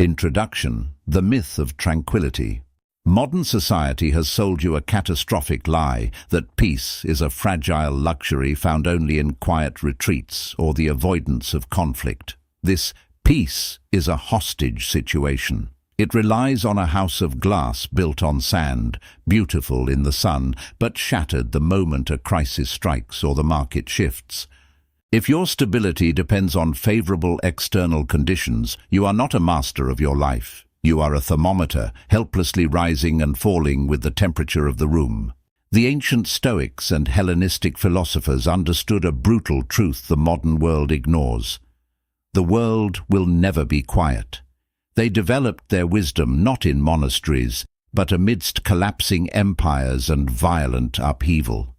Introduction: The myth of tranquility. Modern society has sold you a catastrophic lie that peace is a fragile luxury found only in quiet retreats or the avoidance of conflict. This peace is a hostage situation. It relies on a house of glass built on sand, beautiful in the sun, but shattered the moment a crisis strikes or the market shifts. If your stability depends on favorable external conditions, you are not a master of your life. You are a thermometer, helplessly rising and falling with the temperature of the room. The ancient Stoics and Hellenistic philosophers understood a brutal truth the modern world ignores. The world will never be quiet. They developed their wisdom not in monasteries, but amidst collapsing empires and violent upheaval.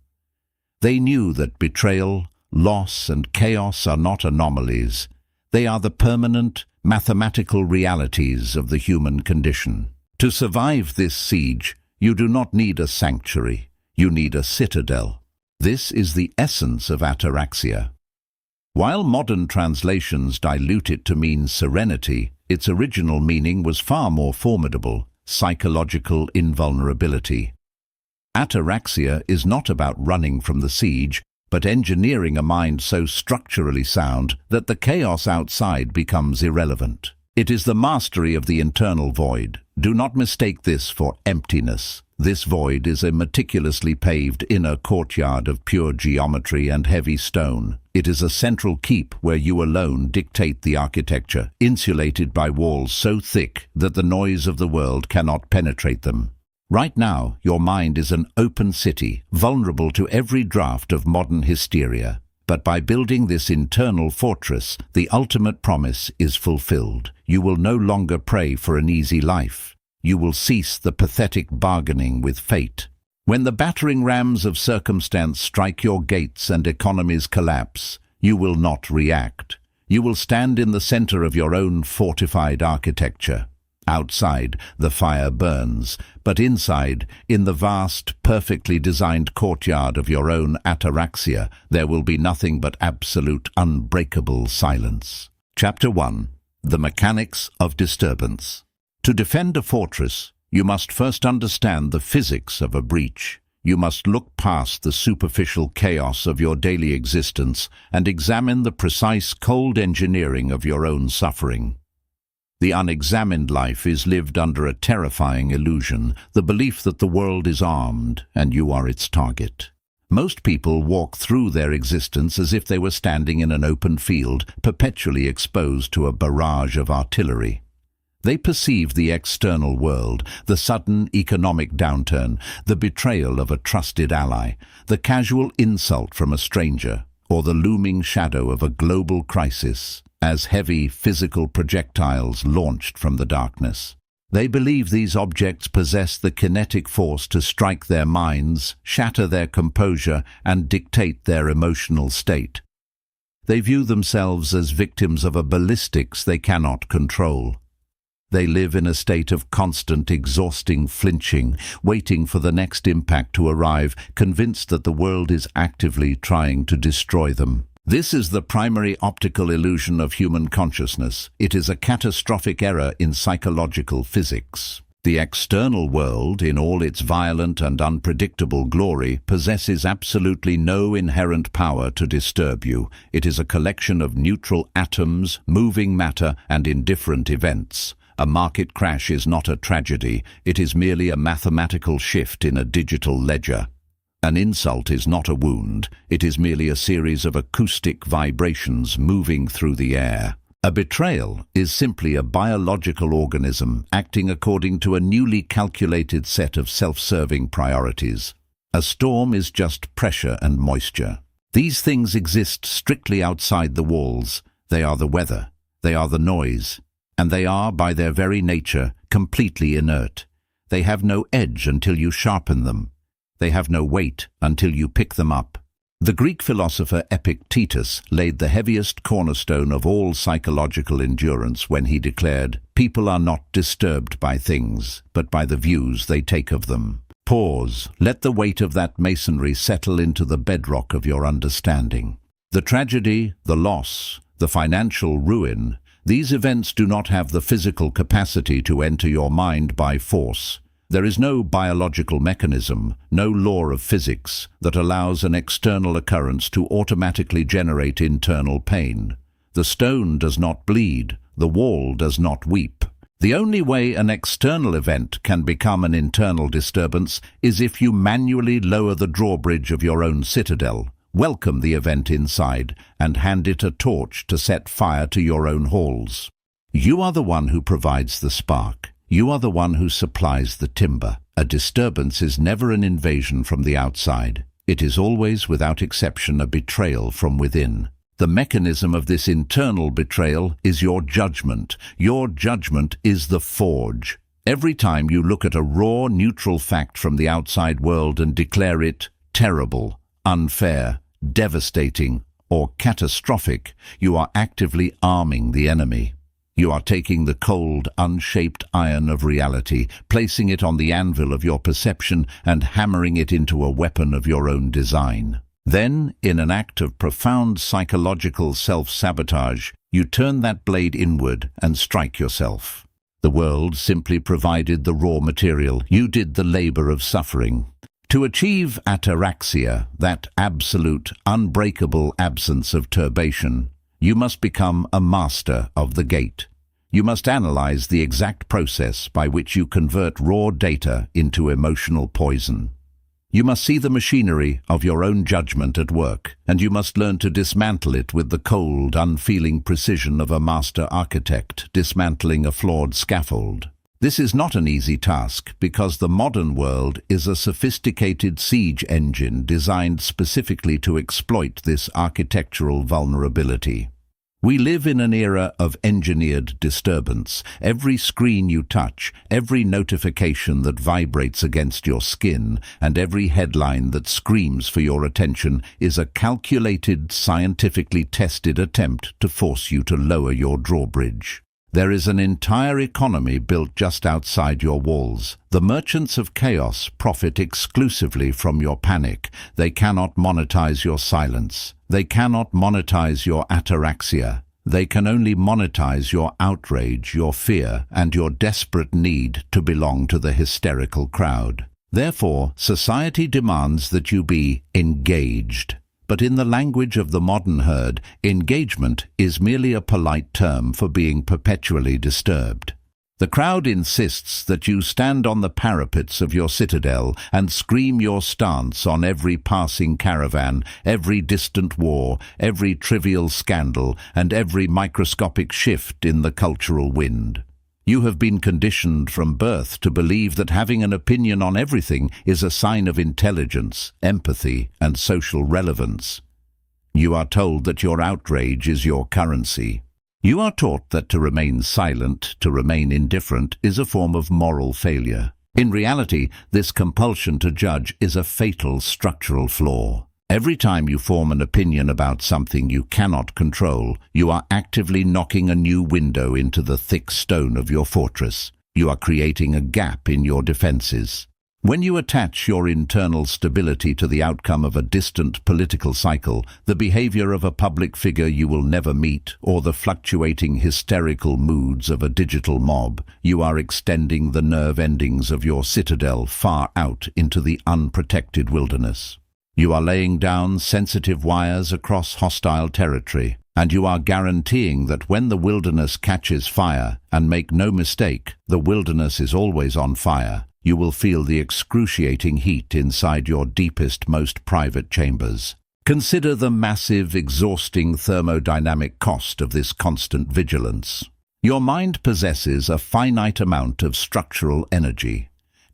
They knew that betrayal, loss, and chaos are not anomalies. They are the permanent, mathematical realities of the human condition. To survive this siege, you do not need a sanctuary. You need a citadel. This is the essence of Ataraxia. While modern translations dilute it to mean serenity, its original meaning was far more formidable: psychological invulnerability. Ataraxia is not about running from the siege, but engineering a mind so structurally sound that the chaos outside becomes irrelevant. It is the mastery of the internal void. Do not mistake this for emptiness. This void is a meticulously paved inner courtyard of pure geometry and heavy stone. It is a central keep where you alone dictate the architecture, insulated by walls so thick that the noise of the world cannot penetrate them. Right now, your mind is an open city, vulnerable to every draft of modern hysteria. But by building this internal fortress, the ultimate promise is fulfilled. You will no longer pray for an easy life. You will cease the pathetic bargaining with fate. When the battering rams of circumstance strike your gates and economies collapse, you will not react. You will stand in the center of your own fortified architecture. Outside, the fire burns, but inside, in the vast, perfectly designed courtyard of your own Ataraxia, there will be nothing but absolute, unbreakable silence. Chapter 1. The Mechanics of Disturbance. To defend a fortress, you must first understand the physics of a breach. You must look past the superficial chaos of your daily existence and examine the precise cold engineering of your own suffering. The unexamined life is lived under a terrifying illusion, the belief that the world is armed and you are its target. Most people walk through their existence as if they were standing in an open field, perpetually exposed to a barrage of artillery. They perceive the external world, the sudden economic downturn, the betrayal of a trusted ally, the casual insult from a stranger, or the looming shadow of a global crisis, as heavy physical projectiles launched from the darkness. They believe these objects possess the kinetic force to strike their minds, shatter their composure, and dictate their emotional state. They view themselves as victims of a ballistics they cannot control. They live in a state of constant, exhausting flinching, waiting for the next impact to arrive, convinced that the world is actively trying to destroy them. This is the primary optical illusion of human consciousness. It is a catastrophic error in psychological physics. The external world, in all its violent and unpredictable glory, possesses absolutely no inherent power to disturb you. It is a collection of neutral atoms, moving matter, and indifferent events. A market crash is not a tragedy. It is merely a mathematical shift in a digital ledger. An insult is not a wound, it is merely a series of acoustic vibrations moving through the air. A betrayal is simply a biological organism acting according to a newly calculated set of self-serving priorities. A storm is just pressure and moisture. These things exist strictly outside the walls. They are the weather, they are the noise, and they are, by their very nature, completely inert. They have no edge until you sharpen them. They have no weight until you pick them up. The Greek philosopher Epictetus laid the heaviest cornerstone of all psychological endurance when he declared, "People are not disturbed by things, but by the views they take of them." Pause. Let the weight of that masonry settle into the bedrock of your understanding. The tragedy, the loss, the financial ruin, These events do not have the physical capacity to enter your mind by force. There is no biological mechanism, no law of physics, that allows an external occurrence to automatically generate internal pain. The stone does not bleed, the wall does not weep. The only way an external event can become an internal disturbance is if you manually lower the drawbridge of your own citadel, welcome the event inside, and hand it a torch to set fire to your own halls. You are the one who provides the spark. You are the one who supplies the timber. A disturbance is never an invasion from the outside. It is always, without exception, a betrayal from within. The mechanism of this internal betrayal is your judgment. Your judgment is the forge. Every time you look at a raw, neutral fact from the outside world and declare it terrible, unfair, devastating, or catastrophic, you are actively arming the enemy. You are taking the cold, unshaped iron of reality, placing it on the anvil of your perception and hammering it into a weapon of your own design. Then, in an act of profound psychological self-sabotage, you turn that blade inward and strike yourself. The world simply provided the raw material. You did the labor of suffering. To achieve Ataraxia, that absolute, unbreakable absence of turbation, you must become a master of the gate. You must analyze the exact process by which you convert raw data into emotional poison. You must see the machinery of your own judgment at work, and you must learn to dismantle it with the cold, unfeeling precision of a master architect dismantling a flawed scaffold. This is not an easy task because the modern world is a sophisticated siege engine designed specifically to exploit this architectural vulnerability. We live in an era of engineered disturbance. Every screen you touch, every notification that vibrates against your skin, and every headline that screams for your attention is a calculated, scientifically tested attempt to force you to lower your drawbridge. There is an entire economy built just outside your walls. The merchants of chaos profit exclusively from your panic. They cannot monetize your silence. They cannot monetize your ataraxia. They can only monetize your outrage, your fear, and your desperate need to belong to the hysterical crowd. Therefore, society demands that you be engaged. But in the language of the modern herd, engagement is merely a polite term for being perpetually disturbed. The crowd insists that you stand on the parapets of your citadel and scream your stance on every passing caravan, every distant war, every trivial scandal, and every microscopic shift in the cultural wind. You have been conditioned from birth to believe that having an opinion on everything is a sign of intelligence, empathy, and social relevance. You are told that your outrage is your currency. You are taught that to remain silent, to remain indifferent, is a form of moral failure. In reality, this compulsion to judge is a fatal structural flaw. Every time you form an opinion about something you cannot control, you are actively knocking a new window into the thick stone of your fortress. You are creating a gap in your defenses. When you attach your internal stability to the outcome of a distant political cycle, the behavior of a public figure you will never meet, or the fluctuating hysterical moods of a digital mob, you are extending the nerve endings of your citadel far out into the unprotected wilderness. You are laying down sensitive wires across hostile territory, and you are guaranteeing that when the wilderness catches fire, and make no mistake, the wilderness is always on fire, you will feel the excruciating heat inside your deepest, most private chambers. Consider the massive, exhausting thermodynamic cost of this constant vigilance. Your mind possesses a finite amount of structural energy.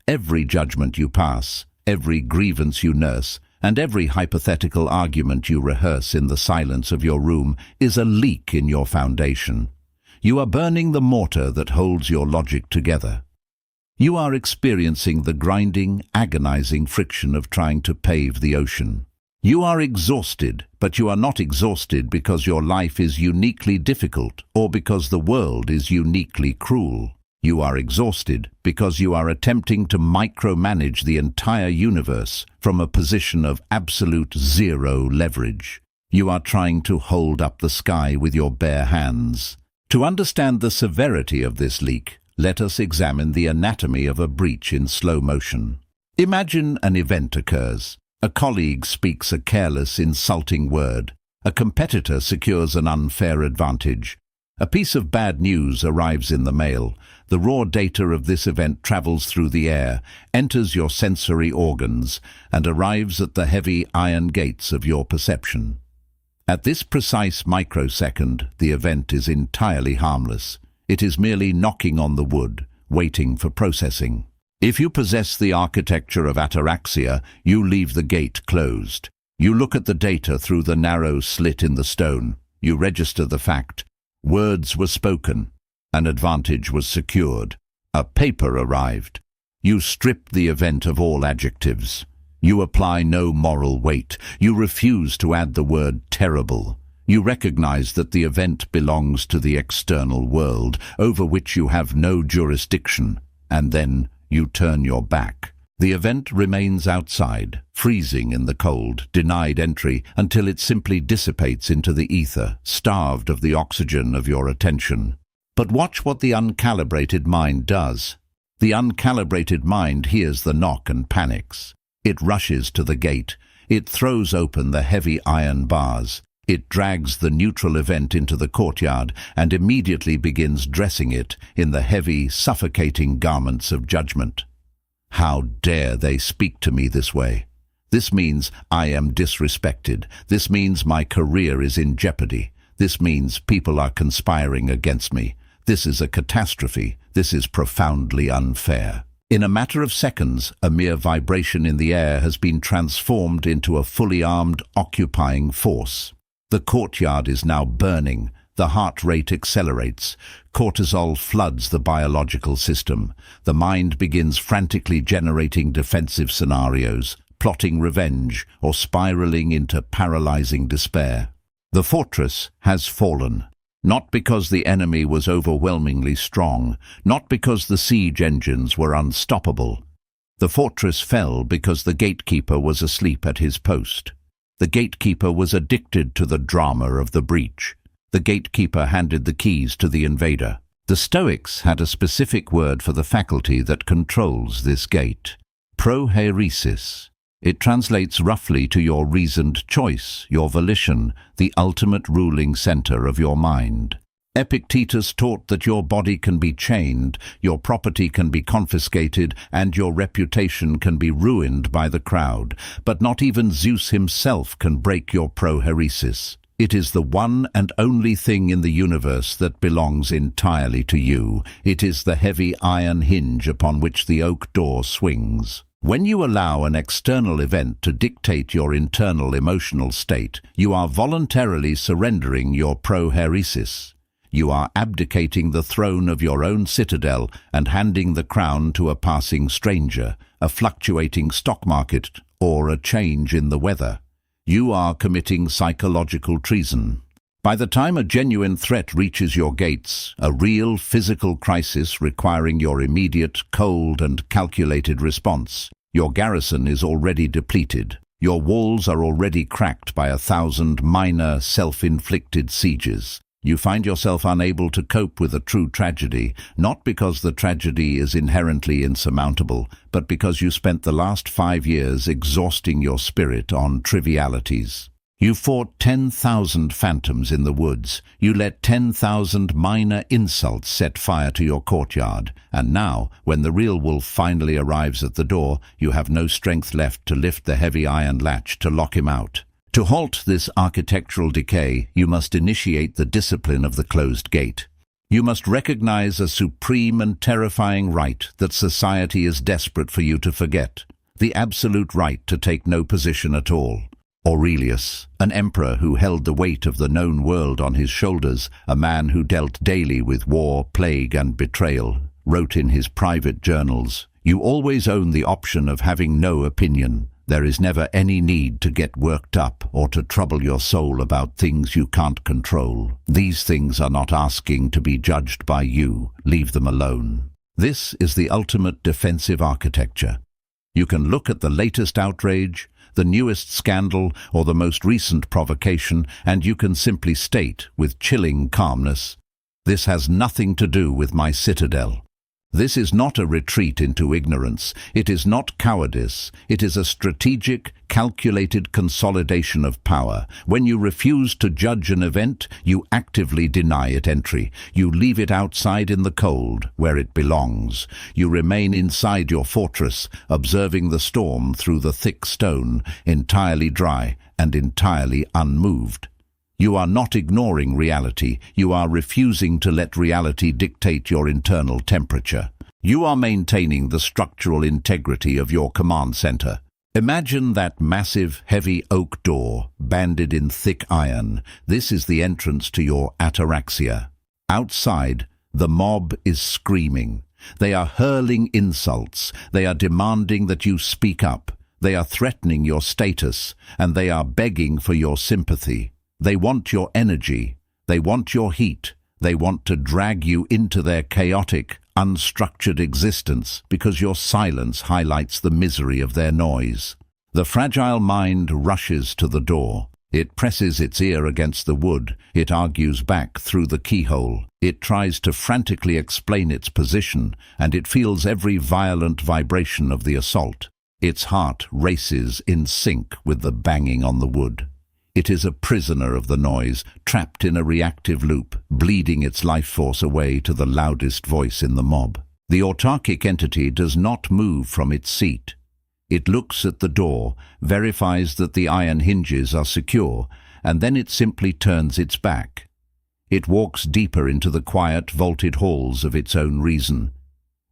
Every judgment you pass, every grievance you nurse, and every hypothetical argument you rehearse in the silence of your room is a leak in your foundation. You are burning the mortar that holds your logic together. You are experiencing the grinding, agonizing friction of trying to pave the ocean. You are exhausted, but you are not exhausted because your life is uniquely difficult or because the world is uniquely cruel. You are exhausted because you are attempting to micromanage the entire universe from a position of absolute zero leverage. You are trying to hold up the sky with your bare hands. To understand the severity of this leak, let us examine the anatomy of a breach in slow motion. Imagine an event occurs. A colleague speaks a careless, insulting word. A competitor secures an unfair advantage. A piece of bad news arrives in the mail. The raw data of this event travels through the air, enters your sensory organs, and arrives at the heavy iron gates of your perception. At this precise microsecond, the event is entirely harmless. It is merely knocking on the wood, waiting for processing. If you possess the architecture of Ataraxia, you leave the gate closed. You look at the data through the narrow slit in the stone. You register the fact. Words were spoken. An advantage was secured. A paper arrived. You strip the event of all adjectives. You apply no moral weight. You refuse to add the word terrible. You recognize that the event belongs to the external world, over which you have no jurisdiction, and then you turn your back. The event remains outside, freezing in the cold, denied entry, until it simply dissipates into the ether, starved of the oxygen of your attention. But watch what the uncalibrated mind does. The uncalibrated mind hears the knock and panics. It rushes to the gate. It throws open the heavy iron bars. It drags the neutral event into the courtyard and immediately begins dressing it in the heavy, suffocating garments of judgment. How dare they speak to me this way? This means I am disrespected. This means my career is in jeopardy. This means people are conspiring against me. This is a catastrophe. This is profoundly unfair. In a matter of seconds, a mere vibration in the air has been transformed into a fully armed, occupying force. The courtyard is now burning. The heart rate accelerates. Cortisol floods the biological system. The mind begins frantically generating defensive scenarios, plotting revenge, or spiraling into paralyzing despair. The fortress has fallen. Not because the enemy was overwhelmingly strong, not because the siege engines were unstoppable. The fortress fell because the gatekeeper was asleep at his post. The gatekeeper was addicted to the drama of the breach. The gatekeeper handed the keys to the invader. The Stoics had a specific word for the faculty that controls this gate: prohairesis. It translates roughly to your reasoned choice, your volition, the ultimate ruling center of your mind. Epictetus taught that your body can be chained, your property can be confiscated, and your reputation can be ruined by the crowd. But not even Zeus himself can break your prohairesis. It is the one and only thing in the universe that belongs entirely to you. It is the heavy iron hinge upon which the oak door swings. When you allow an external event to dictate your internal emotional state, you are voluntarily surrendering your prohairesis. You are abdicating the throne of your own citadel and handing the crown to a passing stranger, a fluctuating stock market, or a change in the weather. You are committing psychological treason. By the time a genuine threat reaches your gates, a real physical crisis requiring your immediate, cold and calculated response, your garrison is already depleted. Your walls are already cracked by 1,000 minor, self-inflicted sieges. You find yourself unable to cope with a true tragedy, not because the tragedy is inherently insurmountable, but because you spent the last 5 years exhausting your spirit on trivialities. You fought 10,000 phantoms in the woods. You let 10,000 minor insults set fire to your courtyard. And now, when the real wolf finally arrives at the door, you have no strength left to lift the heavy iron latch to lock him out. To halt this architectural decay, you must initiate the discipline of the closed gate. You must recognize a supreme and terrifying right that society is desperate for you to forget: the absolute right to take no position at all. Aurelius, an emperor who held the weight of the known world on his shoulders, a man who dealt daily with war, plague, and betrayal, wrote in his private journals, "You always own the option of having no opinion. There is never any need to get worked up or to trouble your soul about things you can't control. These things are not asking to be judged by you. Leave them alone." This is the ultimate defensive architecture. You can look at the latest outrage, the newest scandal, or the most recent provocation, and you can simply state, with chilling calmness, This has nothing to do with my citadel. This is not a retreat into ignorance. It is not cowardice. It is a strategic, calculated consolidation of power. When you refuse to judge an event, you actively deny it entry. You leave it outside in the cold, where it belongs. You remain inside your fortress, observing the storm through the thick stone, entirely dry and entirely unmoved. You are not ignoring reality. You are refusing to let reality dictate your internal temperature. You are maintaining the structural integrity of your command center. Imagine that massive, heavy oak door, banded in thick iron. This is the entrance to your Ataraxia. Outside, the mob is screaming. They are hurling insults. They are demanding that you speak up. They are threatening your status, and they are begging for your sympathy. They want your energy. They want your heat. They want to drag you into their chaotic, unstructured existence because your silence highlights the misery of their noise. The fragile mind rushes to the door. It presses its ear against the wood. It argues back through the keyhole. It tries to frantically explain its position, and it feels every violent vibration of the assault. Its heart races in sync with the banging on the wood. It is a prisoner of the noise, trapped in a reactive loop, bleeding its life force away to the loudest voice in the mob. The autarkic entity does not move from its seat. It looks at the door, verifies that the iron hinges are secure, and then it simply turns its back. It walks deeper into the quiet, vaulted halls of its own reason.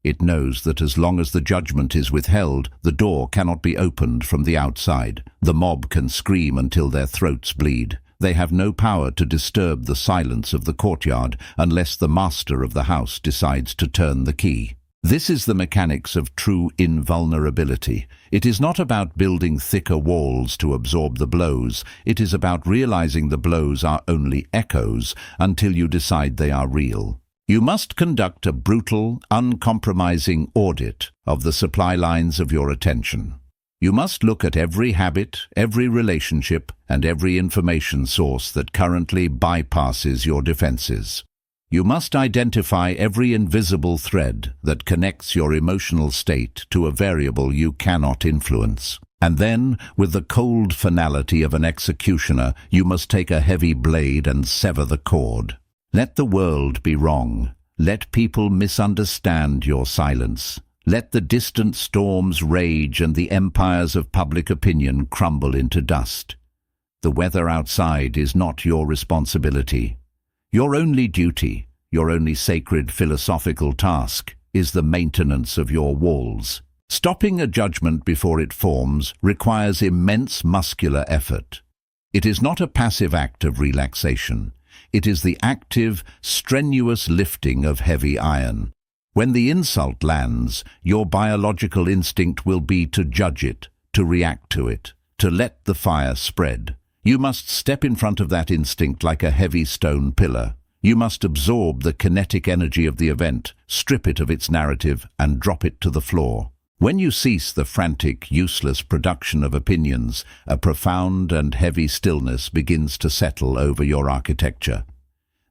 It knows that as long as the judgment is withheld, the door cannot be opened from the outside. The mob can scream until their throats bleed. They have no power to disturb the silence of the courtyard unless the master of the house decides to turn the key. This is the mechanics of true invulnerability. It is not about building thicker walls to absorb the blows. It is about realizing the blows are only echoes until you decide they are real. You must conduct a brutal, uncompromising audit of the supply lines of your attention. You must look at every habit, every relationship, and every information source that currently bypasses your defenses. You must identify every invisible thread that connects your emotional state to a variable you cannot influence. And then, with the cold finality of an executioner, you must take a heavy blade and sever the cord. Let the world be wrong. Let people misunderstand your silence. Let the distant storms rage and the empires of public opinion crumble into dust. The weather outside is not your responsibility. Your only duty, your only sacred philosophical task, is the maintenance of your walls. Stopping a judgment before it forms requires immense muscular effort. It is not a passive act of relaxation. It is the active, strenuous lifting of heavy iron. When the insult lands, your biological instinct will be to judge it, to react to it, to let the fire spread. You must step in front of that instinct like a heavy stone pillar. You must absorb the kinetic energy of the event, strip it of its narrative, and drop it to the floor. When you cease the frantic, useless production of opinions, a profound and heavy stillness begins to settle over your architecture.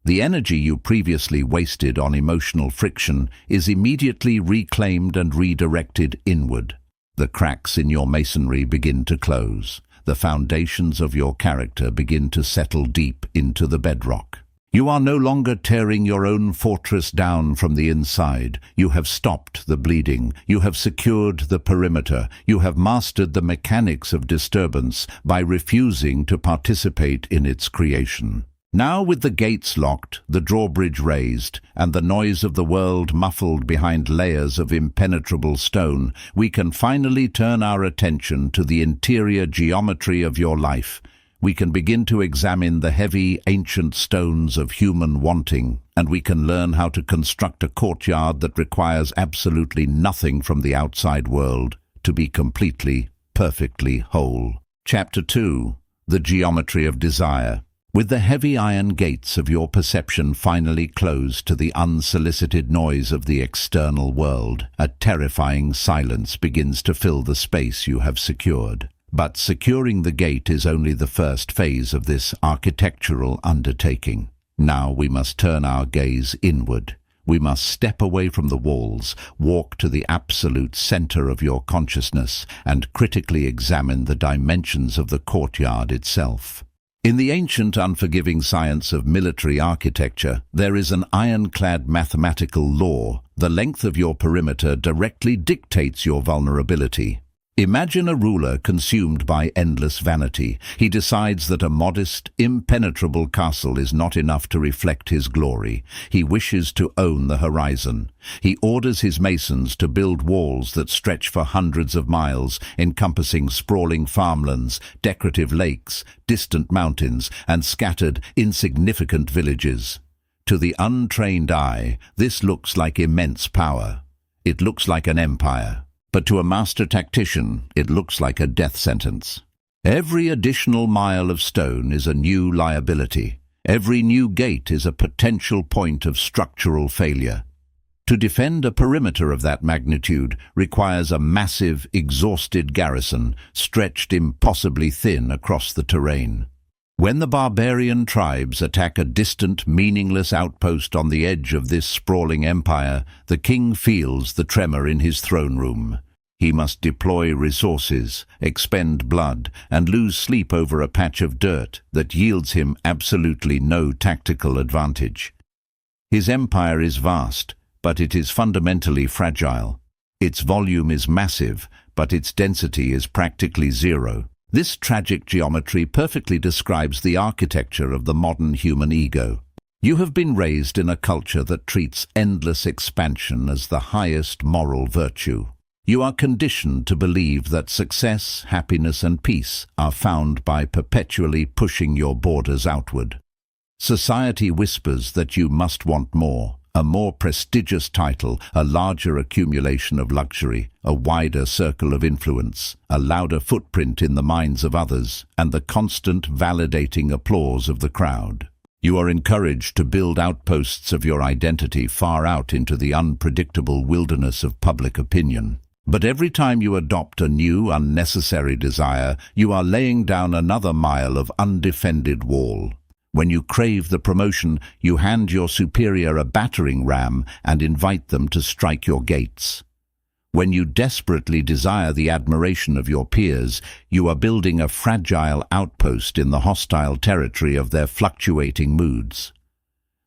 The energy you previously wasted on emotional friction is immediately reclaimed and redirected inward. The cracks in your masonry begin to close. The foundations of your character begin to settle deep into the bedrock. You are no longer tearing your own fortress down from the inside. You have stopped the bleeding. You have secured the perimeter. You have mastered the mechanics of disturbance by refusing to participate in its creation. Now, with the gates locked, the drawbridge raised, and the noise of the world muffled behind layers of impenetrable stone, we can finally turn our attention to the interior geometry of your life. We can begin to examine the heavy, ancient stones of human wanting, and we can learn how to construct a courtyard that requires absolutely nothing from the outside world to be completely, perfectly whole. Chapter 2. The Geometry of Desire. With the heavy iron gates of your perception finally closed to the unsolicited noise of the external world, a terrifying silence begins to fill the space you have secured. But securing the gate is only the first phase of this architectural undertaking. Now we must turn our gaze inward. We must step away from the walls, walk to the absolute center of your consciousness, and critically examine the dimensions of the courtyard itself. In the ancient, unforgiving science of military architecture, there is an ironclad mathematical law. The length of your perimeter directly dictates your vulnerability. Imagine a ruler consumed by endless vanity. He decides that a modest, impenetrable castle is not enough to reflect his glory. He wishes to own the horizon. He orders his masons to build walls that stretch for hundreds of miles, encompassing sprawling farmlands, decorative lakes, distant mountains, and scattered, insignificant villages. To the untrained eye, this looks like immense power. It looks like an empire. But to a master tactician, it looks like a death sentence. Every additional mile of stone is a new liability. Every new gate is a potential point of structural failure. To defend a perimeter of that magnitude requires a massive, exhausted garrison stretched impossibly thin across the terrain. When the barbarian tribes attack a distant, meaningless outpost on the edge of this sprawling empire, the king feels the tremor in his throne room. He must deploy resources, expend blood, and lose sleep over a patch of dirt that yields him absolutely no tactical advantage. His empire is vast, but it is fundamentally fragile. Its volume is massive, but its density is practically zero. This tragic geometry perfectly describes the architecture of the modern human ego. You have been raised in a culture that treats endless expansion as the highest moral virtue. You are conditioned to believe that success, happiness, and peace are found by perpetually pushing your borders outward. Society whispers that you must want more. A more prestigious title, a larger accumulation of luxury, a wider circle of influence, a louder footprint in the minds of others, and the constant validating applause of the crowd. You are encouraged to build outposts of your identity far out into the unpredictable wilderness of public opinion. But every time you adopt a new, unnecessary desire, you are laying down another mile of undefended wall. When you crave the promotion, you hand your superior a battering ram and invite them to strike your gates. When you desperately desire the admiration of your peers, you are building a fragile outpost in the hostile territory of their fluctuating moods.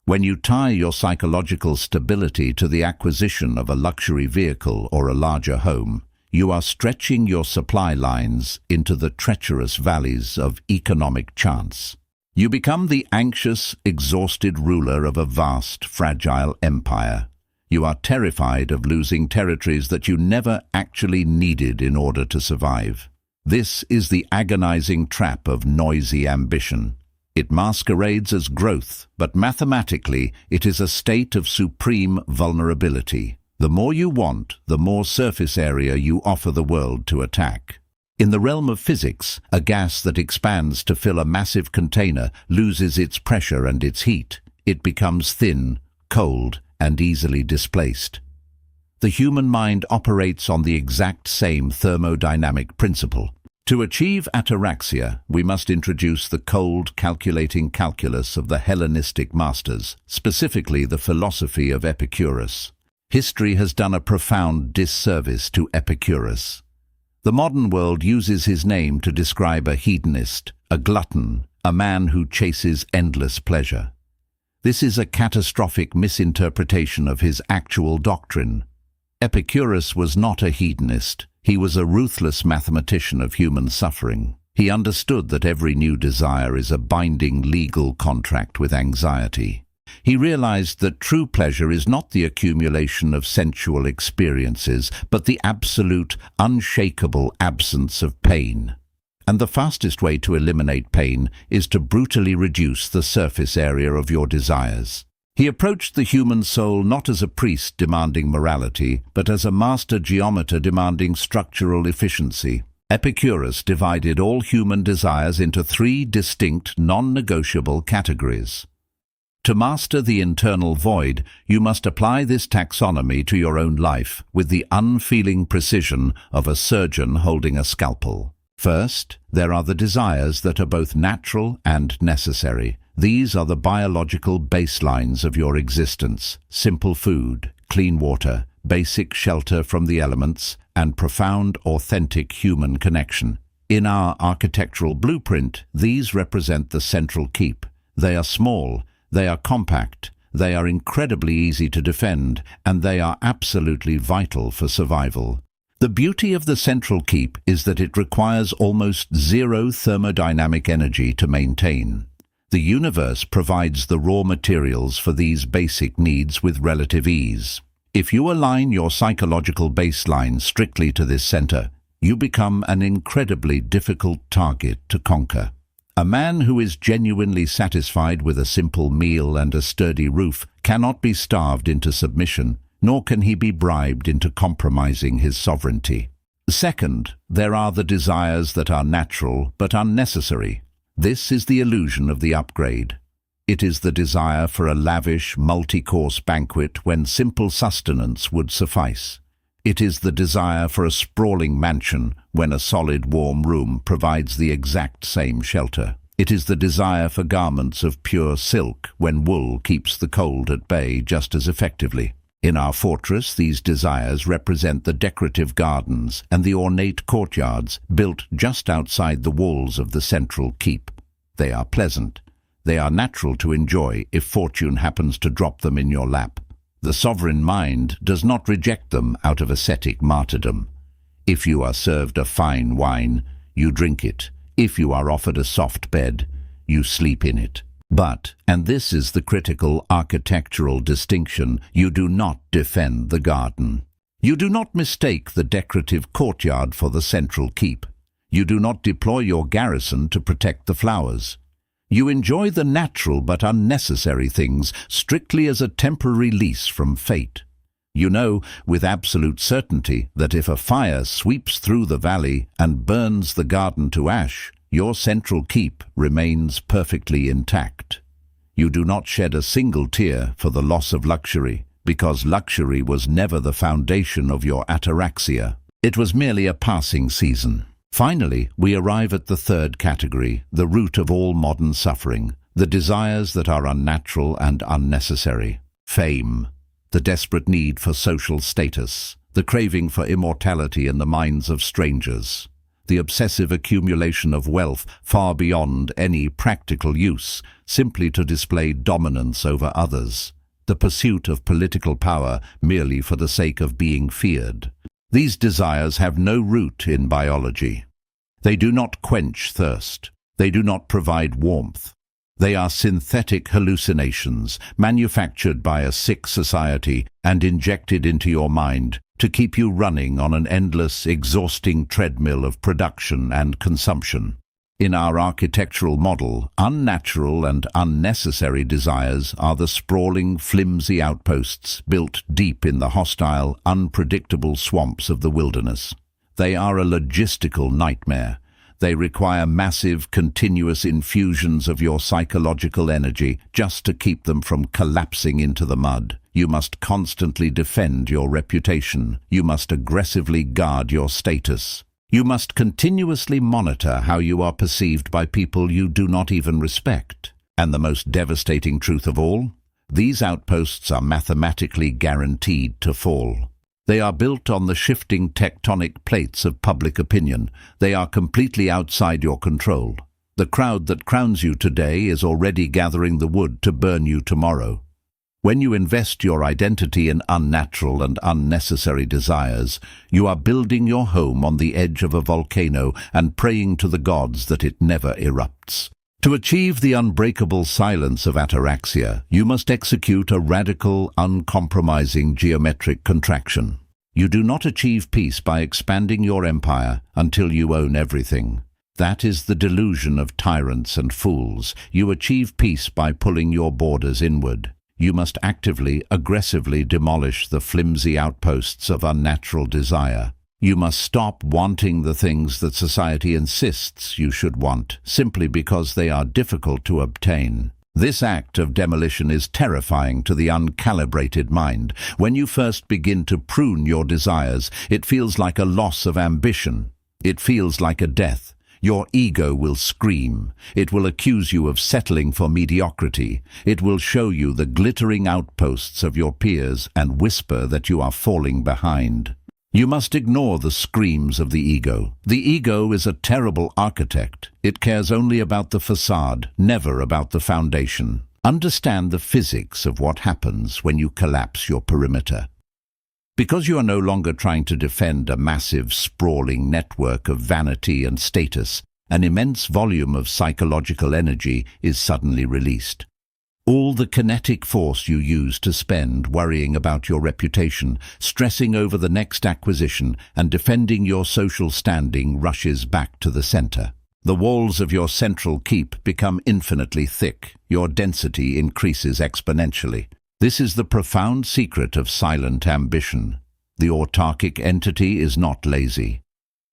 When you tie your psychological stability to the acquisition of a luxury vehicle or a larger home, you are stretching your supply lines into the treacherous valleys of economic chance. You become the anxious, exhausted ruler of a vast, fragile empire. You are terrified of losing territories that you never actually needed in order to survive. This is the agonizing trap of noisy ambition. It masquerades as growth, but mathematically it is a state of supreme vulnerability. The more you want, the more surface area you offer the world to attack. In the realm of physics, a gas that expands to fill a massive container loses its pressure and its heat. It becomes thin, cold, and easily displaced. The human mind operates on the exact same thermodynamic principle. To achieve Ataraxia, we must introduce the cold, calculating calculus of the Hellenistic masters, specifically the philosophy of Epicurus. History has done a profound disservice to Epicurus. The modern world uses his name to describe a hedonist, a glutton, a man who chases endless pleasure. This is a catastrophic misinterpretation of his actual doctrine. Epicurus was not a hedonist. He was a ruthless mathematician of human suffering. He understood that every new desire is a binding legal contract with anxiety. He realized that true pleasure is not the accumulation of sensual experiences, but the absolute, unshakable absence of pain. And the fastest way to eliminate pain is to brutally reduce the surface area of your desires. He approached the human soul not as a priest demanding morality, but as a master geometer demanding structural efficiency. Epicurus divided all human desires into three distinct, non-negotiable categories. To master the internal void, you must apply this taxonomy to your own life with the unfeeling precision of a surgeon holding a scalpel. First, there are the desires that are both natural and necessary. These are the biological baselines of your existence: simple food, clean water, basic shelter from the elements, and profound, authentic human connection. In our architectural blueprint, these represent the central keep. They are small, they are compact, they are incredibly easy to defend, and they are absolutely vital for survival. The beauty of the central keep is that it requires almost zero thermodynamic energy to maintain. The universe provides the raw materials for these basic needs with relative ease. If you align your psychological baseline strictly to this center, you become an incredibly difficult target to conquer. A man who is genuinely satisfied with a simple meal and a sturdy roof cannot be starved into submission, nor can he be bribed into compromising his sovereignty. Second, there are the desires that are natural but unnecessary. This is the illusion of the upgrade. It is the desire for a lavish, multi-course banquet when simple sustenance would suffice. It is the desire for a sprawling mansion when a solid, warm room provides the exact same shelter. It is the desire for garments of pure silk when wool keeps the cold at bay just as effectively. In our fortress, these desires represent the decorative gardens and the ornate courtyards built just outside the walls of the central keep. They are pleasant. They are natural to enjoy if fortune happens to drop them in your lap. The sovereign mind does not reject them out of ascetic martyrdom. If you are served a fine wine, you drink it. If you are offered a soft bed, you sleep in it. But, and this is the critical architectural distinction, you do not defend the garden. You do not mistake the decorative courtyard for the central keep. You do not deploy your garrison to protect the flowers. You enjoy the natural but unnecessary things strictly as a temporary lease from fate. You know with absolute certainty that if a fire sweeps through the valley and burns the garden to ash, your central keep remains perfectly intact. You do not shed a single tear for the loss of luxury, because luxury was never the foundation of your ataraxia. It was merely a passing season. Finally, we arrive at the third category, the root of all modern suffering, the desires that are unnatural and unnecessary. Fame, the desperate need for social status, the craving for immortality in the minds of strangers, the obsessive accumulation of wealth far beyond any practical use, simply to display dominance over others, the pursuit of political power merely for the sake of being feared. These desires have no root in biology. They do not quench thirst. They do not provide warmth. They are synthetic hallucinations manufactured by a sick society and injected into your mind to keep you running on an endless, exhausting treadmill of production and consumption. In our architectural model, unnatural and unnecessary desires are the sprawling, flimsy outposts built deep in the hostile, unpredictable swamps of the wilderness. They are a logistical nightmare. They require massive, continuous infusions of your psychological energy just to keep them from collapsing into the mud. You must constantly defend your reputation. You must aggressively guard your status. You must continuously monitor how you are perceived by people you do not even respect. And the most devastating truth of all, these outposts are mathematically guaranteed to fall. They are built on the shifting tectonic plates of public opinion. They are completely outside your control. The crowd that crowns you today is already gathering the wood to burn you tomorrow. When you invest your identity in unnatural and unnecessary desires, you are building your home on the edge of a volcano and praying to the gods that it never erupts. To achieve the unbreakable silence of Ataraxia, you must execute a radical, uncompromising geometric contraction. You do not achieve peace by expanding your empire until you own everything. That is the delusion of tyrants and fools. You achieve peace by pulling your borders inward. You must actively, aggressively demolish the flimsy outposts of unnatural desire. You must stop wanting the things that society insists you should want, simply because they are difficult to obtain. This act of demolition is terrifying to the uncalibrated mind. When you first begin to prune your desires, it feels like a loss of ambition. It feels like a death. Your ego will scream. It will accuse you of settling for mediocrity. It will show you the glittering outposts of your peers and whisper that you are falling behind. You must ignore the screams of the ego. The ego is a terrible architect. It cares only about the facade, never about the foundation. Understand the physics of what happens when you collapse your perimeter. Because you are no longer trying to defend a massive, sprawling network of vanity and status, an immense volume of psychological energy is suddenly released. All the kinetic force you used to spend worrying about your reputation, stressing over the next acquisition, and defending your social standing rushes back to the center. The walls of your central keep become infinitely thick. Your density increases exponentially. This is the profound secret of silent ambition. The autarkic entity is not lazy.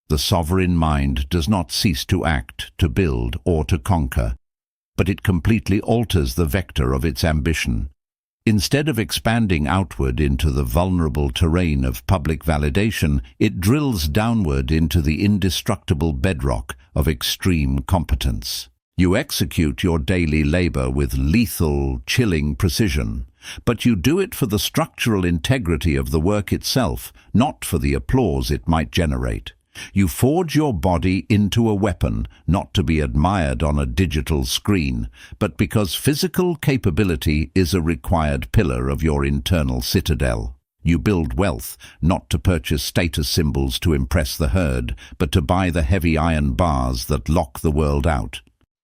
The sovereign mind does not cease to act, to build, or to conquer, but it completely alters the vector of its ambition. Instead of expanding outward into the vulnerable terrain of public validation, it drills downward into the indestructible bedrock of extreme competence. You execute your daily labor with lethal, chilling precision, but you do it for the structural integrity of the work itself, not for the applause it might generate. You forge your body into a weapon, not to be admired on a digital screen, but because physical capability is a required pillar of your internal citadel. You build wealth, not to purchase status symbols to impress the herd, but to buy the heavy iron bars that lock the world out.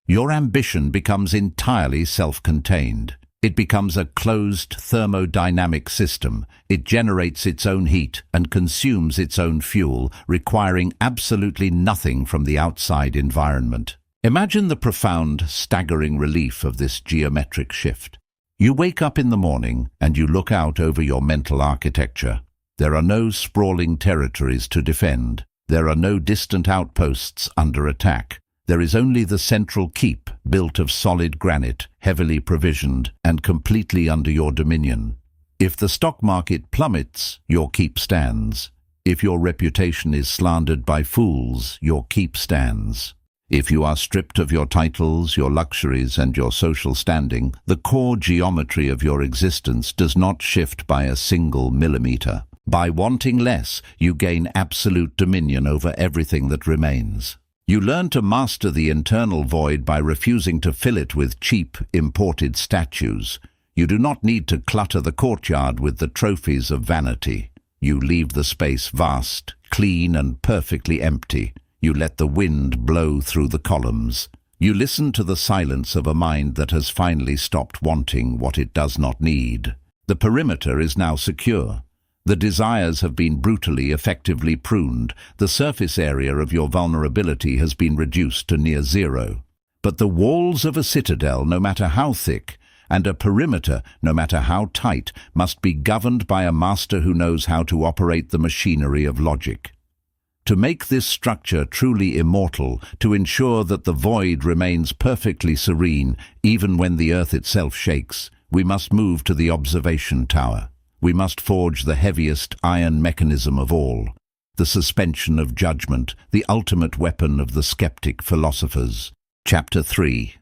Your ambition becomes entirely self-contained. It becomes a closed thermodynamic system. It generates its own heat and consumes its own fuel, requiring absolutely nothing from the outside environment. Imagine the profound, staggering relief of this geometric shift. You wake up in the morning and you look out over your mental architecture. There are no sprawling territories to defend. There are no distant outposts under attack. There is only the central keep, built of solid granite, heavily provisioned, and completely under your dominion. If the stock market plummets, your keep stands. If your reputation is slandered by fools, your keep stands. If you are stripped of your titles, your luxuries, and your social standing, the core geometry of your existence does not shift by a single millimeter. By wanting less, you gain absolute dominion over everything that remains. You learn to master the internal void by refusing to fill it with cheap, imported statues. You do not need to clutter the courtyard with the trophies of vanity. You leave the space vast, clean, and perfectly empty. You let the wind blow through the columns. You listen to the silence of a mind that has finally stopped wanting what it does not need. The perimeter is now secure. The desires have been brutally, effectively pruned. The surface area of your vulnerability has been reduced to near zero. But the walls of a citadel, no matter how thick, and a perimeter, no matter how tight, must be governed by a master who knows how to operate the machinery of logic. To make this structure truly immortal, to ensure that the void remains perfectly serene, even when the earth itself shakes, we must move to the observation tower. We must forge the heaviest iron mechanism of all, the suspension of judgment, the ultimate weapon of the skeptic philosophers. Chapter 3.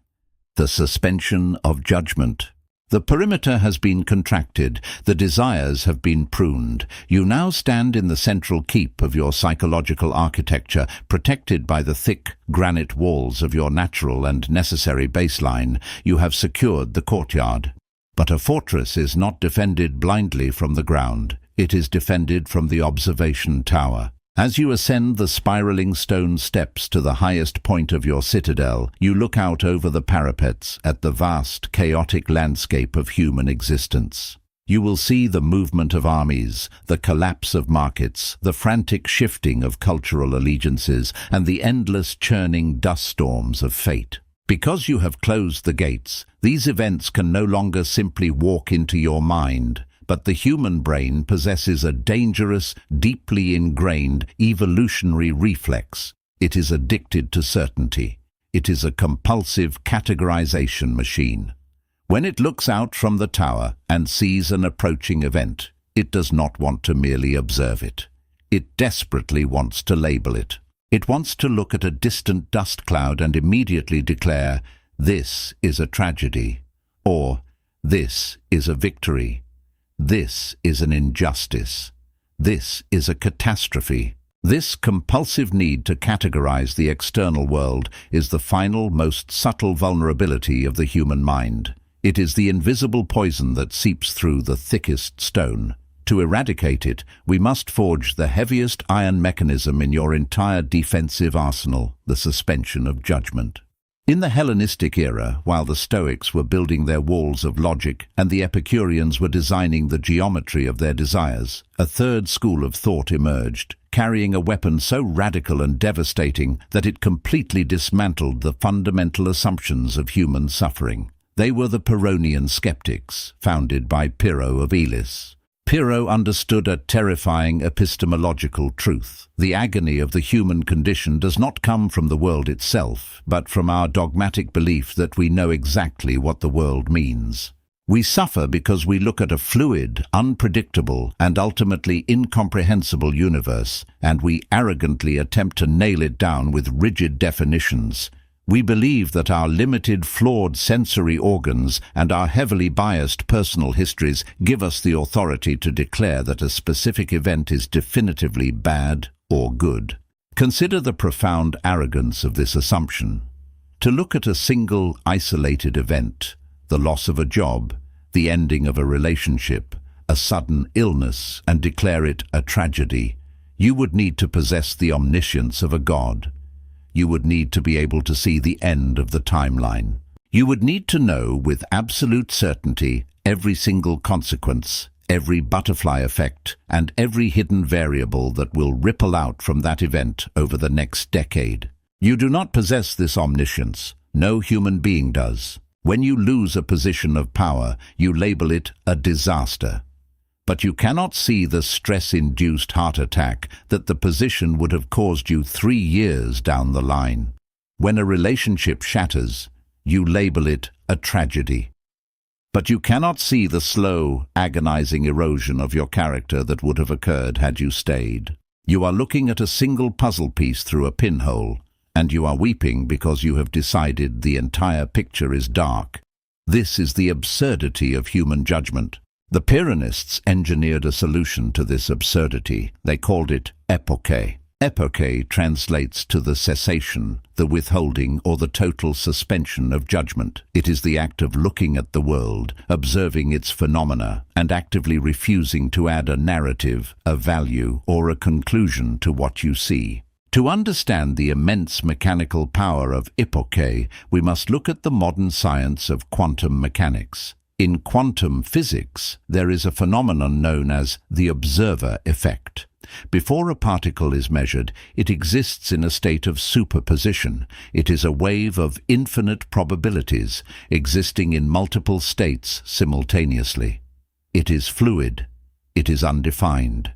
The suspension of judgment. The perimeter has been contracted, the desires have been pruned. You now stand in the central keep of your psychological architecture, protected by the thick granite walls of your natural and necessary baseline. You have secured the courtyard. But a fortress is not defended blindly from the ground. It is defended from the observation tower. As you ascend the spiraling stone steps to the highest point of your citadel, you look out over the parapets at the vast, chaotic landscape of human existence. You will see the movement of armies, the collapse of markets, the frantic shifting of cultural allegiances, and the endless churning dust storms of fate. Because you have closed the gates, these events can no longer simply walk into your mind, but the human brain possesses a dangerous, deeply ingrained evolutionary reflex. It is addicted to certainty. It is a compulsive categorization machine. When it looks out from the tower and sees an approaching event, it does not want to merely observe it. It desperately wants to label it. It wants to look at a distant dust cloud and immediately declare, "This is a tragedy," or "This is a victory," "This is an injustice," "This is a catastrophe." This compulsive need to categorize the external world is the final, most subtle vulnerability of the human mind. It is the invisible poison that seeps through the thickest stone. To eradicate it, we must forge the heaviest iron mechanism in your entire defensive arsenal, the suspension of judgment. In the Hellenistic era, while the Stoics were building their walls of logic and the Epicureans were designing the geometry of their desires, a third school of thought emerged, carrying a weapon so radical and devastating that it completely dismantled the fundamental assumptions of human suffering. They were the Pyrrhonian skeptics, founded by Pyrrho of Elis. Pyrrho understood a terrifying epistemological truth. The agony of the human condition does not come from the world itself, but from our dogmatic belief that we know exactly what the world means. We suffer because we look at a fluid, unpredictable, and ultimately incomprehensible universe, and we arrogantly attempt to nail it down with rigid definitions. We believe that our limited, flawed sensory organs and our heavily biased personal histories give us the authority to declare that a specific event is definitively bad or good. Consider the profound arrogance of this assumption. To look at a single, isolated event, the loss of a job, the ending of a relationship, a sudden illness, and declare it a tragedy, you would need to possess the omniscience of a god. You would need to be able to see the end of the timeline. You would need to know with absolute certainty every single consequence, every butterfly effect, and every hidden variable that will ripple out from that event over the next decade. You do not possess this omniscience. No human being does. When you lose a position of power, you label it a disaster. But you cannot see the stress-induced heart attack that the position would have caused you 3 years down the line. When a relationship shatters, you label it a tragedy. But you cannot see the slow, agonizing erosion of your character that would have occurred had you stayed. You are looking at a single puzzle piece through a pinhole, and you are weeping because you have decided the entire picture is dark. This is the absurdity of human judgment. The Pyrrhonists engineered a solution to this absurdity. They called it epoche. Epoche translates to the cessation, the withholding, or the total suspension of judgment. It is the act of looking at the world, observing its phenomena, and actively refusing to add a narrative, a value, or a conclusion to what you see. To understand the immense mechanical power of epoche, we must look at the modern science of quantum mechanics. In quantum physics, there is a phenomenon known as the observer effect. Before a particle is measured, it exists in a state of superposition. It is a wave of infinite probabilities, existing in multiple states simultaneously. It is fluid. It is undefined.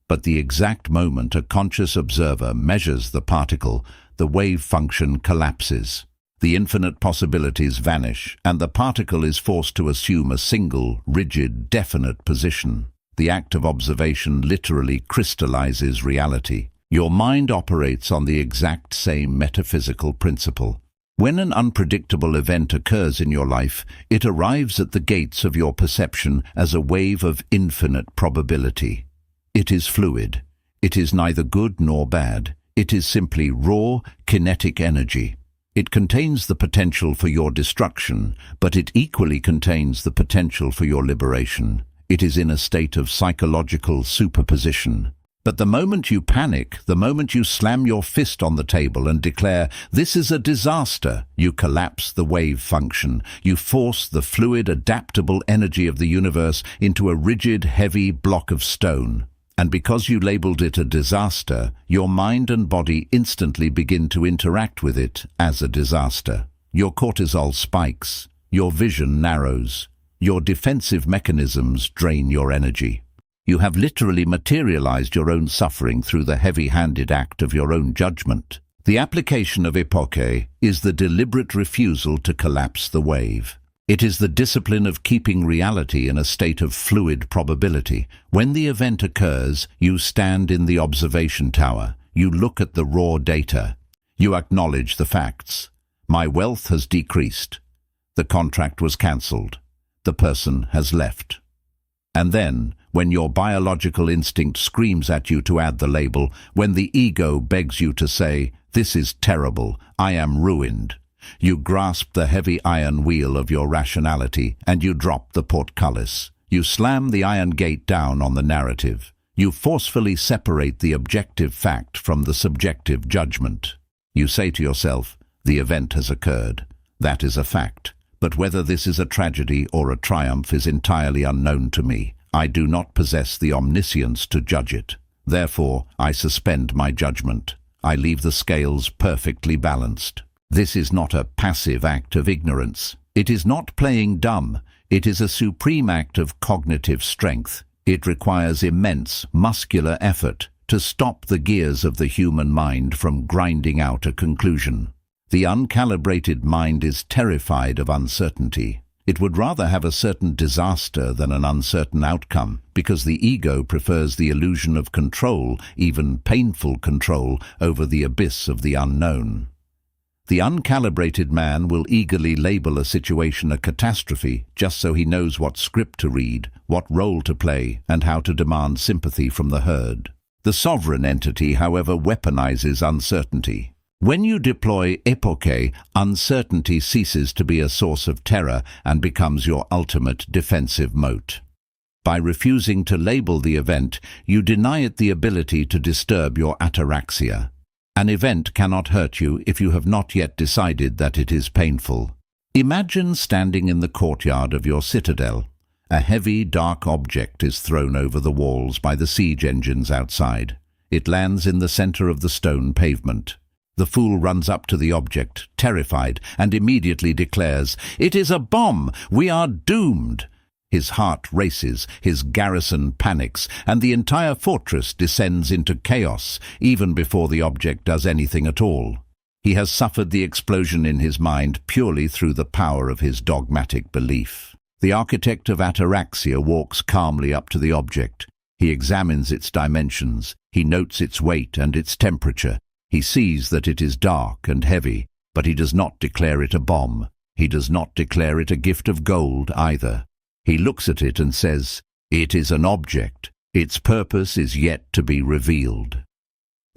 But the exact moment a conscious observer measures the particle, the wave function collapses. The infinite possibilities vanish, and the particle is forced to assume a single, rigid, definite position. The act of observation literally crystallizes reality. Your mind operates on the exact same metaphysical principle. When an unpredictable event occurs in your life, it arrives at the gates of your perception as a wave of infinite probability. It is fluid. It is neither good nor bad. It is simply raw, kinetic energy. It contains the potential for your destruction, but it equally contains the potential for your liberation. It is in a state of psychological superposition. But the moment you panic, the moment you slam your fist on the table and declare, "This is a disaster," you collapse the wave function. You force the fluid, adaptable energy of the universe into a rigid, heavy block of stone. And because you labeled it a disaster, your mind and body instantly begin to interact with it as a disaster. Your cortisol spikes, your vision narrows, your defensive mechanisms drain your energy. You have literally materialized your own suffering through the heavy-handed act of your own judgment. The application of epoche is the deliberate refusal to collapse the wave. It is the discipline of keeping reality in a state of fluid probability. When the event occurs, you stand in the observation tower. You look at the raw data. You acknowledge the facts. My wealth has decreased. The contract was cancelled. The person has left. And then, when your biological instinct screams at you to add the label, when the ego begs you to say, "This is terrible, I am ruined," you grasp the heavy iron wheel of your rationality and you drop the portcullis. You slam the iron gate down on the narrative. You forcefully separate the objective fact from the subjective judgment. You say to yourself, the event has occurred. That is a fact. But whether this is a tragedy or a triumph is entirely unknown to me. I do not possess the omniscience to judge it. Therefore, I suspend my judgment. I leave the scales perfectly balanced. This is not a passive act of ignorance. It is not playing dumb. It is a supreme act of cognitive strength. It requires immense muscular effort to stop the gears of the human mind from grinding out a conclusion. The uncalibrated mind is terrified of uncertainty. It would rather have a certain disaster than an uncertain outcome, because the ego prefers the illusion of control, even painful control, over the abyss of the unknown. The uncalibrated man will eagerly label a situation a catastrophe just so he knows what script to read, what role to play, and how to demand sympathy from the herd. The sovereign entity, however, weaponizes uncertainty. When you deploy epoche, uncertainty ceases to be a source of terror and becomes your ultimate defensive moat. By refusing to label the event, you deny it the ability to disturb your ataraxia. An event cannot hurt you if you have not yet decided that it is painful. Imagine standing in the courtyard of your citadel. A heavy, dark object is thrown over the walls by the siege engines outside. It lands in the center of the stone pavement. The fool runs up to the object, terrified, and immediately declares, "It is a bomb! We are doomed!" His heart races, his garrison panics, and the entire fortress descends into chaos, even before the object does anything at all. He has suffered the explosion in his mind purely through the power of his dogmatic belief. The architect of Ataraxia walks calmly up to the object. He examines its dimensions. He notes its weight and its temperature. He sees that it is dark and heavy, but he does not declare it a bomb. He does not declare it a gift of gold either. He looks at it and says, "It is an object. Its purpose is yet to be revealed."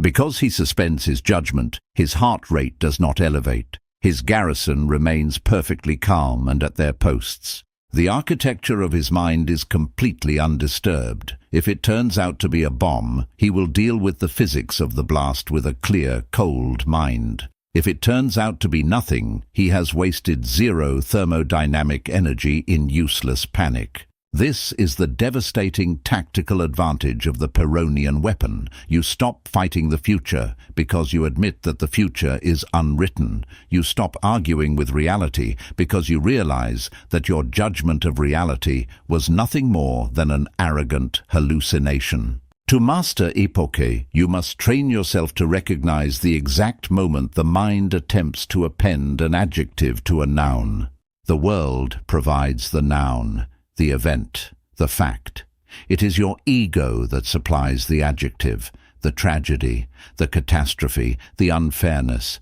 Because he suspends his judgment, his heart rate does not elevate. His garrison remains perfectly calm and at their posts. The architecture of his mind is completely undisturbed. If it turns out to be a bomb, he will deal with the physics of the blast with a clear, cold mind. If it turns out to be nothing, he has wasted zero thermodynamic energy in useless panic. This is the devastating tactical advantage of the Pyrrhonian weapon. You stop fighting the future because you admit that the future is unwritten. You stop arguing with reality because you realize that your judgment of reality was nothing more than an arrogant hallucination. To master epoche, you must train yourself to recognize the exact moment the mind attempts to append an adjective to a noun. The world provides the noun, the event, the fact. It is your ego that supplies the adjective, the tragedy, the catastrophe, the unfairness.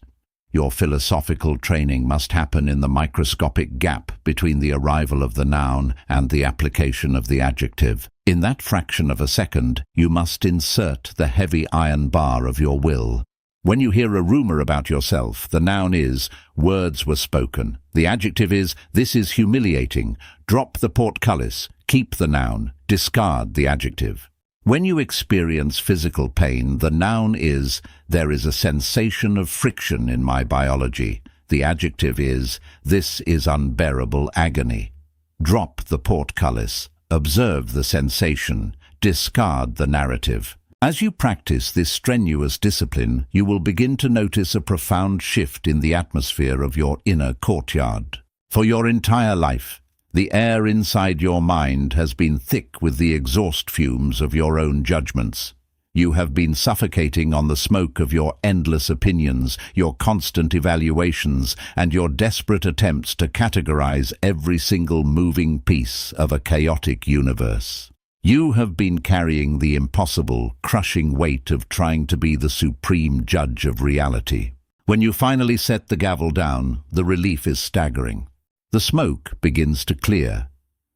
Your philosophical training must happen in the microscopic gap between the arrival of the noun and the application of the adjective. In that fraction of a second, you must insert the heavy iron bar of your will. When you hear a rumor about yourself, the noun is, "Words were spoken." The adjective is, "This is humiliating." Drop the portcullis, keep the noun, discard the adjective. When you experience physical pain, the noun is, "There is a sensation of friction in my biology." The adjective is, "This is unbearable agony." Drop the portcullis, observe the sensation, discard the narrative. As you practice this strenuous discipline, you will begin to notice a profound shift in the atmosphere of your inner courtyard. For your entire life, the air inside your mind has been thick with the exhaust fumes of your own judgments. You have been suffocating on the smoke of your endless opinions, your constant evaluations, and your desperate attempts to categorize every single moving piece of a chaotic universe. You have been carrying the impossible, crushing weight of trying to be the supreme judge of reality. When you finally set the gavel down, the relief is staggering. The smoke begins to clear.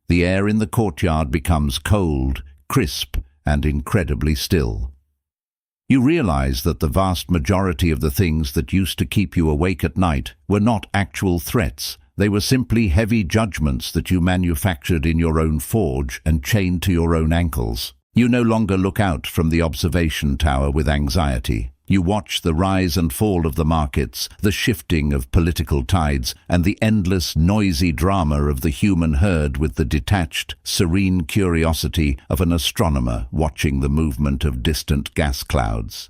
The air in the courtyard becomes cold, crisp, and incredibly still. You realize that the vast majority of the things that used to keep you awake at night were not actual threats. They were simply heavy judgments that you manufactured in your own forge and chained to your own ankles. You no longer look out from the observation tower with anxiety. You watch the rise and fall of the markets, the shifting of political tides, and the endless, noisy drama of the human herd with the detached, serene curiosity of an astronomer watching the movement of distant gas clouds.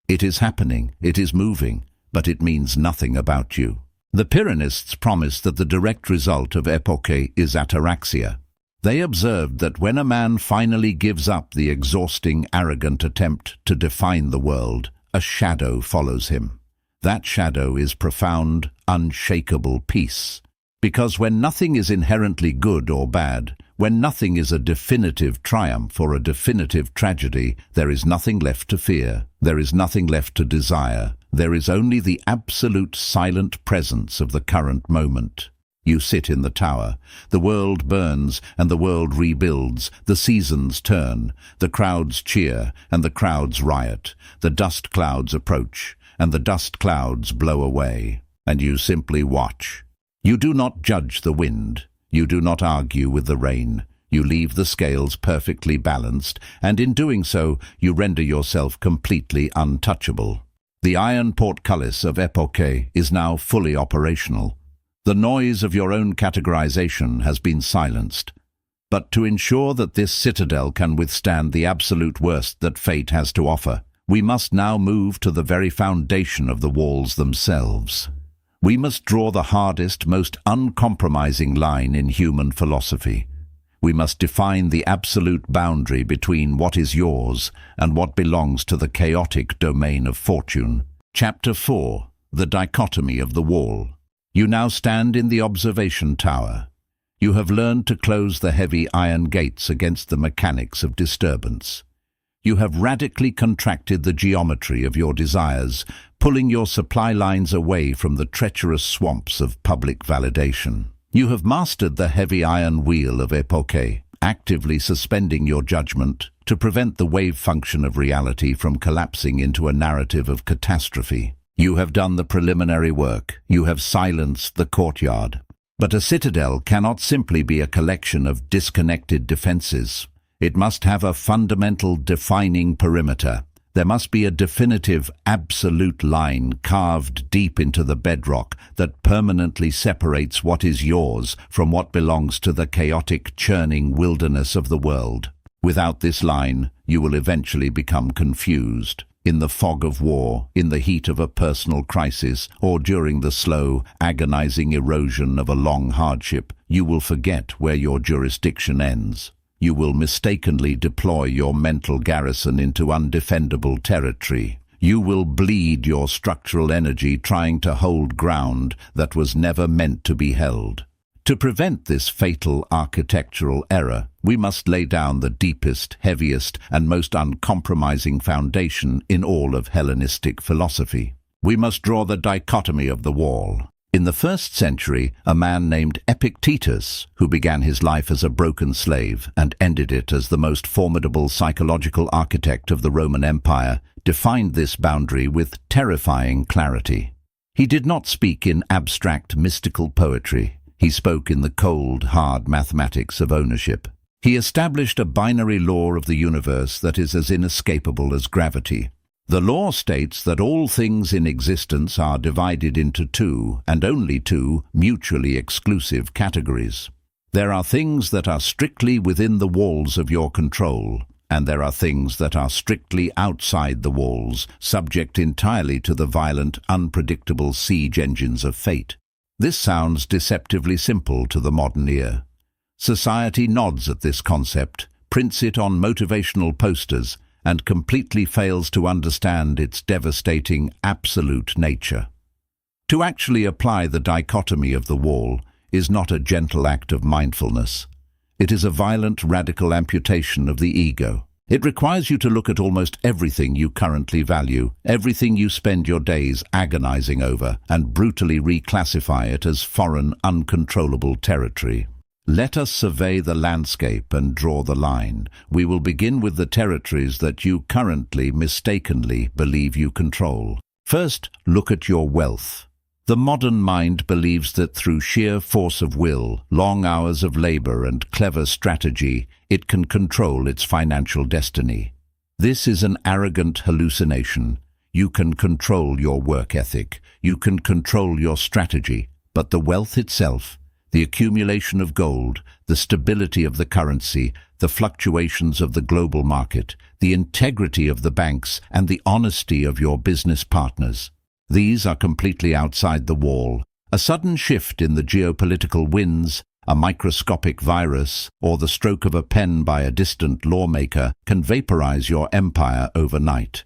It is happening, it is moving, but it means nothing about you. The Pyrrhonists promise that the direct result of epoche is ataraxia. They observed that when a man finally gives up the exhausting, arrogant attempt to define the world, a shadow follows him. That shadow is profound, unshakable peace. Because when nothing is inherently good or bad, when nothing is a definitive triumph or a definitive tragedy, there is nothing left to fear, there is nothing left to desire, there is only the absolute silent presence of the current moment. You sit in the tower. The world burns and the world rebuilds. The seasons turn. The crowds cheer and the crowds riot. The dust clouds approach and the dust clouds blow away. And you simply watch. You do not judge the wind. You do not argue with the rain. You leave the scales perfectly balanced, and in doing so, you render yourself completely untouchable. The iron portcullis of epoche is now fully operational. The noise of your own categorization has been silenced. But to ensure that this citadel can withstand the absolute worst that fate has to offer, we must now move to the very foundation of the walls themselves. We must draw the hardest, most uncompromising line in human philosophy. We must define the absolute boundary between what is yours and what belongs to the chaotic domain of fortune. Chapter 4. The Dichotomy of the Wall. You now stand in the observation tower. You have learned to close the heavy iron gates against the mechanics of disturbance. You have radically contracted the geometry of your desires, pulling your supply lines away from the treacherous swamps of public validation. You have mastered the heavy iron wheel of epoche, actively suspending your judgment to prevent the wave function of reality from collapsing into a narrative of catastrophe. You have done the preliminary work. You have silenced the courtyard. But a citadel cannot simply be a collection of disconnected defenses. It must have a fundamental defining perimeter. There must be a definitive, absolute line carved deep into the bedrock that permanently separates what is yours from what belongs to the chaotic, churning wilderness of the world. Without this line, you will eventually become confused. In the fog of war, in the heat of a personal crisis, or during the slow, agonizing erosion of a long hardship, you will forget where your jurisdiction ends. You will mistakenly deploy your mental garrison into undefendable territory. You will bleed your structural energy trying to hold ground that was never meant to be held. To prevent this fatal architectural error, we must lay down the deepest, heaviest, and most uncompromising foundation in all of Hellenistic philosophy. We must draw the dichotomy of the wall. In the 1st century, a man named Epictetus, who began his life as a broken slave and ended it as the most formidable psychological architect of the Roman Empire, defined this boundary with terrifying clarity. He did not speak in abstract mystical poetry. He spoke in the cold, hard mathematics of ownership. He established a binary law of the universe that is as inescapable as gravity. The law states that all things in existence are divided into two, and only two, mutually exclusive categories. There are things that are strictly within the walls of your control, and there are things that are strictly outside the walls, subject entirely to the violent, unpredictable siege engines of fate. This sounds deceptively simple to the modern ear. Society nods at this concept, prints it on motivational posters, and completely fails to understand its devastating absolute nature. To actually apply the dichotomy of the wall is not a gentle act of mindfulness. It is a violent, radical amputation of the ego. It requires you to look at almost everything you currently value, everything you spend your days agonizing over, and brutally reclassify it as foreign, uncontrollable territory. Let us survey the landscape and draw the line. We will begin with the territories that you currently mistakenly believe you control. First, look at your wealth. The modern mind believes that through sheer force of will, long hours of labor and clever strategy, it can control its financial destiny. This is an arrogant hallucination. You can control your work ethic. You can control your strategy. But the wealth itself, the accumulation of gold, the stability of the currency, the fluctuations of the global market, the integrity of the banks, and the honesty of your business partners, these are completely outside the wall. A sudden shift in the geopolitical winds, a microscopic virus, or the stroke of a pen by a distant lawmaker can vaporize your empire overnight.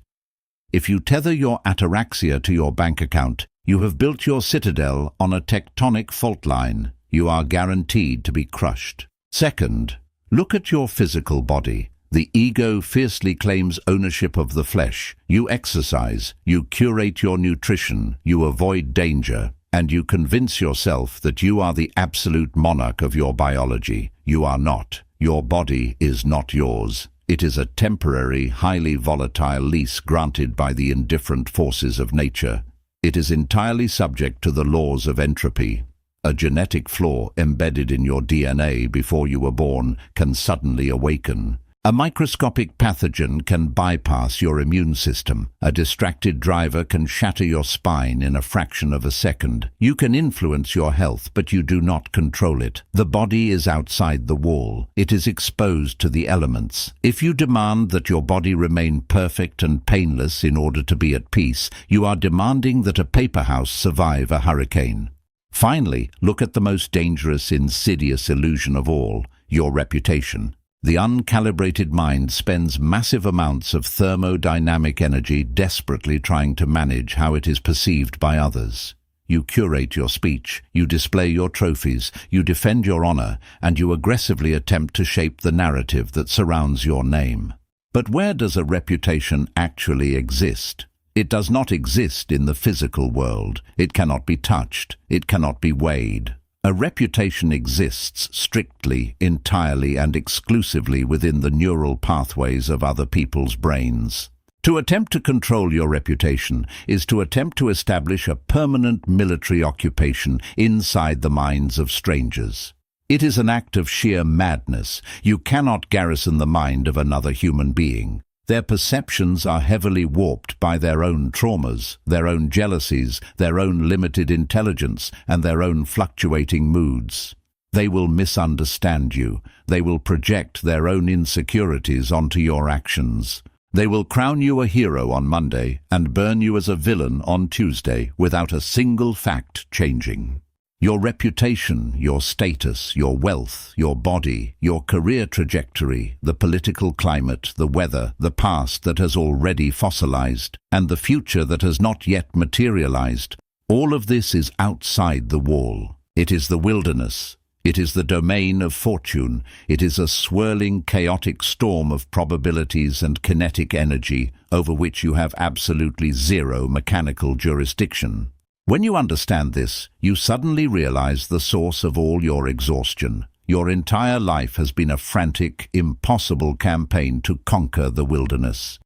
If you tether your Ataraxia to your bank account, you have built your citadel on a tectonic fault line. You are guaranteed to be crushed. Second, look at your physical body. The ego fiercely claims ownership of the flesh. You exercise, you curate your nutrition, you avoid danger, and you convince yourself that you are the absolute monarch of your biology. You are not. Your body is not yours. It is a temporary, highly volatile lease granted by the indifferent forces of nature. It is entirely subject to the laws of entropy. A genetic flaw embedded in your DNA before you were born can suddenly awaken. A microscopic pathogen can bypass your immune system. A distracted driver can shatter your spine in a fraction of a second. You can influence your health, but you do not control it. The body is outside the wall. It is exposed to the elements. If you demand that your body remain perfect and painless in order to be at peace, you are demanding that a paper house survive a hurricane. Finally, look at the most dangerous, insidious illusion of all, your reputation. The uncalibrated mind spends massive amounts of thermodynamic energy desperately trying to manage how it is perceived by others. You curate your speech, you display your trophies, you defend your honor, and you aggressively attempt to shape the narrative that surrounds your name. But where does a reputation actually exist? It does not exist in the physical world. It cannot be touched. It cannot be weighed. A reputation exists strictly, entirely, and exclusively within the neural pathways of other people's brains. To attempt to control your reputation is to attempt to establish a permanent military occupation inside the minds of strangers. It is an act of sheer madness. You cannot garrison the mind of another human being. Their perceptions are heavily warped by their own traumas, their own jealousies, their own limited intelligence, and their own fluctuating moods. They will misunderstand you. They will project their own insecurities onto your actions. They will crown you a hero on Monday and burn you as a villain on Tuesday without a single fact changing. Your reputation, your status, your wealth, your body, your career trajectory, the political climate, the weather, the past that has already fossilized, and the future that has not yet materialized, all of this is outside the wall. It is the wilderness. It is the domain of fortune. It is a swirling, chaotic storm of probabilities and kinetic energy over which you have absolutely zero mechanical jurisdiction. When you understand this, you suddenly realize the source of all your exhaustion. Your entire life has been a frantic, impossible campaign to conquer the wilderness.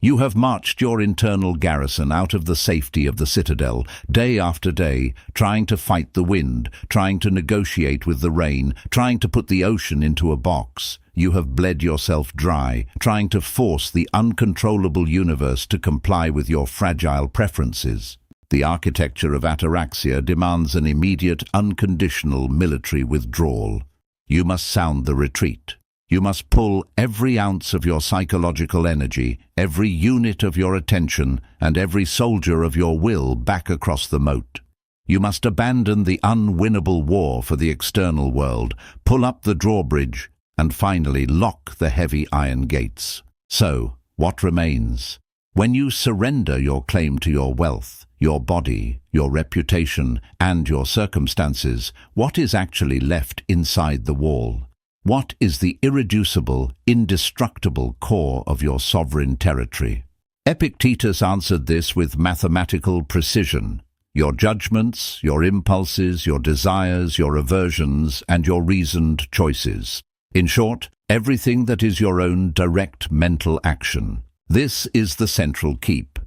You have marched your internal garrison out of the safety of the citadel, day after day, trying to fight the wind, trying to negotiate with the rain, trying to put the ocean into a box. You have bled yourself dry, trying to force the uncontrollable universe to comply with your fragile preferences. The architecture of Ataraxia demands an immediate, unconditional military withdrawal. You must sound the retreat. You must pull every ounce of your psychological energy, every unit of your attention, and every soldier of your will back across the moat. You must abandon the unwinnable war for the external world, pull up the drawbridge, and finally lock the heavy iron gates. So, what remains? When you surrender your claim to your wealth, your body, your reputation, and your circumstances, what is actually left inside the wall? What is the irreducible, indestructible core of your sovereign territory? Epictetus answered this with mathematical precision. Your judgments, your impulses, your desires, your aversions, and your reasoned choices. In short, everything that is your own direct mental action. This is the central keep.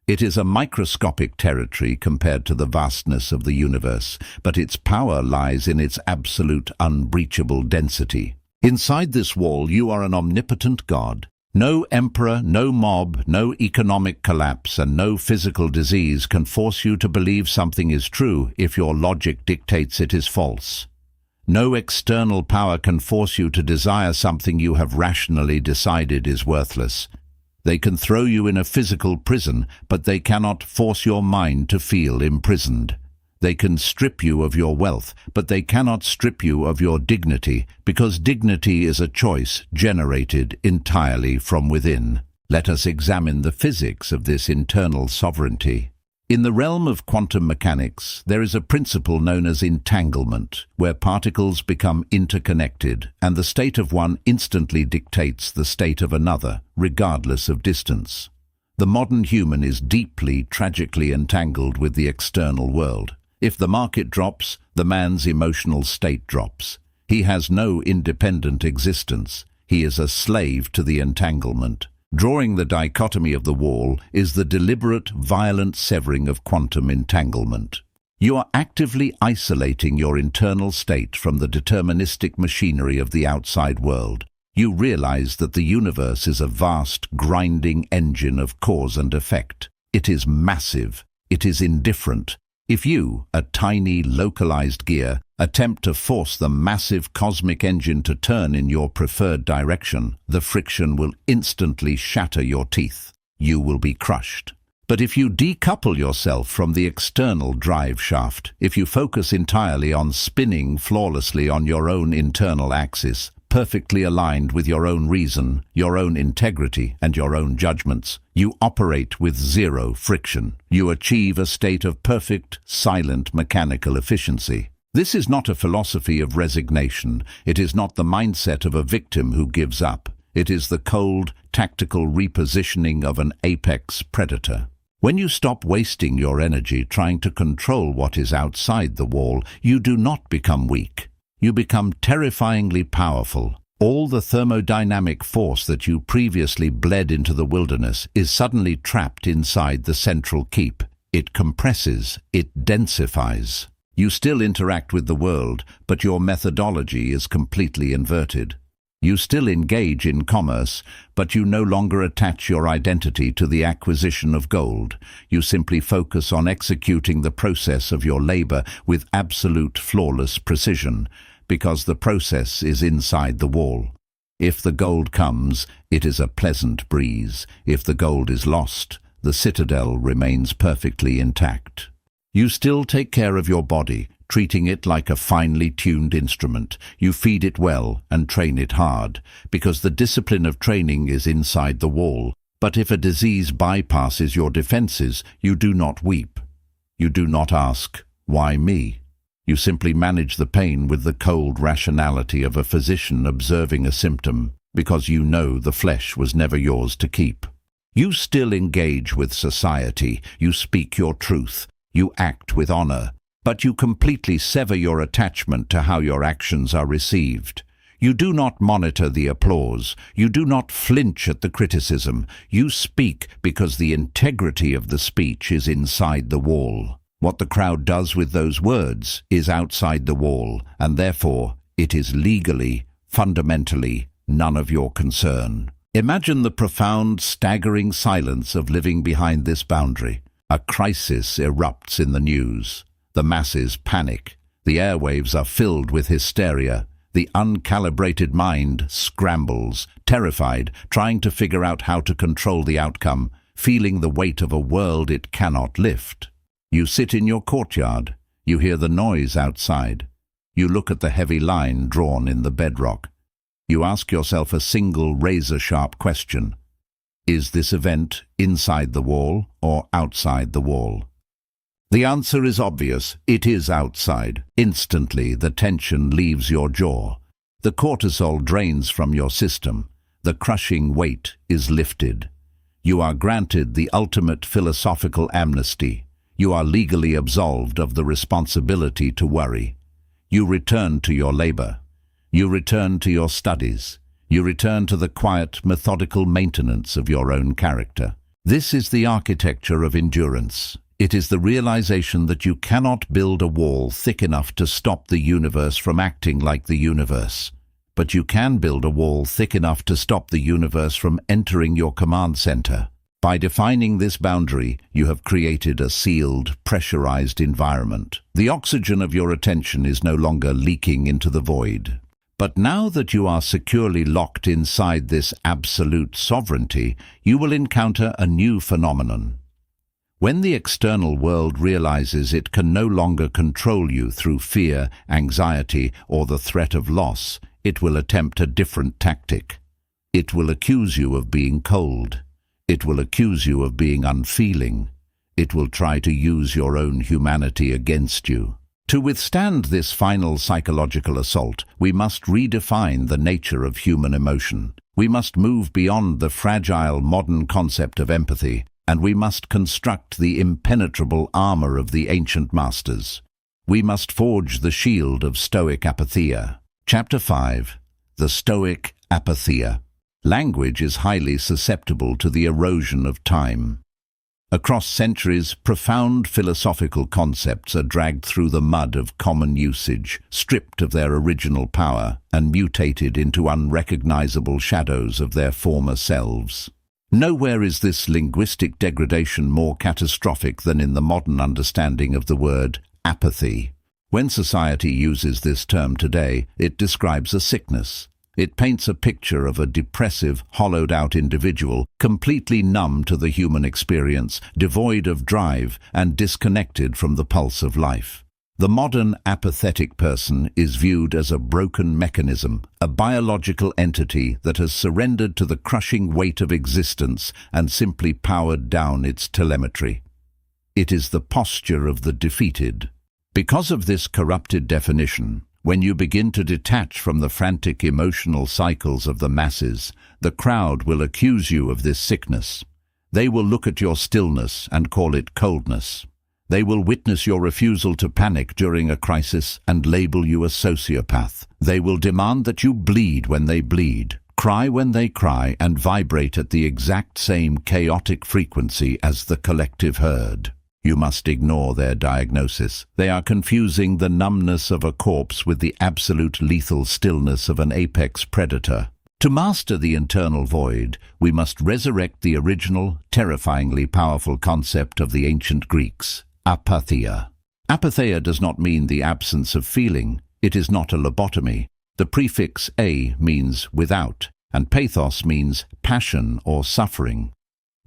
It is a microscopic territory compared to the vastness of the universe, but its power lies in its absolute unbreachable density. Inside this wall you are an omnipotent God. No emperor, no mob, no economic collapse, and no physical disease can force you to believe something is true if your logic dictates it is false. No external power can force you to desire something you have rationally decided is worthless. They can throw you in a physical prison, but they cannot force your mind to feel imprisoned. They can strip you of your wealth, but they cannot strip you of your dignity, because dignity is a choice generated entirely from within. Let us examine the physics of this internal sovereignty. In the realm of quantum mechanics, there is a principle known as entanglement, where particles become interconnected, and the state of one instantly dictates the state of another, regardless of distance. The modern human is deeply, tragically entangled with the external world. If the market drops, the man's emotional state drops. He has no independent existence. He is a slave to the entanglement. Drawing the dichotomy of the wall is the deliberate, violent severing of quantum entanglement. You are actively isolating your internal state from the deterministic machinery of the outside world. You realize that the universe is a vast, grinding engine of cause and effect. It is massive. It is indifferent. If you, a tiny, localized gear, attempt to force the massive cosmic engine to turn in your preferred direction, the friction will instantly shatter your teeth. You will be crushed. But if you decouple yourself from the external drive shaft, if you focus entirely on spinning flawlessly on your own internal axis, perfectly aligned with your own reason, your own integrity, and your own judgments, you operate with zero friction. You achieve a state of perfect, silent, mechanical efficiency. This is not a philosophy of resignation. It is not the mindset of a victim who gives up. It is the cold, tactical repositioning of an apex predator. When you stop wasting your energy trying to control what is outside the wall, you do not become weak. You become terrifyingly powerful. All the thermodynamic force that you previously bled into the wilderness is suddenly trapped inside the central keep. It compresses, it densifies. You still interact with the world, but your methodology is completely inverted. You still engage in commerce, but you no longer attach your identity to the acquisition of gold. You simply focus on executing the process of your labor with absolute flawless precision, because the process is inside the wall. If the gold comes, it is a pleasant breeze. If the gold is lost, the citadel remains perfectly intact. You still take care of your body, treating it like a finely tuned instrument. You feed it well and train it hard, because the discipline of training is inside the wall. But if a disease bypasses your defenses, you do not weep. You do not ask, "Why me?" You simply manage the pain with the cold rationality of a physician observing a symptom, because you know the flesh was never yours to keep. You still engage with society. You speak your truth. You act with honor. But you completely sever your attachment to how your actions are received. You do not monitor the applause. You do not flinch at the criticism. You speak because the integrity of the speech is inside the wall. What the crowd does with those words is outside the wall, and therefore it is legally, fundamentally, none of your concern. Imagine the profound, staggering silence of living behind this boundary. A crisis erupts in the news. The masses panic. The airwaves are filled with hysteria. The uncalibrated mind scrambles, terrified, trying to figure out how to control the outcome, feeling the weight of a world it cannot lift. You sit in your courtyard. You hear the noise outside. You look at the heavy line drawn in the bedrock. You ask yourself a single razor-sharp question. Is this event inside the wall or outside the wall? The answer is obvious. It is outside. Instantly, the tension leaves your jaw. The cortisol drains from your system. The crushing weight is lifted. You are granted the ultimate philosophical amnesty. You are legally absolved of the responsibility to worry. You return to your labor. You return to your studies. You return to the quiet, methodical maintenance of your own character. This is the architecture of endurance. It is the realization that you cannot build a wall thick enough to stop the universe from acting like the universe. But you can build a wall thick enough to stop the universe from entering your command center. By defining this boundary, you have created a sealed, pressurized environment. The oxygen of your attention is no longer leaking into the void. But now that you are securely locked inside this absolute sovereignty, you will encounter a new phenomenon. When the external world realizes it can no longer control you through fear, anxiety, or the threat of loss, it will attempt a different tactic. It will accuse you of being cold. It will accuse you of being unfeeling. It will try to use your own humanity against you. To withstand this final psychological assault, we must redefine the nature of human emotion. We must move beyond the fragile modern concept of empathy, and we must construct the impenetrable armor of the ancient masters. We must forge the shield of Stoic APATHEIA. Chapter 5. The Stoic APATHEIA. Language is highly susceptible to the erosion of time. Across centuries, profound philosophical concepts are dragged through the mud of common usage, stripped of their original power, and mutated into unrecognizable shadows of their former selves. Nowhere is this linguistic degradation more catastrophic than in the modern understanding of the word apathy. When society uses this term today, it describes a sickness. It paints a picture of a depressive, hollowed-out individual, completely numb to the human experience, devoid of drive, and disconnected from the pulse of life. The modern apathetic person is viewed as a broken mechanism, a biological entity that has surrendered to the crushing weight of existence and simply powered down its telemetry. It is the posture of the defeated. Because of this corrupted definition, when you begin to detach from the frantic emotional cycles of the masses, the crowd will accuse you of this sickness. They will look at your stillness and call it coldness. They will witness your refusal to panic during a crisis and label you a sociopath. They will demand that you bleed when they bleed, cry when they cry, and vibrate at the exact same chaotic frequency as the collective herd. You must ignore their diagnosis. They are confusing the numbness of a corpse with the absolute lethal stillness of an apex predator. To master the internal void, we must resurrect the original, terrifyingly powerful concept of the ancient Greeks, APATHEIA. APATHEIA does not mean the absence of feeling. It is not a lobotomy. The prefix a means without, and pathos means passion or suffering.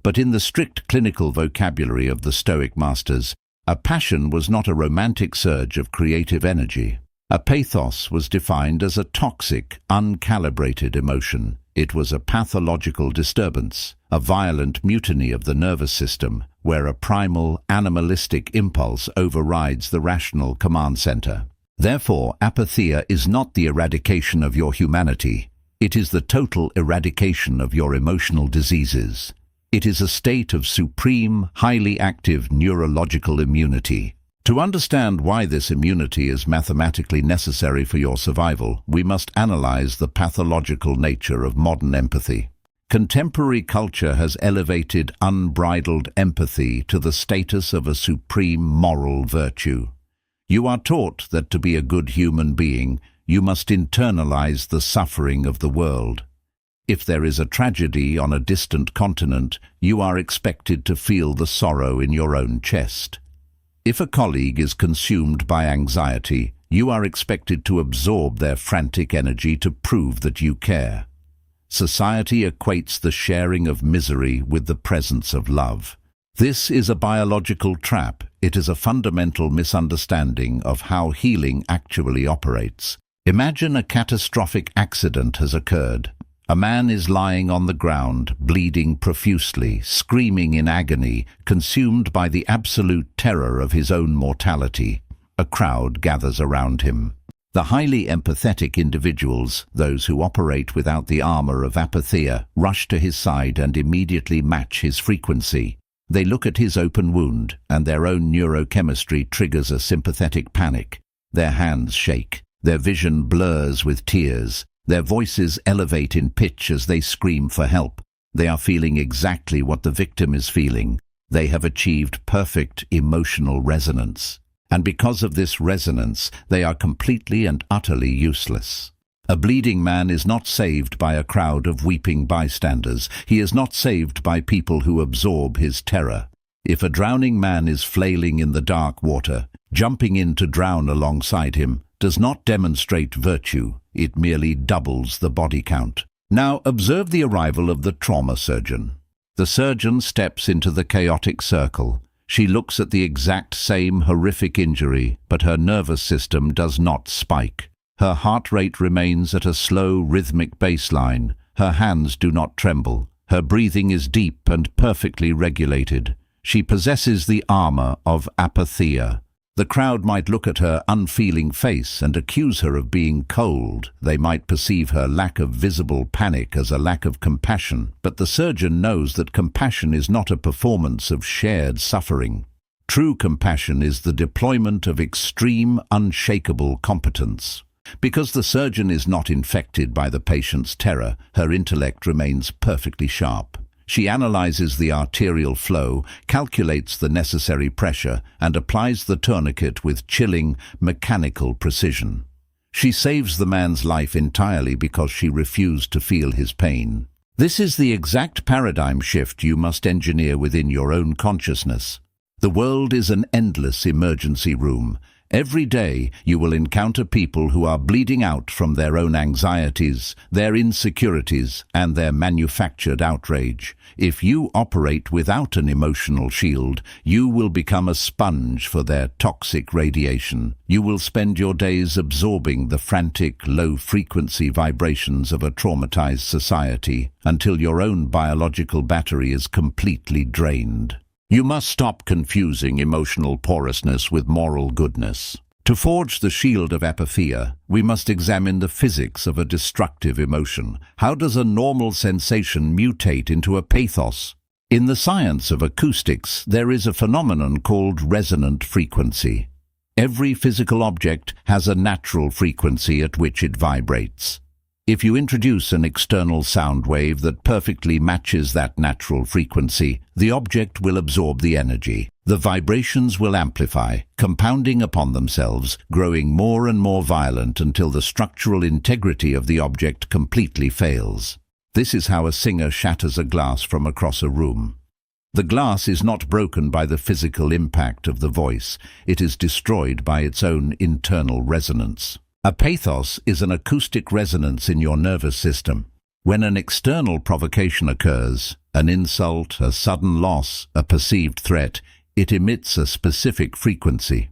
But in the strict clinical vocabulary of the Stoic masters, a passion was not a romantic surge of creative energy. A pathos was defined as a toxic, uncalibrated emotion. It was a pathological disturbance, a violent mutiny of the nervous system, where a primal, animalistic impulse overrides the rational command center. Therefore, apatheia is not the eradication of your humanity. It is the total eradication of your emotional diseases. It is a state of supreme, highly active neurological immunity. To understand why this immunity is mathematically necessary for your survival, we must analyze the pathological nature of modern empathy. Contemporary culture has elevated unbridled empathy to the status of a supreme moral virtue. You are taught that to be a good human being, you must internalize the suffering of the world. If there is a tragedy on a distant continent, you are expected to feel the sorrow in your own chest. If a colleague is consumed by anxiety, you are expected to absorb their frantic energy to prove that you care. Society equates the sharing of misery with the presence of love. This is a biological trap. It is a fundamental misunderstanding of how healing actually operates. Imagine a catastrophic accident has occurred. A man is lying on the ground, bleeding profusely, screaming in agony, consumed by the absolute terror of his own mortality. A crowd gathers around him. The highly empathetic individuals, those who operate without the armor of APATHEIA, rush to his side and immediately match his frequency. They look at his open wound, and their own neurochemistry triggers a sympathetic panic. Their hands shake. Their vision blurs with tears. Their voices elevate in pitch as they scream for help. They are feeling exactly what the victim is feeling. They have achieved perfect emotional resonance. And because of this resonance, they are completely and utterly useless. A bleeding man is not saved by a crowd of weeping bystanders. He is not saved by people who absorb his terror. If a drowning man is flailing in the dark water, jumping in to drown alongside him does not demonstrate virtue. It merely doubles the body count. Now observe the arrival of the trauma surgeon. The surgeon steps into the chaotic circle. She looks at the exact same horrific injury, but her nervous system does not spike. Her heart rate remains at a slow, rhythmic baseline. Her hands do not tremble. Her breathing is deep and perfectly regulated. She possesses the armor of APATHEIA. The crowd might look at her unfeeling face and accuse her of being cold. They might perceive her lack of visible panic as a lack of compassion, but the surgeon knows that compassion is not a performance of shared suffering. True compassion is the deployment of extreme, unshakable competence. Because the surgeon is not infected by the patient's terror, her intellect remains perfectly sharp. She analyzes the arterial flow, calculates the necessary pressure, and applies the tourniquet with chilling, mechanical precision. She saves the man's life entirely because she refused to feel his pain. This is the exact paradigm shift you must engineer within your own consciousness. The world is an endless emergency room. Every day you will encounter people who are bleeding out from their own anxieties, their insecurities, and their manufactured outrage. If you operate without an emotional shield, you will become a sponge for their toxic radiation. You will spend your days absorbing the frantic, low-frequency vibrations of a traumatized society until your own biological battery is completely drained. You must stop confusing emotional porousness with moral goodness. To forge the shield of APATHEIA, we must examine the physics of a destructive emotion. How does a normal sensation mutate into a pathos? In the science of acoustics, there is a phenomenon called resonant frequency. Every physical object has a natural frequency at which it vibrates. If you introduce an external sound wave that perfectly matches that natural frequency, the object will absorb the energy. The vibrations will amplify, compounding upon themselves, growing more and more violent until the structural integrity of the object completely fails. This is how a singer shatters a glass from across a room. The glass is not broken by the physical impact of the voice. It is destroyed by its own internal resonance. A pathos is an acoustic resonance in your nervous system. When an external provocation occurs, an insult, a sudden loss, a perceived threat, it emits a specific frequency.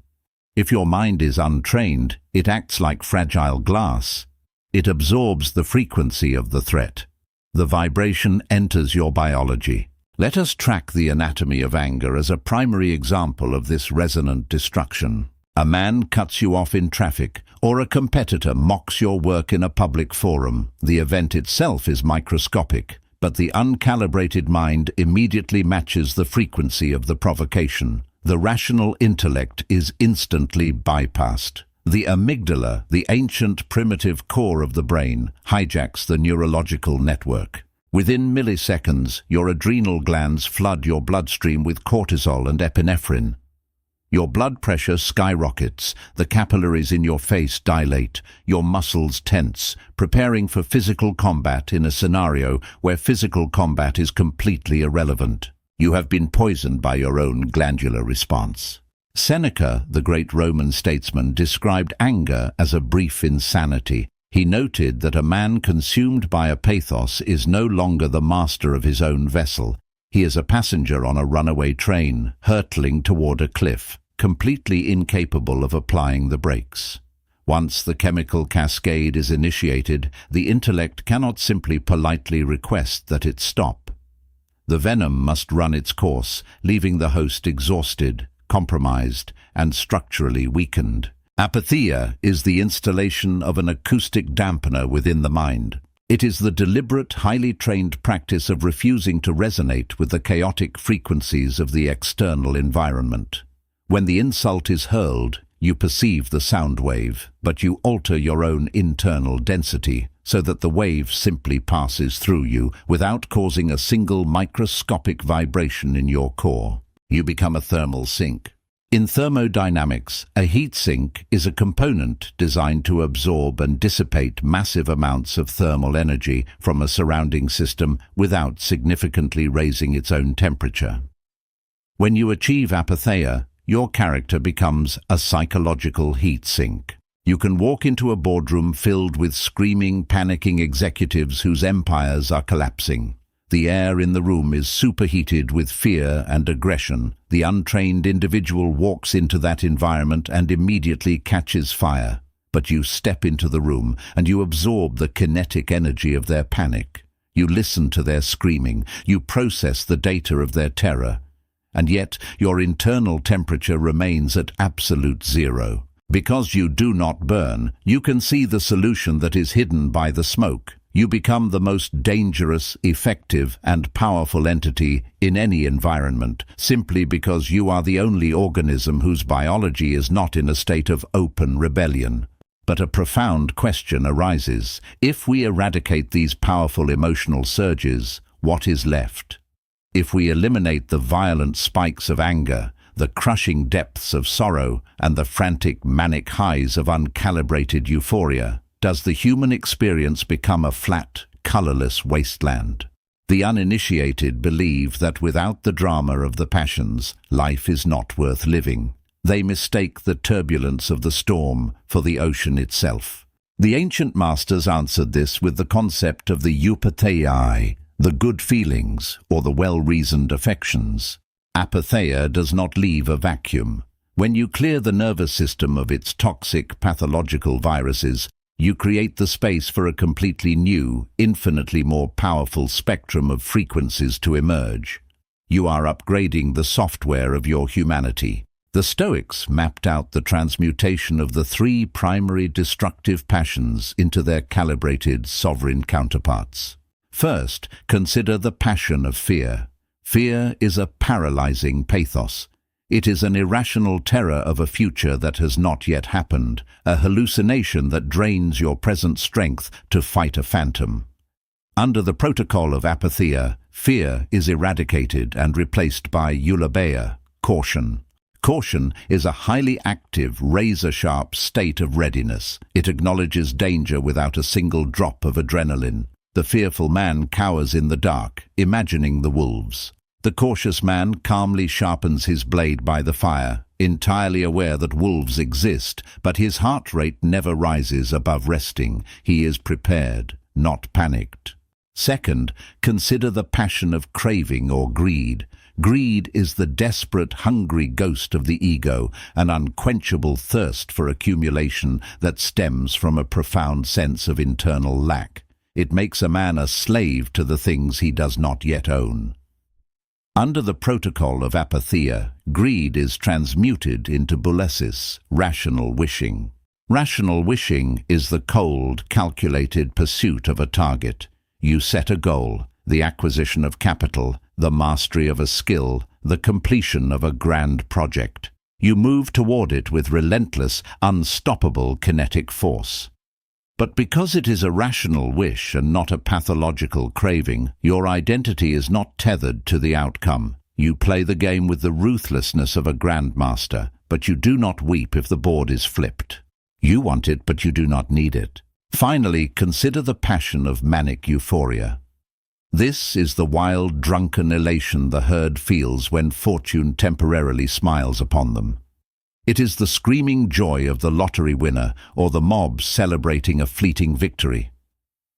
If your mind is untrained, it acts like fragile glass. It absorbs the frequency of the threat. The vibration enters your biology. Let us track the anatomy of anger as a primary example of this resonant destruction. A man cuts you off in traffic, or a competitor mocks your work in a public forum. The event itself is microscopic, but the uncalibrated mind immediately matches the frequency of the provocation. The rational intellect is instantly bypassed. The amygdala, the ancient primitive core of the brain, hijacks the neurological network. Within milliseconds, your adrenal glands flood your bloodstream with cortisol and epinephrine. Your blood pressure skyrockets, the capillaries in your face dilate, your muscles tense, preparing for physical combat in a scenario where physical combat is completely irrelevant. You have been poisoned by your own glandular response. Seneca, the great Roman statesman, described anger as a brief insanity. He noted that a man consumed by a pathos is no longer the master of his own vessel. He is a passenger on a runaway train, hurtling toward a cliff, completely incapable of applying the brakes. Once the chemical cascade is initiated, the intellect cannot simply politely request that it stop. The venom must run its course, leaving the host exhausted, compromised, and structurally weakened. APATHEIA is the installation of an acoustic dampener within the mind. It is the deliberate, highly trained practice of refusing to resonate with the chaotic frequencies of the external environment. When the insult is hurled, you perceive the sound wave, but you alter your own internal density so that the wave simply passes through you without causing a single microscopic vibration in your core. You become a thermal sink. In thermodynamics, a heat sink is a component designed to absorb and dissipate massive amounts of thermal energy from a surrounding system without significantly raising its own temperature. When you achieve APATHEIA, your character becomes a psychological heat sink. You can walk into a boardroom filled with screaming, panicking executives whose empires are collapsing. The air in the room is superheated with fear and aggression. The untrained individual walks into that environment and immediately catches fire. But you step into the room and you absorb the kinetic energy of their panic. You listen to their screaming. You process the data of their terror. And yet your internal temperature remains at absolute zero. Because you do not burn, you can see the solution that is hidden by the smoke. You become the most dangerous, effective, and powerful entity in any environment, simply because you are the only organism whose biology is not in a state of open rebellion. But a profound question arises. If we eradicate these powerful emotional surges, what is left? If we eliminate the violent spikes of anger, the crushing depths of sorrow, and the frantic manic highs of uncalibrated euphoria, does the human experience become a flat, colorless wasteland? The uninitiated believe that without the drama of the passions, life is not worth living. They mistake the turbulence of the storm for the ocean itself. The ancient masters answered this with the concept of the APATHEIA, the good feelings or the well-reasoned affections. APATHEIA does not leave a vacuum. When you clear the nervous system of its toxic, pathological viruses, you create the space for a completely new, infinitely more powerful spectrum of frequencies to emerge. You are upgrading the software of your humanity. The Stoics mapped out the transmutation of the three primary destructive passions into their calibrated, sovereign counterparts. First, consider the passion of fear. Fear is a paralyzing pathos. It is an irrational terror of a future that has not yet happened, a hallucination that drains your present strength to fight a phantom. Under the protocol of APATHEIA, fear is eradicated and replaced by eulabeia, caution. Caution is a highly active, razor-sharp state of readiness. It acknowledges danger without a single drop of adrenaline. The fearful man cowers in the dark, imagining the wolves. The cautious man calmly sharpens his blade by the fire, entirely aware that wolves exist, but his heart rate never rises above resting. He is prepared, not panicked. Second, consider the passion of craving or greed. Greed is the desperate, hungry ghost of the ego, an unquenchable thirst for accumulation that stems from a profound sense of internal lack. It makes a man a slave to the things he does not yet own. Under the protocol of APATHEIA, greed is transmuted into boulesis, rational wishing. Rational wishing is the cold, calculated pursuit of a target. You set a goal, the acquisition of capital, the mastery of a skill, the completion of a grand project. You move toward it with relentless, unstoppable kinetic force. But because it is a rational wish and not a pathological craving, your identity is not tethered to the outcome. You play the game with the ruthlessness of a grandmaster, but you do not weep if the board is flipped. You want it, but you do not need it. Finally, consider the passion of manic euphoria. This is the wild, drunken elation the herd feels when fortune temporarily smiles upon them. It is the screaming joy of the lottery winner or the mob celebrating a fleeting victory.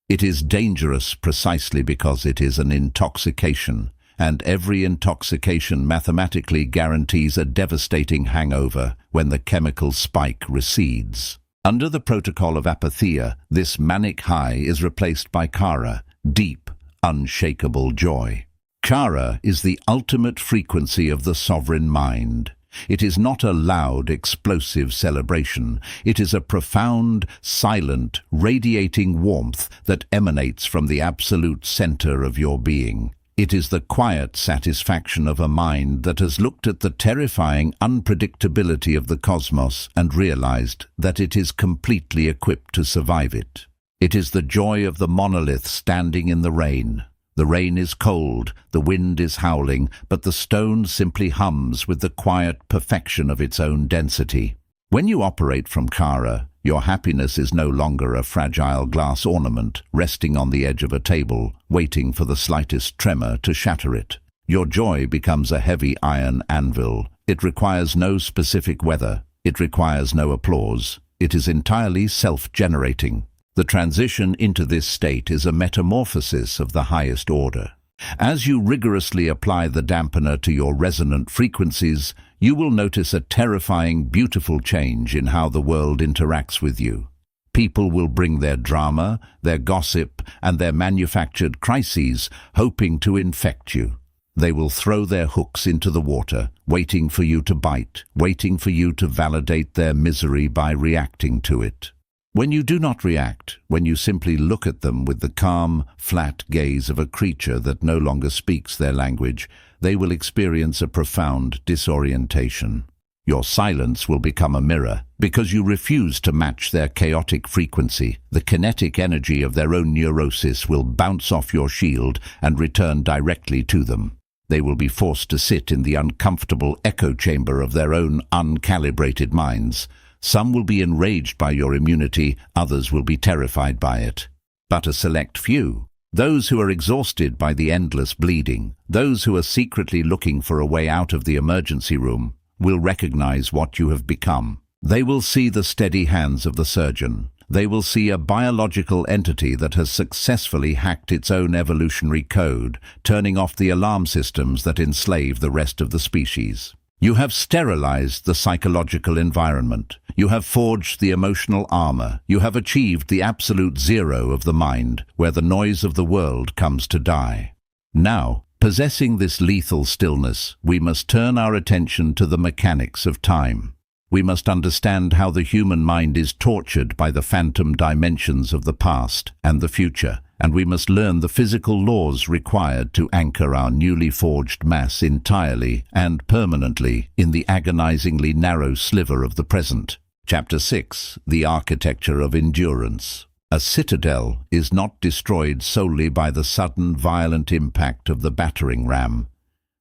It is dangerous precisely because it is an intoxication, and every intoxication mathematically guarantees a devastating hangover when the chemical spike recedes. Under the protocol of APATHEIA, this manic high is replaced by kara, deep, unshakable joy. Kara is the ultimate frequency of the sovereign mind. It is not a loud, explosive celebration. It is a profound, silent, radiating warmth that emanates from the absolute center of your being. It is the quiet satisfaction of a mind that has looked at the terrifying unpredictability of the cosmos and realized that it is completely equipped to survive it. It is the joy of the monolith standing in the rain. The rain is cold, the wind is howling, but the stone simply hums with the quiet perfection of its own density. When you operate from Kara, your happiness is no longer a fragile glass ornament resting on the edge of a table, waiting for the slightest tremor to shatter it. Your joy becomes a heavy iron anvil. It requires no specific weather. It requires no applause. It is entirely self-generating. The transition into this state is a metamorphosis of the highest order. As you rigorously apply the dampener to your resonant frequencies, you will notice a terrifying, beautiful change in how the world interacts with you. People will bring their drama, their gossip, and their manufactured crises, hoping to infect you. They will throw their hooks into the water, waiting for you to bite, waiting for you to validate their misery by reacting to it. When you do not react, when you simply look at them with the calm, flat gaze of a creature that no longer speaks their language, they will experience a profound disorientation. Your silence will become a mirror, because you refuse to match their chaotic frequency. The kinetic energy of their own neurosis will bounce off your shield and return directly to them. They will be forced to sit in the uncomfortable echo chamber of their own uncalibrated minds. Some will be enraged by your immunity, others will be terrified by it. But a select few, those who are exhausted by the endless bleeding, those who are secretly looking for a way out of the emergency room, will recognize what you have become. They will see the steady hands of the surgeon. They will see a biological entity that has successfully hacked its own evolutionary code, turning off the alarm systems that enslave the rest of the species. You have sterilized the psychological environment. You have forged the emotional armor. You have achieved the absolute zero of the mind, where the noise of the world comes to die. Now, possessing this lethal stillness, we must turn our attention to the mechanics of time. We must understand how the human mind is tortured by the phantom dimensions of the past and the future, and we must learn the physical laws required to anchor our newly forged mass entirely and permanently in the agonizingly narrow sliver of the present. Chapter 6. The Architecture of Endurance. A citadel is not destroyed solely by the sudden, violent impact of the battering ram.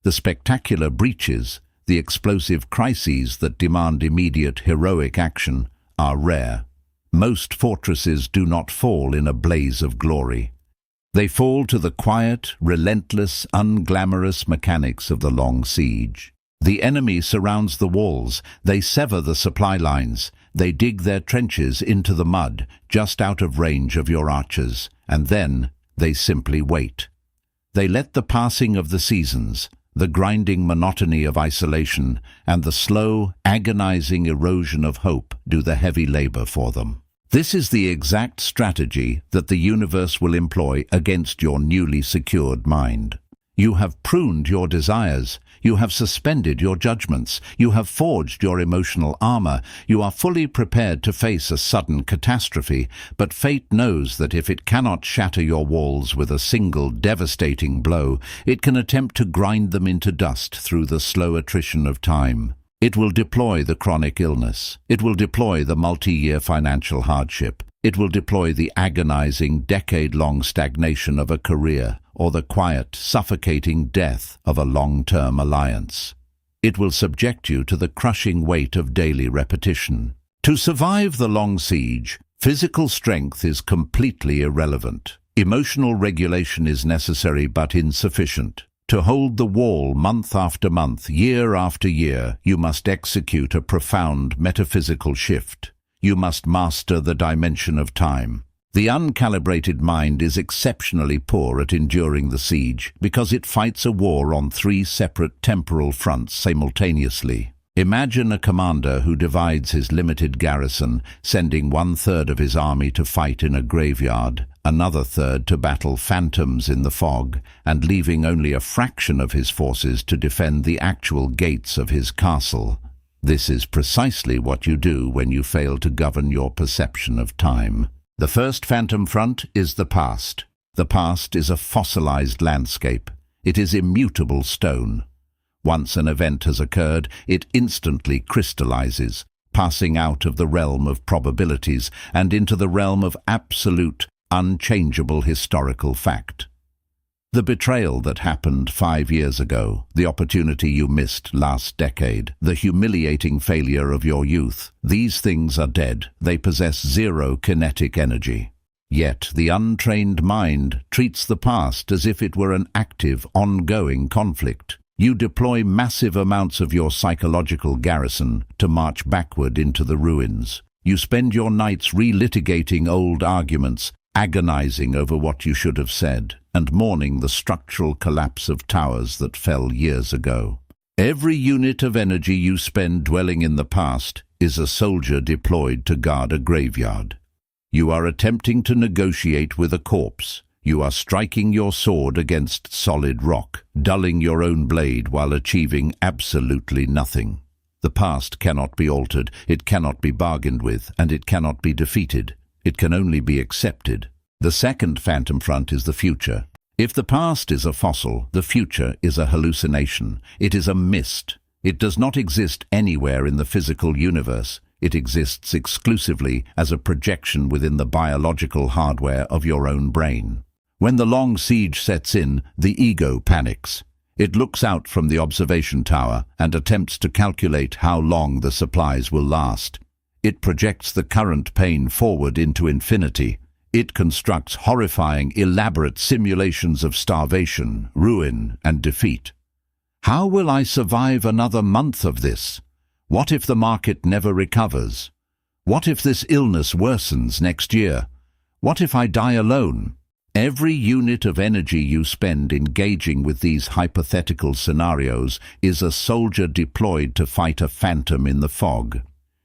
The spectacular breaches, the explosive crises that demand immediate heroic action, are rare. Most fortresses do not fall in a blaze of glory. They fall to the quiet, relentless, unglamorous mechanics of the long siege. The enemy surrounds the walls, they sever the supply lines, they dig their trenches into the mud, just out of range of your archers, and then they simply wait. They let the passing of the seasons, the grinding monotony of isolation, and the slow, agonizing erosion of hope do the heavy labor for them. This is the exact strategy that the universe will employ against your newly secured mind. You have pruned your desires. You have suspended your judgments. You have forged your emotional armor. You are fully prepared to face a sudden catastrophe, but fate knows that if it cannot shatter your walls with a single devastating blow, it can attempt to grind them into dust through the slow attrition of time. It will deploy the chronic illness. It will deploy the multi-year financial hardship. It will deploy the agonizing, decade-long stagnation of a career, or the quiet, suffocating death of a long-term alliance. It will subject you to the crushing weight of daily repetition. To survive the long siege, physical strength is completely irrelevant. Emotional regulation is necessary but insufficient. To hold the wall month after month, year after year, you must execute a profound metaphysical shift. You must master the dimension of time. The uncalibrated mind is exceptionally poor at enduring the siege because it fights a war on 3 separate temporal fronts simultaneously. Imagine a commander who divides his limited garrison, sending 1/3 of his army to fight in a graveyard, another third to battle phantoms in the fog, and leaving only a fraction of his forces to defend the actual gates of his castle. This is precisely what you do when you fail to govern your perception of time. The first phantom front is the past. The past is a fossilized landscape. It is immutable stone. Once an event has occurred, it instantly crystallizes, passing out of the realm of probabilities and into the realm of absolute, unchangeable historical fact. The betrayal that happened 5 years ago, the opportunity you missed last decade, the humiliating failure of your youth, these things are dead. They possess zero kinetic energy. Yet the untrained mind treats the past as if it were an active, ongoing conflict. You deploy massive amounts of your psychological garrison to march backward into the ruins. You spend your nights relitigating old arguments, agonizing over what you should have said, and mourning the structural collapse of towers that fell years ago. Every unit of energy you spend dwelling in the past is a soldier deployed to guard a graveyard. You are attempting to negotiate with a corpse. You are striking your sword against solid rock, dulling your own blade while achieving absolutely nothing. The past cannot be altered, it cannot be bargained with, and it cannot be defeated. It can only be accepted. The second phantom front is the future. If the past is a fossil, the future is a hallucination. It is a mist. It does not exist anywhere in the physical universe. It exists exclusively as a projection within the biological hardware of your own brain. When the long siege sets in, the ego panics. It looks out from the observation tower and attempts to calculate how long the supplies will last. It projects the current pain forward into infinity. It constructs horrifying, elaborate simulations of starvation, ruin, and defeat. How will I survive another month of this? What if the market never recovers? What if this illness worsens next year? What if I die alone? Every unit of energy you spend engaging with these hypothetical scenarios is a soldier deployed to fight a phantom in the fog.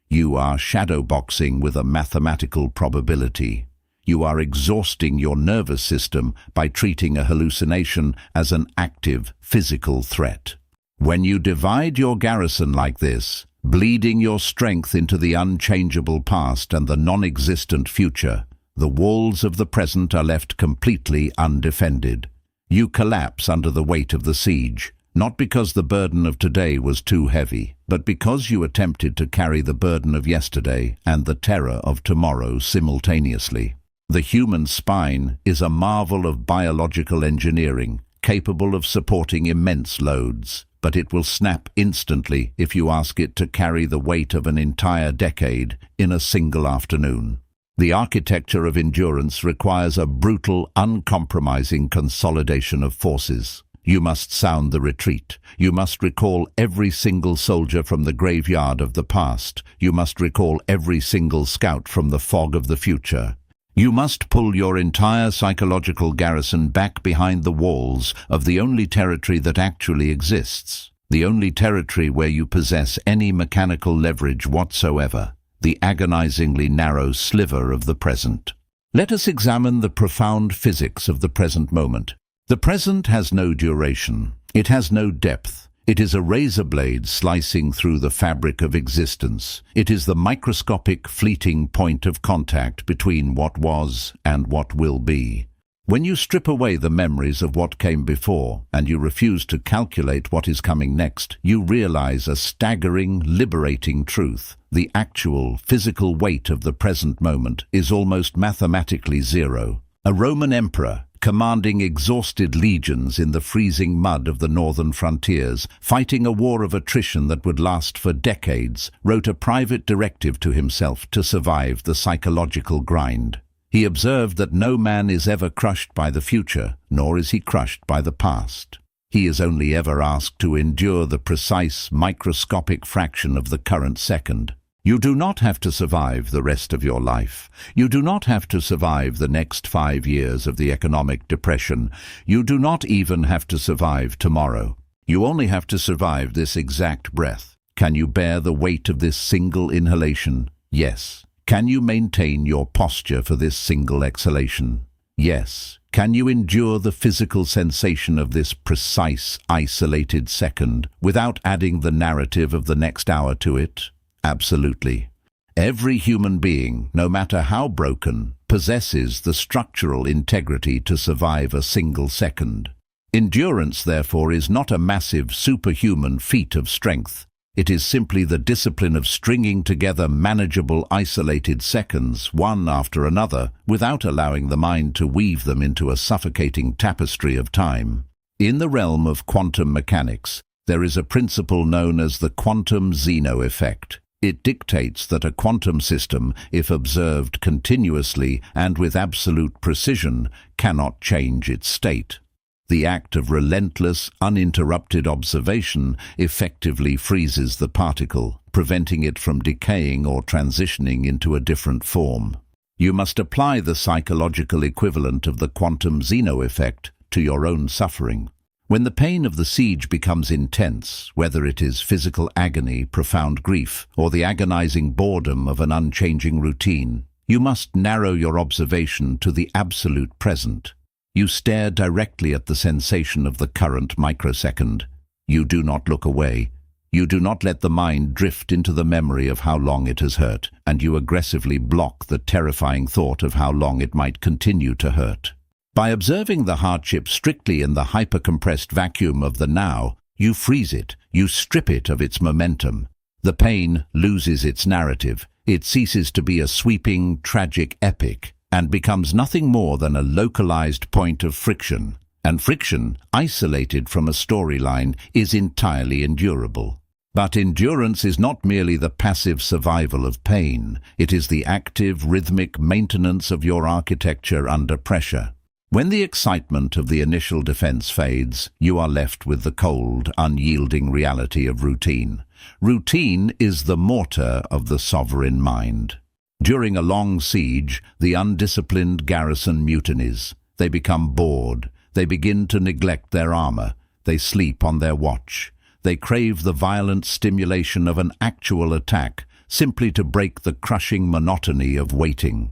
You are shadowboxing with a mathematical probability. You are exhausting your nervous system by treating a hallucination as an active, physical threat. When you divide your garrison like this, bleeding your strength into the unchangeable past and the non-existent future, the walls of the present are left completely undefended. You collapse under the weight of the siege, not because the burden of today was too heavy, but because you attempted to carry the burden of yesterday and the terror of tomorrow simultaneously. The human spine is a marvel of biological engineering, capable of supporting immense loads, but it will snap instantly if you ask it to carry the weight of an entire decade in a single afternoon. The architecture of endurance requires a brutal, uncompromising consolidation of forces. You must sound the retreat. You must recall every single soldier from the graveyard of the past. You must recall every single scout from the fog of the future. You must pull your entire psychological garrison back behind the walls of the only territory that actually exists, the only territory where you possess any mechanical leverage whatsoever, the agonizingly narrow sliver of the present. Let us examine the profound physics of the present moment. The present has no duration. It has no depth. It is a razor blade slicing through the fabric of existence. It is the microscopic, fleeting point of contact between what was and what will be. When you strip away the memories of what came before and you refuse to calculate what is coming next, you realize a staggering, liberating truth. The actual, physical weight of the present moment is almost mathematically zero. A Roman emperor, commanding exhausted legions in the freezing mud of the northern frontiers, fighting a war of attrition that would last for decades, wrote a private directive to himself to survive the psychological grind. He observed that no man is ever crushed by the future, nor is he crushed by the past. He is only ever asked to endure the precise, microscopic fraction of the current second. You do not have to survive the rest of your life. You do not have to survive the next 5 years of the economic depression. You do not even have to survive tomorrow. You only have to survive this exact breath. Can you bear the weight of this single inhalation? Yes. Can you maintain your posture for this single exhalation? Yes. Can you endure the physical sensation of this precise, isolated second without adding the narrative of the next hour to it? Absolutely. Every human being, no matter how broken, possesses the structural integrity to survive a single second. Endurance, therefore, is not a massive superhuman feat of strength. It is simply the discipline of stringing together manageable isolated seconds, one after another, without allowing the mind to weave them into a suffocating tapestry of time. In the realm of quantum mechanics, there is a principle known as the quantum Zeno effect. It dictates that a quantum system, if observed continuously and with absolute precision, cannot change its state. The act of relentless, uninterrupted observation effectively freezes the particle, preventing it from decaying or transitioning into a different form. You must apply the psychological equivalent of the quantum Zeno effect to your own suffering. When the pain of the siege becomes intense, whether it is physical agony, profound grief, or the agonizing boredom of an unchanging routine, you must narrow your observation to the absolute present. You stare directly at the sensation of the current microsecond. You do not look away. You do not let the mind drift into the memory of how long it has hurt, and you aggressively block the terrifying thought of how long it might continue to hurt. By observing the hardship strictly in the hyper-compressed vacuum of the now, you freeze it, you strip it of its momentum. The pain loses its narrative. It ceases to be a sweeping, tragic epic, and becomes nothing more than a localized point of friction. And friction, isolated from a storyline, is entirely endurable. But endurance is not merely the passive survival of pain. It is the active, rhythmic maintenance of your architecture under pressure. When the excitement of the initial defense fades, you are left with the cold, unyielding reality of routine. Routine is the mortar of the sovereign mind. During a long siege, the undisciplined garrison mutinies. They become bored. They begin to neglect their armor. They sleep on their watch. They crave the violent stimulation of an actual attack, simply to break the crushing monotony of waiting.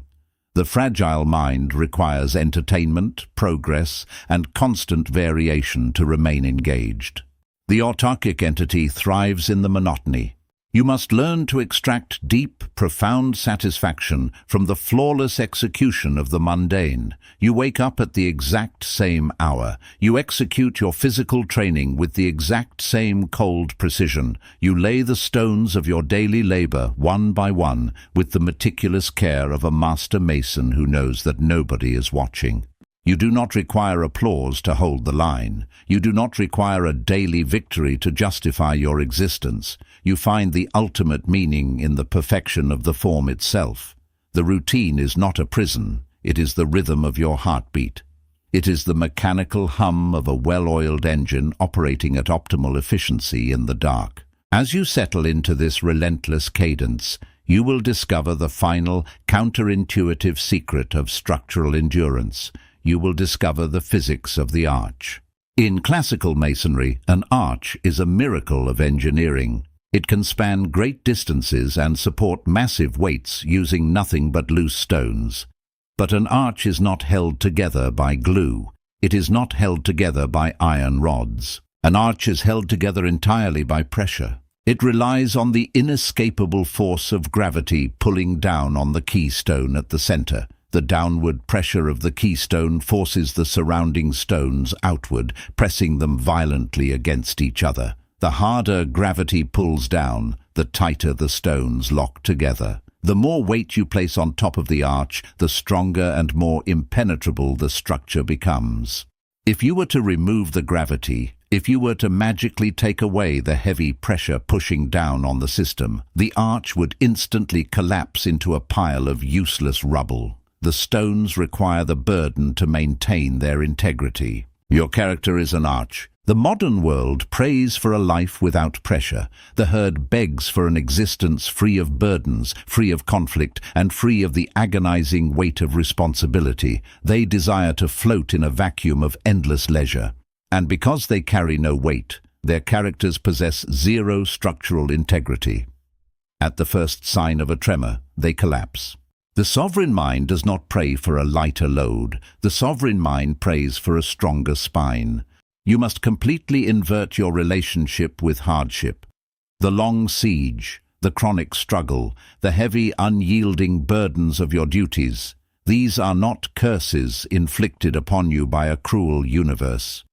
The fragile mind requires entertainment, progress, and constant variation to remain engaged. The autarkic entity thrives in the monotony. You must learn to extract deep, profound satisfaction from the flawless execution of the mundane. You wake up at the exact same hour. You execute your physical training with the exact same cold precision. You lay the stones of your daily labor, one by one, with the meticulous care of a master mason who knows that nobody is watching. You do not require applause to hold the line. You do not require a daily victory to justify your existence. You find the ultimate meaning in the perfection of the form itself. The routine is not a prison. It is the rhythm of your heartbeat. It is the mechanical hum of a well-oiled engine operating at optimal efficiency in the dark. As you settle into this relentless cadence, you will discover the final, counterintuitive secret of structural endurance. You will discover the physics of the arch. In classical masonry, an arch is a miracle of engineering. It can span great distances and support massive weights using nothing but loose stones. But an arch is not held together by glue. It is not held together by iron rods. An arch is held together entirely by pressure. It relies on the inescapable force of gravity pulling down on the keystone at the center. The downward pressure of the keystone forces the surrounding stones outward, pressing them violently against each other. The harder gravity pulls down, the tighter the stones lock together. The more weight you place on top of the arch, the stronger and more impenetrable the structure becomes. If you were to remove the gravity, if you were to magically take away the heavy pressure pushing down on the system, the arch would instantly collapse into a pile of useless rubble. The stones require the burden to maintain their integrity. Your character is an arch. The modern world prays for a life without pressure. The herd begs for an existence free of burdens, free of conflict, and free of the agonizing weight of responsibility. They desire to float in a vacuum of endless leisure. And because they carry no weight, their characters possess zero structural integrity. At the first sign of a tremor, they collapse. The sovereign mind does not pray for a lighter load. The sovereign mind prays for a stronger spine. You must completely invert your relationship with hardship. The long siege, the chronic struggle, the heavy, unyielding burdens of your duties, these are not curses inflicted upon you by a cruel universe.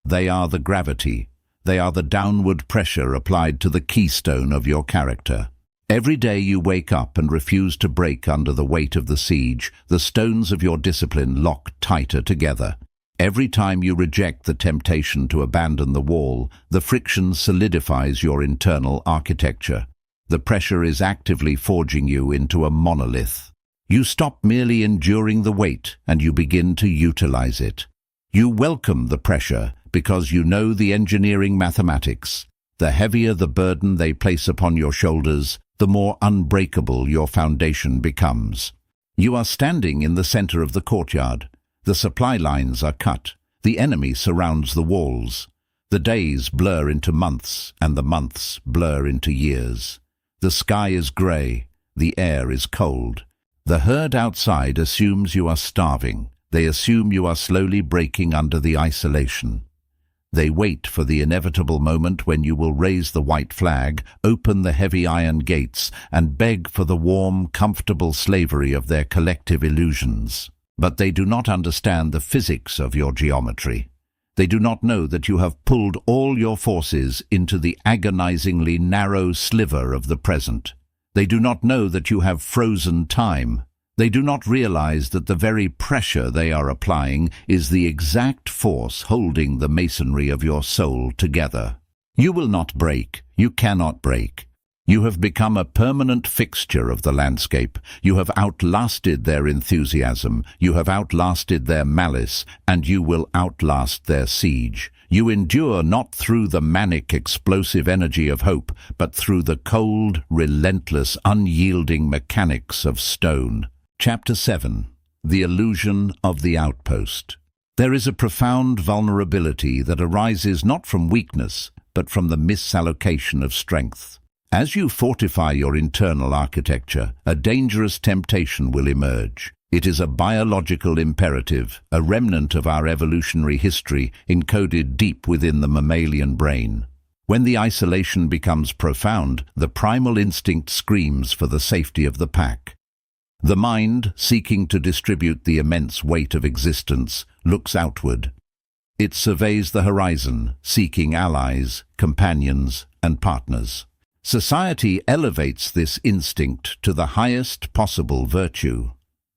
They are the gravity. They are the downward pressure applied to the keystone of your character. Every day you wake up and refuse to break under the weight of the siege, the stones of your discipline lock tighter together. Every time you reject the temptation to abandon the wall, the friction solidifies your internal architecture. The pressure is actively forging you into a monolith. You stop merely enduring the weight and you begin to utilize it. You welcome the pressure because you know the engineering mathematics. The heavier the burden they place upon your shoulders, the more unbreakable your foundation becomes. You are standing in the center of the courtyard. The supply lines are cut. The enemy surrounds the walls. The days blur into months, and the months blur into years. The sky is grey. The air is cold. The herd outside assumes you are starving. They assume you are slowly breaking under the isolation. They wait for the inevitable moment when you will raise the white flag, open the heavy iron gates, and beg for the warm, comfortable slavery of their collective illusions. But they do not understand the physics of your geometry. They do not know that you have pulled all your forces into the agonizingly narrow sliver of the present. They do not know that you have frozen time. They do not realize that the very pressure they are applying is the exact force holding the masonry of your soul together. You will not break. You cannot break. You have become a permanent fixture of the landscape. You have outlasted their enthusiasm. You have outlasted their malice, and you will outlast their siege. You endure not through the manic, explosive energy of hope, but through the cold, relentless, unyielding mechanics of stone. Chapter 7. The Illusion of the Outpost. There is a profound vulnerability that arises not from weakness, but from the misallocation of strength. As you fortify your internal architecture, a dangerous temptation will emerge. It is a biological imperative, a remnant of our evolutionary history encoded deep within the mammalian brain. When the isolation becomes profound, the primal instinct screams for the safety of the pack. The mind, seeking to distribute the immense weight of existence, looks outward. It surveys the horizon, seeking allies, companions, and partners. Society elevates this instinct to the highest possible virtue.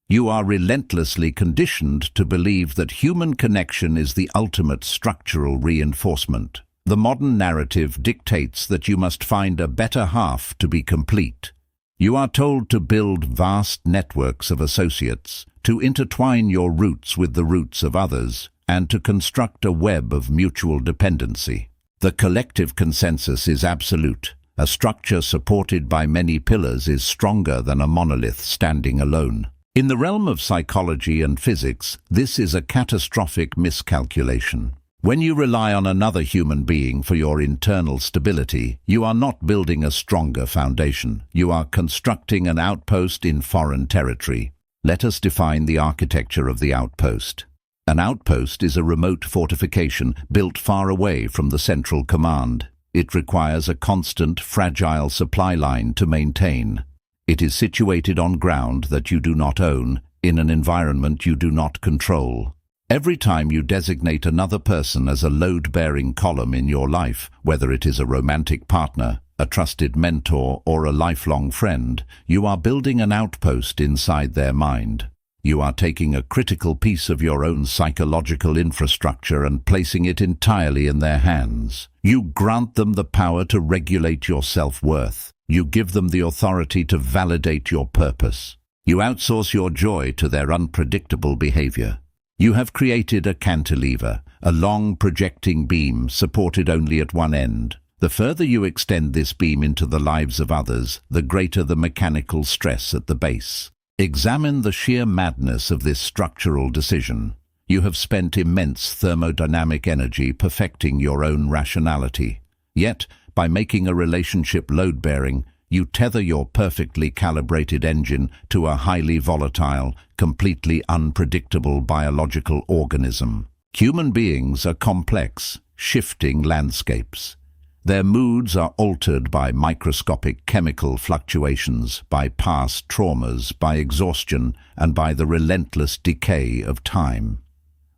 You are relentlessly conditioned to believe that human connection is the ultimate structural reinforcement. The modern narrative dictates that you must find a better half to be complete. You are told to build vast networks of associates, to intertwine your roots with the roots of others, and to construct a web of mutual dependency. The collective consensus is absolute. A structure supported by many pillars is stronger than a monolith standing alone. In the realm of psychology and physics, this is a catastrophic miscalculation. When you rely on another human being for your internal stability, you are not building a stronger foundation. You are constructing an outpost in foreign territory. Let us define the architecture of the outpost. An outpost is a remote fortification built far away from the central command. It requires a constant, fragile supply line to maintain. It is situated on ground that you do not own, in an environment you do not control. Every time you designate another person as a load-bearing column in your life, whether it is a romantic partner, a trusted mentor, or a lifelong friend, you are building an outpost inside their mind. You are taking a critical piece of your own psychological infrastructure and placing it entirely in their hands. You grant them the power to regulate your self-worth. You give them the authority to validate your purpose. You outsource your joy to their unpredictable behavior. You have created a cantilever, a long projecting beam supported only at one end. The further you extend this beam into the lives of others, the greater the mechanical stress at the base. Examine the sheer madness of this structural decision. You have spent immense thermodynamic energy perfecting your own rationality. Yet, by making a relationship load-bearing, You tether your perfectly calibrated engine to a highly volatile, completely unpredictable biological organism. Human beings are complex, shifting landscapes. Their moods are altered by microscopic chemical fluctuations, by past traumas, by exhaustion, and by the relentless decay of time.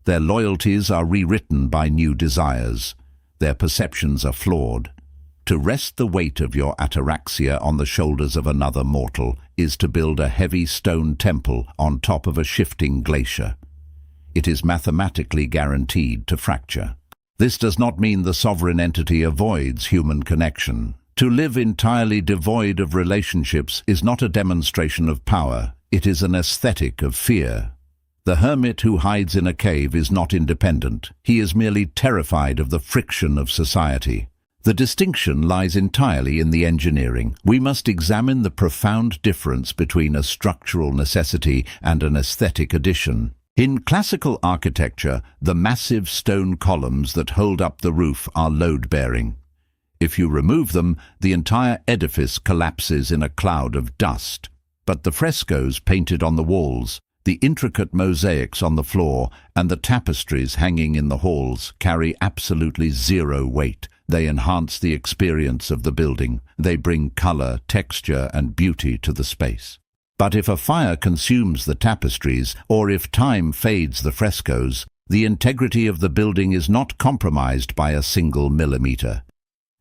Their loyalties are rewritten by new desires. Their perceptions are flawed. To rest the weight of your ataraxia on the shoulders of another mortal is to build a heavy stone temple on top of a shifting glacier. It is mathematically guaranteed to fracture. This does not mean the sovereign entity avoids human connection. To live entirely devoid of relationships is not a demonstration of power, it is an aesthetic of fear. The hermit who hides in a cave is not independent. He is merely terrified of the friction of society. The distinction lies entirely in the engineering. We must examine the profound difference between a structural necessity and an aesthetic addition. In classical architecture, the massive stone columns that hold up the roof are load-bearing. If you remove them, the entire edifice collapses in a cloud of dust. But the frescoes painted on the walls, the intricate mosaics on the floor, and the tapestries hanging in the halls carry absolutely zero weight. They enhance the experience of the building. They bring color, texture, and beauty to the space. But if a fire consumes the tapestries, or if time fades the frescoes, the integrity of the building is not compromised by a single millimeter.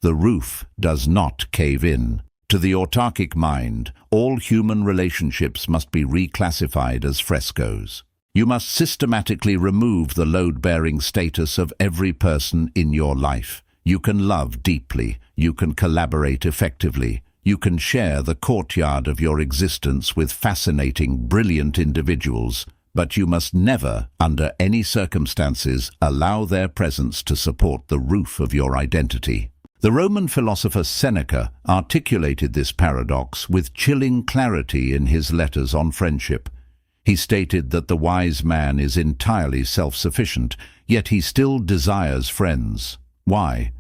The roof does not cave in. To the autarkic mind, all human relationships must be reclassified as frescoes. You must systematically remove the load-bearing status of every person in your life. You can love deeply. You can collaborate effectively. You can share the courtyard of your existence with fascinating, brilliant individuals, but you must never, under any circumstances, allow their presence to support the roof of your identity. The Roman philosopher Seneca articulated this paradox with chilling clarity in his letters on friendship. He stated that the wise man is entirely self-sufficient, yet he still desires friends. Why?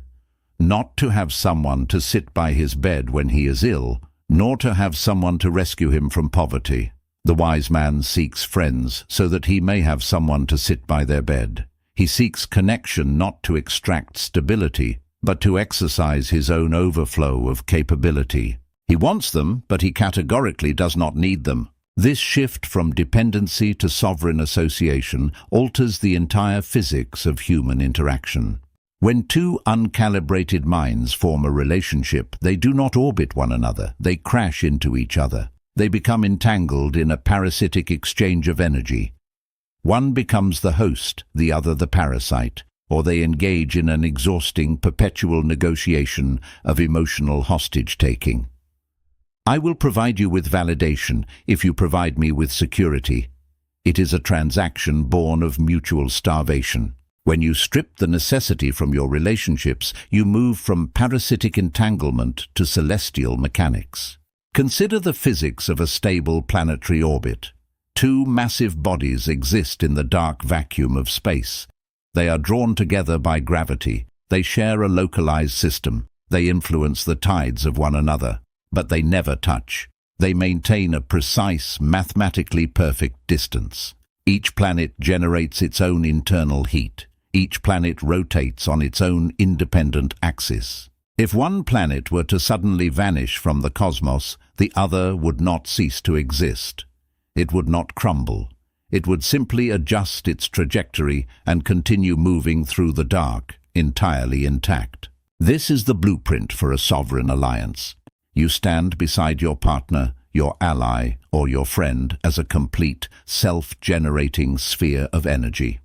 Not to have someone to sit by his bed when he is ill, nor to have someone to rescue him from poverty. The wise man seeks friends so that he may have someone to sit by their bed. He seeks connection not to extract stability, but to exercise his own overflow of capability. He wants them, but he categorically does not need them. This shift from dependency to sovereign association alters the entire physics of human interaction. When two uncalibrated minds form a relationship, they do not orbit one another, they crash into each other. They become entangled in a parasitic exchange of energy. One becomes the host, the other the parasite, or they engage in an exhausting, perpetual negotiation of emotional hostage-taking. I will provide you with validation if you provide me with security. It is a transaction born of mutual starvation. When you strip the necessity from your relationships, you move from parasitic entanglement to celestial mechanics. Consider the physics of a stable planetary orbit. Two massive bodies exist in the dark vacuum of space. They are drawn together by gravity. They share a localized system. They influence the tides of one another. But they never touch. They maintain a precise, mathematically perfect distance. Each planet generates its own internal heat. Each planet rotates on its own independent axis. If one planet were to suddenly vanish from the cosmos, the other would not cease to exist. It would not crumble. It would simply adjust its trajectory and continue moving through the dark, entirely intact. This is the blueprint for a sovereign alliance. You stand beside your partner, your ally, or your friend as a complete, self-generating sphere of energy.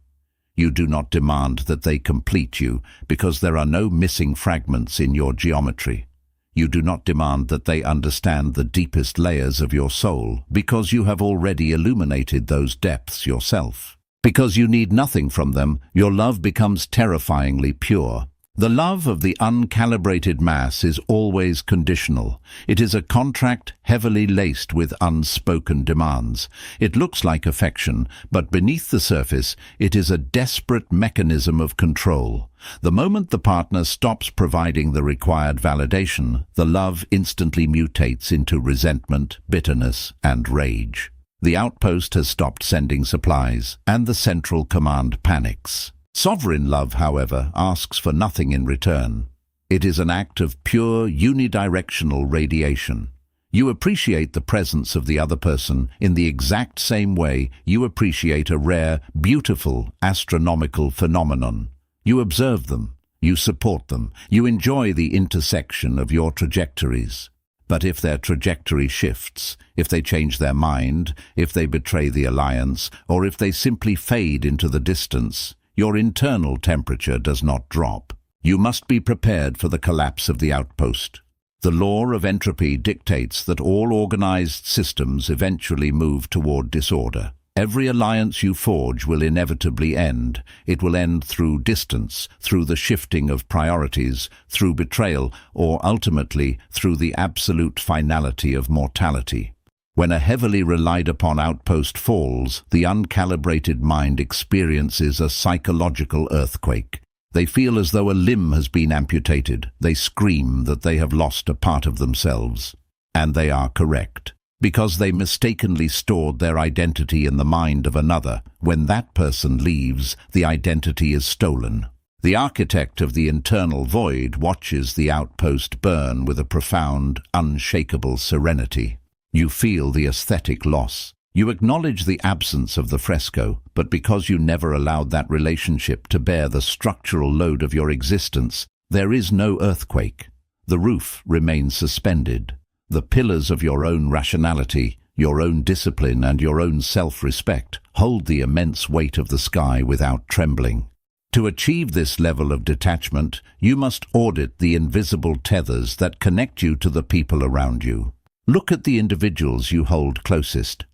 You do not demand that they complete you because there are no missing fragments in your geometry. You do not demand that they understand the deepest layers of your soul because you have already illuminated those depths yourself. Because you need nothing from them, your love becomes terrifyingly pure. The love of the uncalibrated mass is always conditional. It is a contract heavily laced with unspoken demands. It looks like affection, but beneath the surface, it is a desperate mechanism of control. The moment the partner stops providing the required validation, the love instantly mutates into resentment, bitterness, and rage. The outpost has stopped sending supplies, and the central command panics. Sovereign love, however, asks for nothing in return. It is an act of pure, unidirectional radiation. You appreciate the presence of the other person in the exact same way you appreciate a rare, beautiful, astronomical phenomenon. You observe them, you support them, you enjoy the intersection of your trajectories. But if their trajectory shifts, if they change their mind, if they betray the alliance, or if they simply fade into the distance, your internal temperature does not drop. You must be prepared for the collapse of the outpost. The law of entropy dictates that all organized systems eventually move toward disorder. Every alliance you forge will inevitably end. It will end through distance, through the shifting of priorities, through betrayal, or ultimately through the absolute finality of mortality. When a heavily relied upon outpost falls, the uncalibrated mind experiences a psychological earthquake. They feel as though a limb has been amputated. They scream that they have lost a part of themselves. And they are correct, because they mistakenly stored their identity in the mind of another. When that person leaves, the identity is stolen. The architect of the internal void watches the outpost burn with a profound, unshakable serenity. You feel the aesthetic loss. You acknowledge the absence of the fresco, but because you never allowed that relationship to bear the structural load of your existence, there is no earthquake. The roof remains suspended. The pillars of your own rationality, your own discipline, and your own self-respect hold the immense weight of the sky without trembling. To achieve this level of detachment, you must audit the invisible tethers that connect you to the people around you. Look at the individuals you hold closest.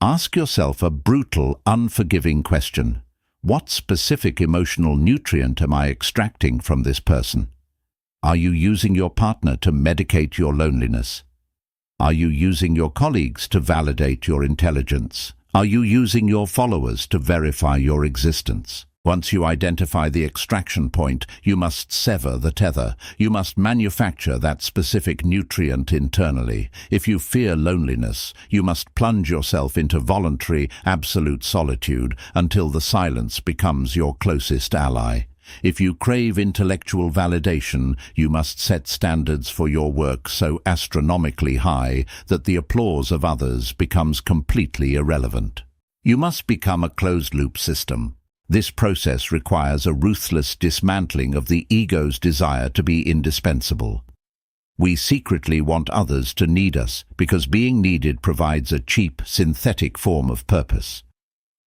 Ask yourself a brutal, unforgiving question. What specific emotional nutrient am I extracting from this person? Are you using your partner to medicate your loneliness? Are you using your colleagues to validate your intelligence? Are you using your followers to verify your existence? Once you identify the extraction point, you must sever the tether. You must manufacture that specific nutrient internally. If you fear loneliness, you must plunge yourself into voluntary, absolute solitude until the silence becomes your closest ally. If you crave intellectual validation, you must set standards for your work so astronomically high that the applause of others becomes completely irrelevant. You must become a closed-loop system. This process requires a ruthless dismantling of the ego's desire to be indispensable. We secretly want others to need us because being needed provides a cheap, synthetic form of purpose.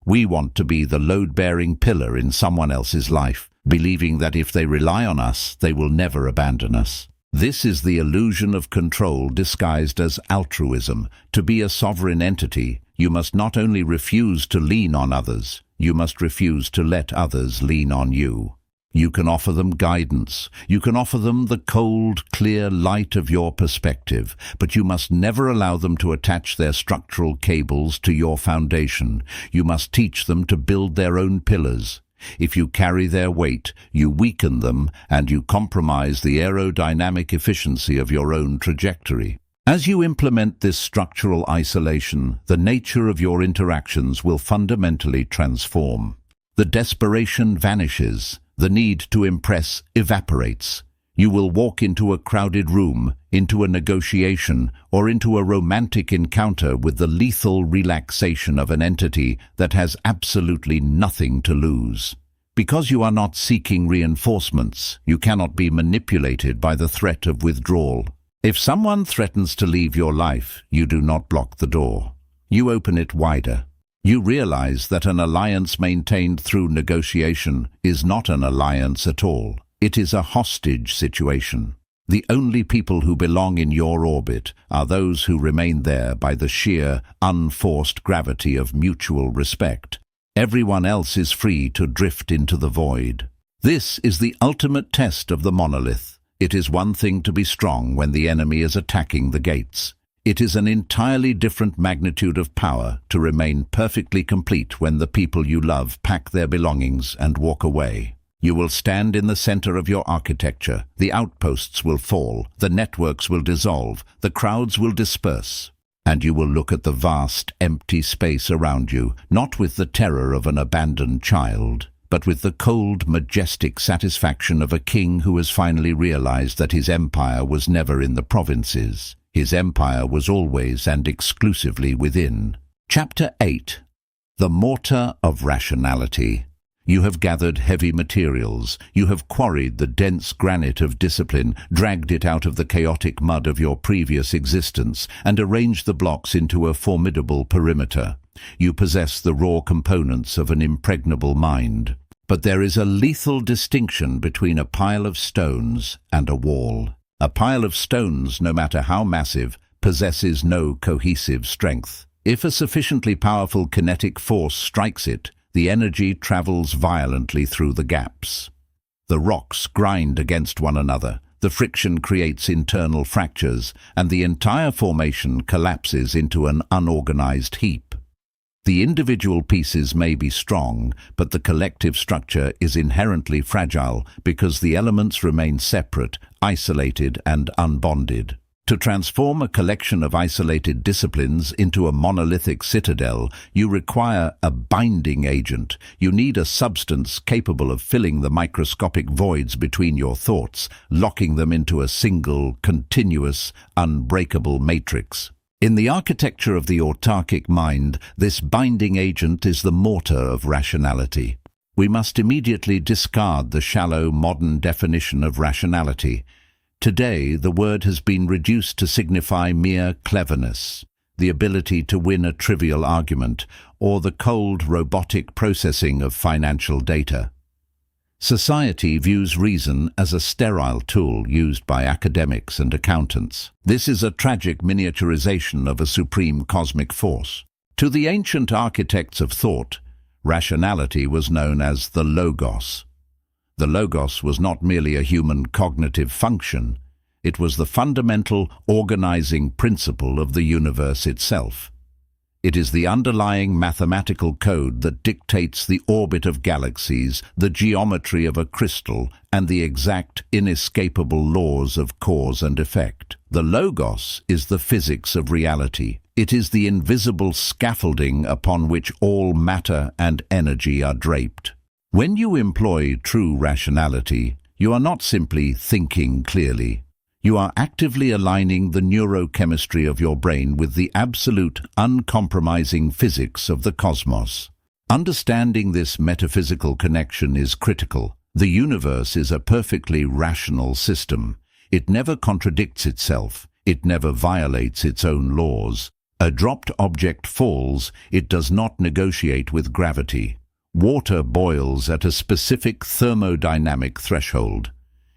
We want to be the load-bearing pillar in someone else's life, believing that if they rely on us, they will never abandon us. This is the illusion of control disguised as altruism. To be a sovereign entity, you must not only refuse to lean on others, you must refuse to let others lean on you. You can offer them guidance. You can offer them the cold, clear light of your perspective, but you must never allow them to attach their structural cables to your foundation. You must teach them to build their own pillars. If you carry their weight, you weaken them and you compromise the aerodynamic efficiency of your own trajectory. As you implement this structural isolation, the nature of your interactions will fundamentally transform. The desperation vanishes. The need to impress evaporates. You will walk into a crowded room, into a negotiation, or into a romantic encounter with the lethal relaxation of an entity that has absolutely nothing to lose. Because you are not seeking reinforcements, you cannot be manipulated by the threat of withdrawal. If someone threatens to leave your life, you do not block the door. You open it wider. You realize that an alliance maintained through negotiation is not an alliance at all. It is a hostage situation. The only people who belong in your orbit are those who remain there by the sheer, unforced gravity of mutual respect. Everyone else is free to drift into the void. This is the ultimate test of the monolith. It is one thing to be strong when the enemy is attacking the gates. It is an entirely different magnitude of power to remain perfectly complete when the people you love pack their belongings and walk away. You will stand in the center of your architecture. The outposts will fall, the networks will dissolve, the crowds will disperse. And you will look at the vast, empty space around you, not with the terror of an abandoned child, but with the cold, majestic satisfaction of a king who has finally realized that his empire was never in the provinces. His empire was always and exclusively within. Chapter 8. The Mortar of Rationality. You have gathered heavy materials. You have quarried the dense granite of discipline, dragged it out of the chaotic mud of your previous existence, and arranged the blocks into a formidable perimeter. You possess the raw components of an impregnable mind. But there is a lethal distinction between a pile of stones and a wall. A pile of stones, no matter how massive, possesses no cohesive strength. If a sufficiently powerful kinetic force strikes it, the energy travels violently through the gaps. The rocks grind against one another, the friction creates internal fractures, and the entire formation collapses into an unorganized heap. The individual pieces may be strong, but the collective structure is inherently fragile because the elements remain separate, isolated, and unbonded. To transform a collection of isolated disciplines into a monolithic citadel, you require a binding agent. You need a substance capable of filling the microscopic voids between your thoughts, locking them into a single, continuous, unbreakable matrix. In the architecture of the autarkic mind, this binding agent is the mortar of rationality. We must immediately discard the shallow modern definition of rationality. Today, the word has been reduced to signify mere cleverness, the ability to win a trivial argument, or the cold, robotic processing of financial data. Society views reason as a sterile tool used by academics and accountants. This is a tragic miniaturization of a supreme cosmic force. To the ancient architects of thought, rationality was known as the logos. The logos was not merely a human cognitive function, it was the fundamental organizing principle of the universe itself. It is the underlying mathematical code that dictates the orbit of galaxies, the geometry of a crystal, and the exact, inescapable laws of cause and effect. The logos is the physics of reality. It is the invisible scaffolding upon which all matter and energy are draped. When you employ true rationality, you are not simply thinking clearly. You are actively aligning the neurochemistry of your brain with the absolute, uncompromising physics of the cosmos. Understanding this metaphysical connection is critical. The universe is a perfectly rational system. It never contradicts itself. It never violates its own laws. A dropped object falls. It does not negotiate with gravity. Water boils at a specific thermodynamic threshold.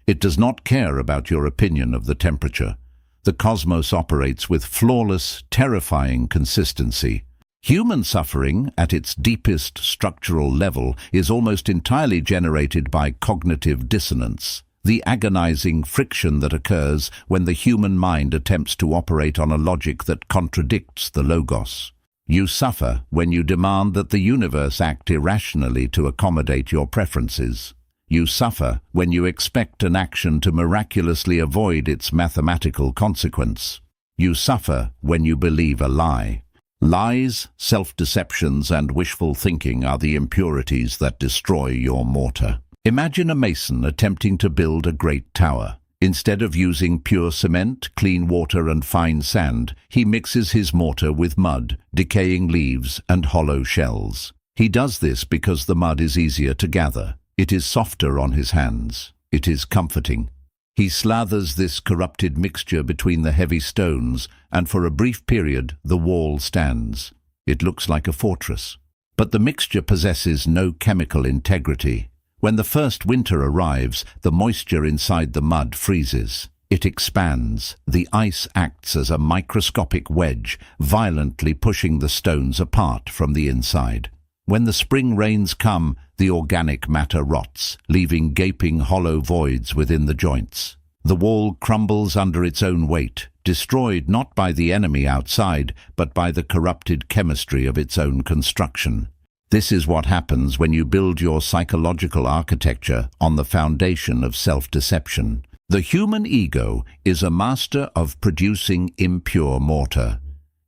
It does not care about your opinion of the temperature. The cosmos operates with flawless, terrifying consistency. Human suffering, at its deepest structural level, is almost entirely generated by cognitive dissonance, the agonizing friction that occurs when the human mind attempts to operate on a logic that contradicts the logos. You suffer when you demand that the universe act irrationally to accommodate your preferences. You suffer when you expect an action to miraculously avoid its mathematical consequence. You suffer when you believe a lie. Lies, self-deceptions, and wishful thinking are the impurities that destroy your mortar. Imagine a mason attempting to build a great tower. Instead of using pure cement, clean water, and fine sand, he mixes his mortar with mud, decaying leaves, and hollow shells. He does this because the mud is easier to gather. It is softer on his hands. It is comforting. He slathers this corrupted mixture between the heavy stones, and for a brief period the wall stands. It looks like a fortress. But the mixture possesses no chemical integrity. When the first winter arrives, the moisture inside the mud freezes. It expands. The ice acts as a microscopic wedge, violently pushing the stones apart from the inside. When the spring rains come, the organic matter rots, leaving gaping hollow voids within the joints. The wall crumbles under its own weight, destroyed not by the enemy outside, but by the corrupted chemistry of its own construction. This is what happens when you build your psychological architecture on the foundation of self-deception. The human ego is a master of producing impure mortar.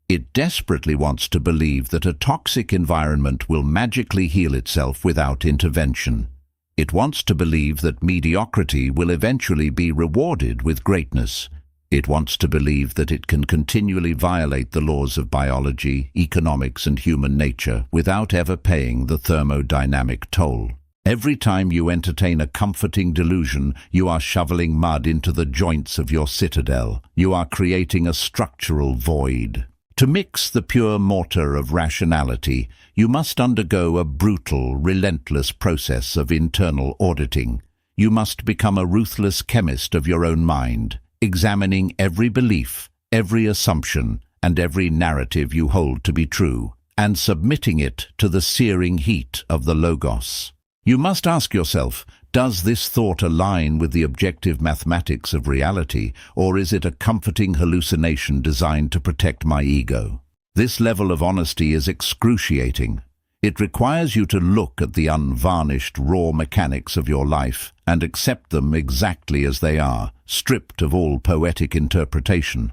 It desperately wants to believe that a toxic environment will magically heal itself without intervention. It wants to believe that mediocrity will eventually be rewarded with greatness. It wants to believe that it can continually violate the laws of biology, economics, and human nature without ever paying the thermodynamic toll. Every time you entertain a comforting delusion, you are shoveling mud into the joints of your citadel. You are creating a structural void. To mix the pure mortar of rationality, you must undergo a brutal, relentless process of internal auditing. You must become a ruthless chemist of your own mind, examining every belief, every assumption, and every narrative you hold to be true, and submitting it to the searing heat of the Logos. You must ask yourself, does this thought align with the objective mathematics of reality, or is it a comforting hallucination designed to protect my ego? This level of honesty is excruciating. It requires you to look at the unvarnished, raw mechanics of your life and accept them exactly as they are, stripped of all poetic interpretation.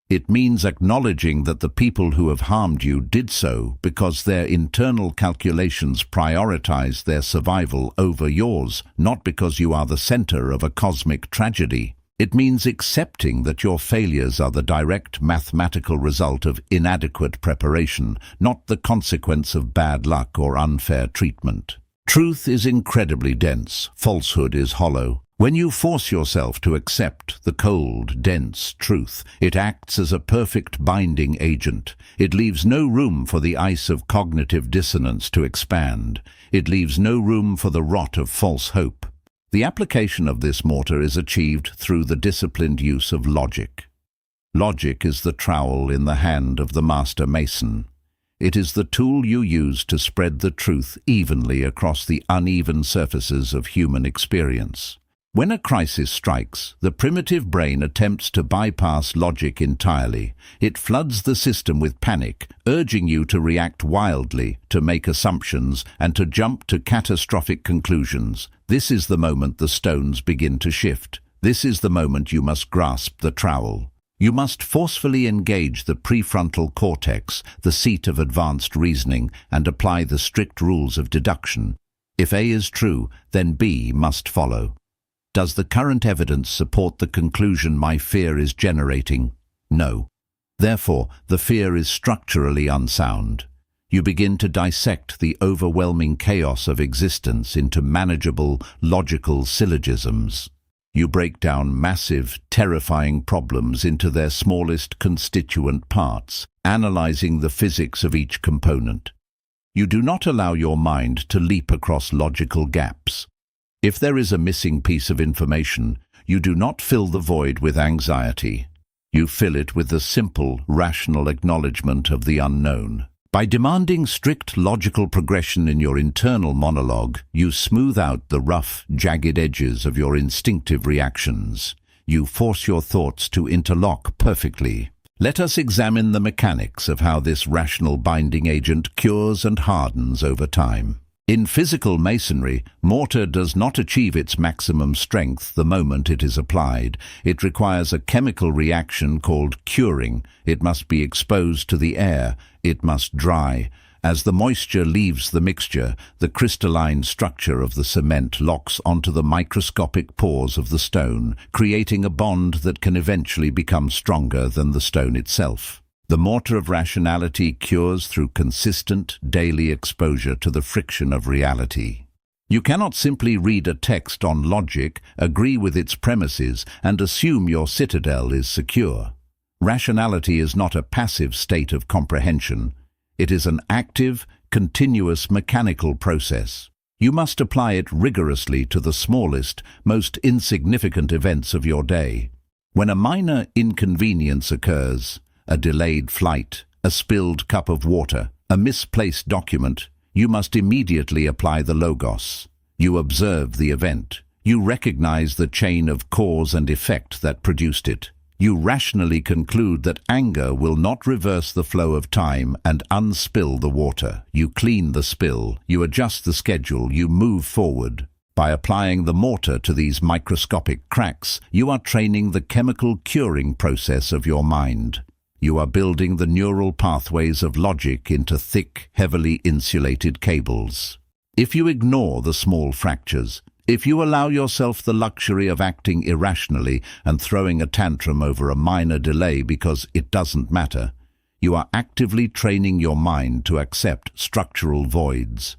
It means acknowledging that the people who have harmed you did so because their internal calculations prioritized their survival over yours, not because you are the center of a cosmic tragedy. It means accepting that your failures are the direct mathematical result of inadequate preparation, not the consequence of bad luck or unfair treatment. Truth is incredibly dense. Falsehood is hollow. When you force yourself to accept the cold, dense truth, it acts as a perfect binding agent. It leaves no room for the ice of cognitive dissonance to expand. It leaves no room for the rot of false hope. The application of this mortar is achieved through the disciplined use of logic. Logic is the trowel in the hand of the master mason. It is the tool you use to spread the truth evenly across the uneven surfaces of human experience. When a crisis strikes, the primitive brain attempts to bypass logic entirely. It floods the system with panic, urging you to react wildly, to make assumptions, and to jump to catastrophic conclusions. This is the moment the stones begin to shift. This is the moment you must grasp the trowel. You must forcefully engage the prefrontal cortex, the seat of advanced reasoning, and apply the strict rules of deduction. If A is true, then B must follow. Does the current evidence support the conclusion my fear is generating? No. Therefore, the fear is structurally unsound. You begin to dissect the overwhelming chaos of existence into manageable, logical syllogisms. You break down massive, terrifying problems into their smallest constituent parts, analyzing the physics of each component. You do not allow your mind to leap across logical gaps. If there is a missing piece of information, you do not fill the void with anxiety. You fill it with the simple, rational acknowledgement of the unknown. By demanding strict logical progression in your internal monologue, you smooth out the rough, jagged edges of your instinctive reactions. You force your thoughts to interlock perfectly. Let us examine the mechanics of how this rational binding agent cures and hardens over time. In physical masonry, mortar does not achieve its maximum strength the moment it is applied. It requires a chemical reaction called curing. It must be exposed to the air. It must dry. As the moisture leaves the mixture, the crystalline structure of the cement locks onto the microscopic pores of the stone, creating a bond that can eventually become stronger than the stone itself. The mortar of rationality cures through consistent, daily exposure to the friction of reality. You cannot simply read a text on logic, agree with its premises, and assume your citadel is secure. Rationality is not a passive state of comprehension. It is an active, continuous mechanical process. You must apply it rigorously to the smallest, most insignificant events of your day. When a minor inconvenience occurs, a delayed flight, a spilled cup of water, a misplaced document, You must immediately apply the logos. You observe the event. You recognize the chain of cause and effect that produced it. You rationally conclude that anger will not reverse the flow of time and unspill the water. You clean the spill. You adjust the schedule. You move forward. By applying the mortar to these microscopic cracks, you are training the chemical curing process of your mind. You are building the neural pathways of logic into thick, heavily insulated cables. If you ignore the small fractures, if you allow yourself the luxury of acting irrationally and throwing a tantrum over a minor delay because it doesn't matter, you are actively training your mind to accept structural voids.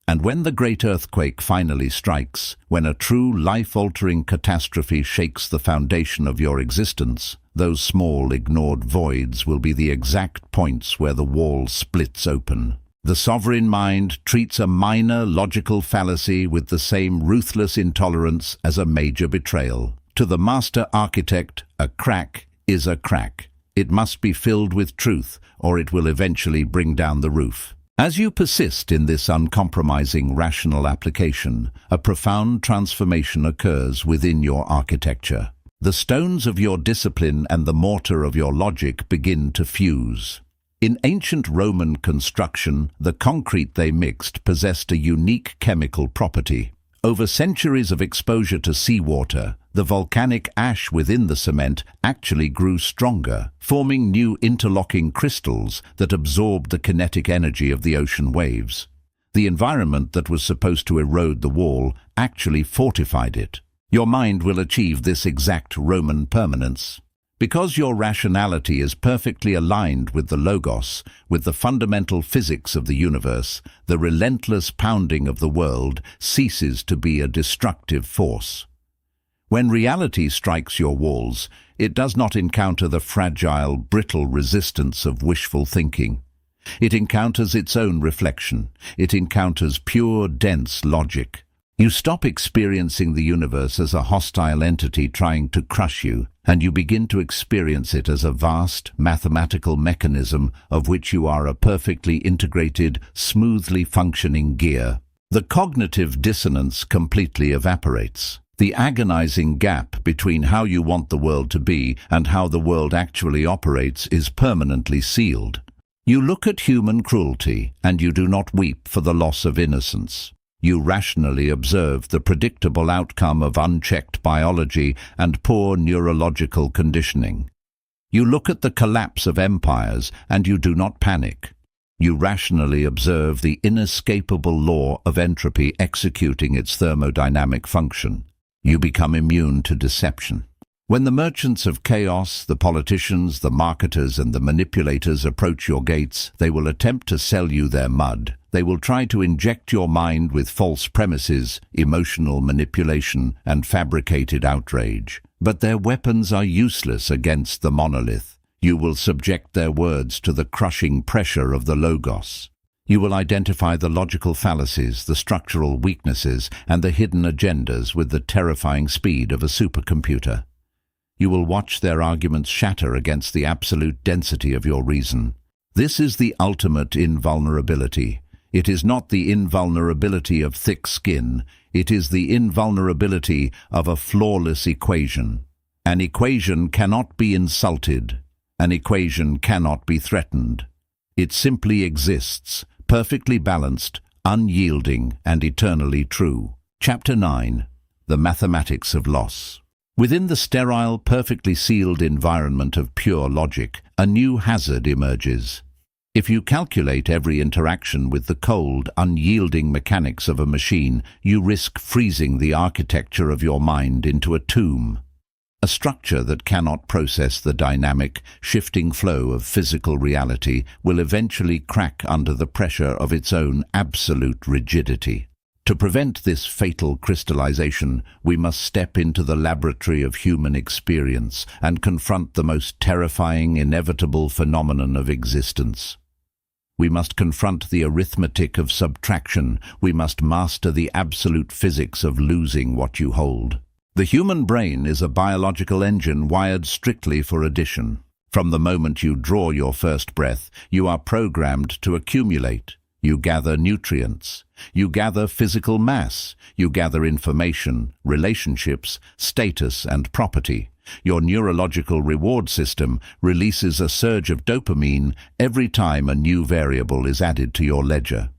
And when the great earthquake finally strikes, when a true life-altering catastrophe shakes the foundation of your existence, those small, ignored voids will be the exact points where the wall splits open. The sovereign mind treats a minor logical fallacy with the same ruthless intolerance as a major betrayal. To the master architect, a crack is a crack. It must be filled with truth, or it will eventually bring down the roof. As you persist in this uncompromising rational application, a profound transformation occurs within your architecture. The stones of your discipline and the mortar of your logic begin to fuse. In ancient Roman construction, the concrete they mixed possessed a unique chemical property. Over centuries of exposure to seawater, the volcanic ash within the cement actually grew stronger, forming new interlocking crystals that absorbed the kinetic energy of the ocean waves. The environment that was supposed to erode the wall actually fortified it. Your mind will achieve this exact Roman permanence. Because your rationality is perfectly aligned with the logos, with the fundamental physics of the universe, the relentless pounding of the world ceases to be a destructive force. When reality strikes your walls, it does not encounter the fragile, brittle resistance of wishful thinking. It encounters its own reflection. It encounters pure, dense logic. You stop experiencing the universe as a hostile entity trying to crush you, and you begin to experience it as a vast, mathematical mechanism of which you are a perfectly integrated, smoothly functioning gear. The cognitive dissonance completely evaporates. The agonizing gap between how you want the world to be and how the world actually operates is permanently sealed. You look at human cruelty, and you do not weep for the loss of innocence. You rationally observe the predictable outcome of unchecked biology and poor neurological conditioning. You look at the collapse of empires, and you do not panic. You rationally observe the inescapable law of entropy executing its thermodynamic function. You become immune to deception. When the merchants of chaos, the politicians, the marketers, and the manipulators approach your gates, they will attempt to sell you their mud. They will try to inject your mind with false premises, emotional manipulation, and fabricated outrage. But their weapons are useless against the monolith. You will subject their words to the crushing pressure of the logos. You will identify the logical fallacies, the structural weaknesses, and the hidden agendas with the terrifying speed of a supercomputer. You will watch their arguments shatter against the absolute density of your reason. This is the ultimate invulnerability. It is not the invulnerability of thick skin. It is the invulnerability of a flawless equation. An equation cannot be insulted. An equation cannot be threatened. It simply exists, perfectly balanced, unyielding, and eternally true. Chapter 9. The Mathematics of Loss. Within the sterile, perfectly sealed environment of pure logic, a new hazard emerges. If you calculate every interaction with the cold, unyielding mechanics of a machine, you risk freezing the architecture of your mind into a tomb. A structure that cannot process the dynamic, shifting flow of physical reality will eventually crack under the pressure of its own absolute rigidity. To prevent this fatal crystallization, we must step into the laboratory of human experience and confront the most terrifying, inevitable phenomenon of existence. We must confront the arithmetic of subtraction. We must master the absolute physics of losing what you hold. The human brain is a biological engine wired strictly for addition. From the moment you draw your first breath, you are programmed to accumulate. You gather nutrients. You gather physical mass. You gather information, relationships, status, and property. Your neurological reward system releases a surge of dopamine every time a new variable is added to your ledger.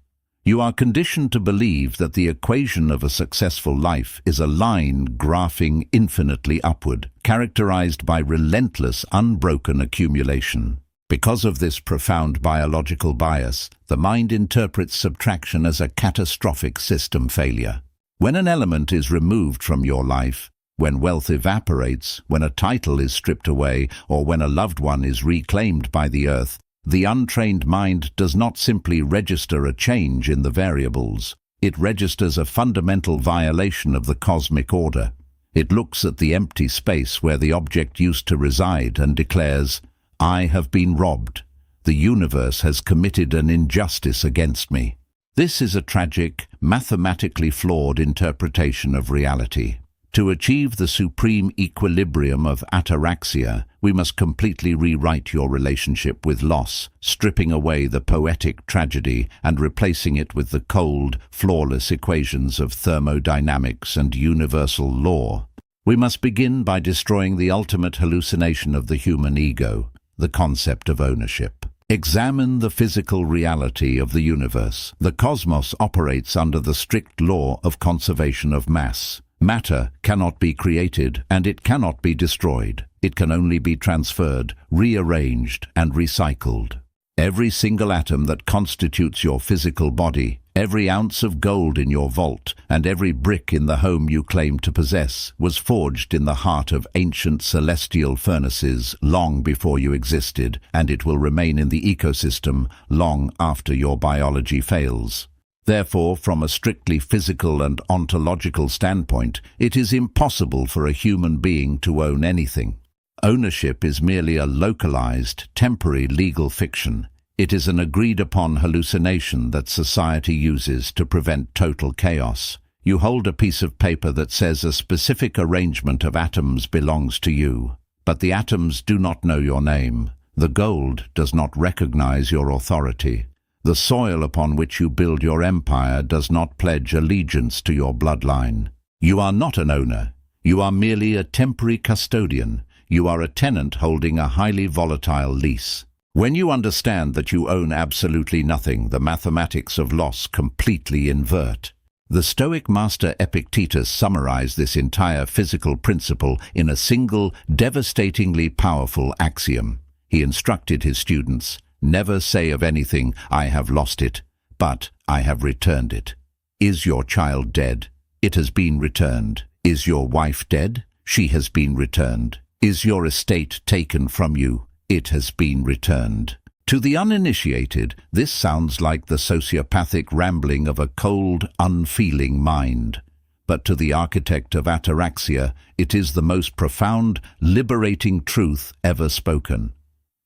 You are conditioned to believe that the equation of a successful life is a line graphing infinitely upward, characterized by relentless, unbroken accumulation. Because of this profound biological bias, the mind interprets subtraction as a catastrophic system failure. When an element is removed from your life, when wealth evaporates, when a title is stripped away, or when a loved one is reclaimed by the earth, the untrained mind does not simply register a change in the variables. It registers a fundamental violation of the cosmic order. It looks at the empty space where the object used to reside and declares, "I have been robbed. The universe has committed an injustice against me." This is a tragic, mathematically flawed interpretation of reality. To achieve the supreme equilibrium of ataraxia, we must completely rewrite your relationship with loss, stripping away the poetic tragedy and replacing it with the cold, flawless equations of thermodynamics and universal law. We must begin by destroying the ultimate hallucination of the human ego, the concept of ownership. Examine the physical reality of the universe. The cosmos operates under the strict law of conservation of mass. Matter cannot be created and it cannot be destroyed. It can only be transferred, rearranged, and recycled. Every single atom that constitutes your physical body, every ounce of gold in your vault, and every brick in the home you claim to possess was forged in the heart of ancient celestial furnaces long before you existed, and it will remain in the ecosystem long after your biology fails. Therefore, from a strictly physical and ontological standpoint, it is impossible for a human being to own anything. Ownership is merely a localized, temporary legal fiction. It is an agreed-upon hallucination that society uses to prevent total chaos. You hold a piece of paper that says a specific arrangement of atoms belongs to you, but the atoms do not know your name. The gold does not recognize your authority. The soil upon which you build your empire does not pledge allegiance to your bloodline. You are not an owner. You are merely a temporary custodian. You are a tenant holding a highly volatile lease. When you understand that you own absolutely nothing, the mathematics of loss completely invert. The Stoic master Epictetus summarized this entire physical principle in a single, devastatingly powerful axiom. He instructed his students, "Never say of anything, 'I have lost it,' but 'I have returned it.' Is your child dead? It has been returned. Is your wife dead? She has been returned. Is your estate taken from you? It has been returned." To the uninitiated, this sounds like the sociopathic rambling of a cold, unfeeling mind. But to the architect of Ataraxia, it is the most profound, liberating truth ever spoken.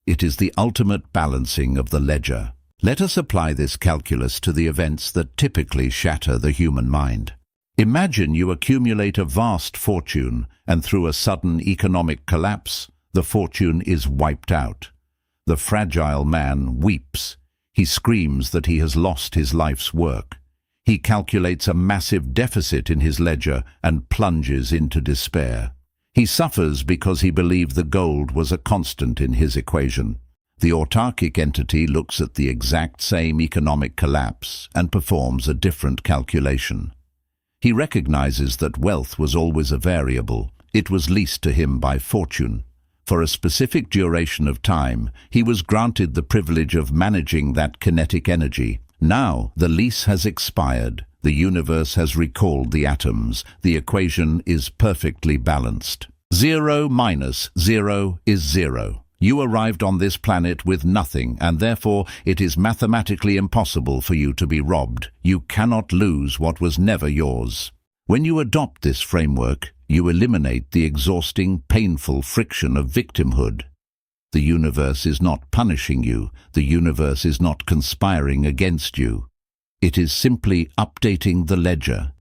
It is the ultimate balancing of the ledger. Let us apply this calculus to the events that typically shatter the human mind. Imagine you accumulate a vast fortune, and through a sudden economic collapse, the fortune is wiped out. The fragile man weeps. He screams that he has lost his life's work. He calculates a massive deficit in his ledger and plunges into despair. He suffers because he believed the gold was a constant in his equation. The autarkic entity looks at the exact same economic collapse and performs a different calculation. He recognizes that wealth was always a variable. It was leased to him by fortune. For a specific duration of time, he was granted the privilege of managing that kinetic energy. Now, the lease has expired. The universe has recalled the atoms. The equation is perfectly balanced. 0 minus 0 is 0. You arrived on this planet with nothing, and therefore it is mathematically impossible for you to be robbed. You cannot lose what was never yours. When you adopt this framework, you eliminate the exhausting, painful friction of victimhood. The universe is not punishing you. The universe is not conspiring against you. It is simply updating the ledger.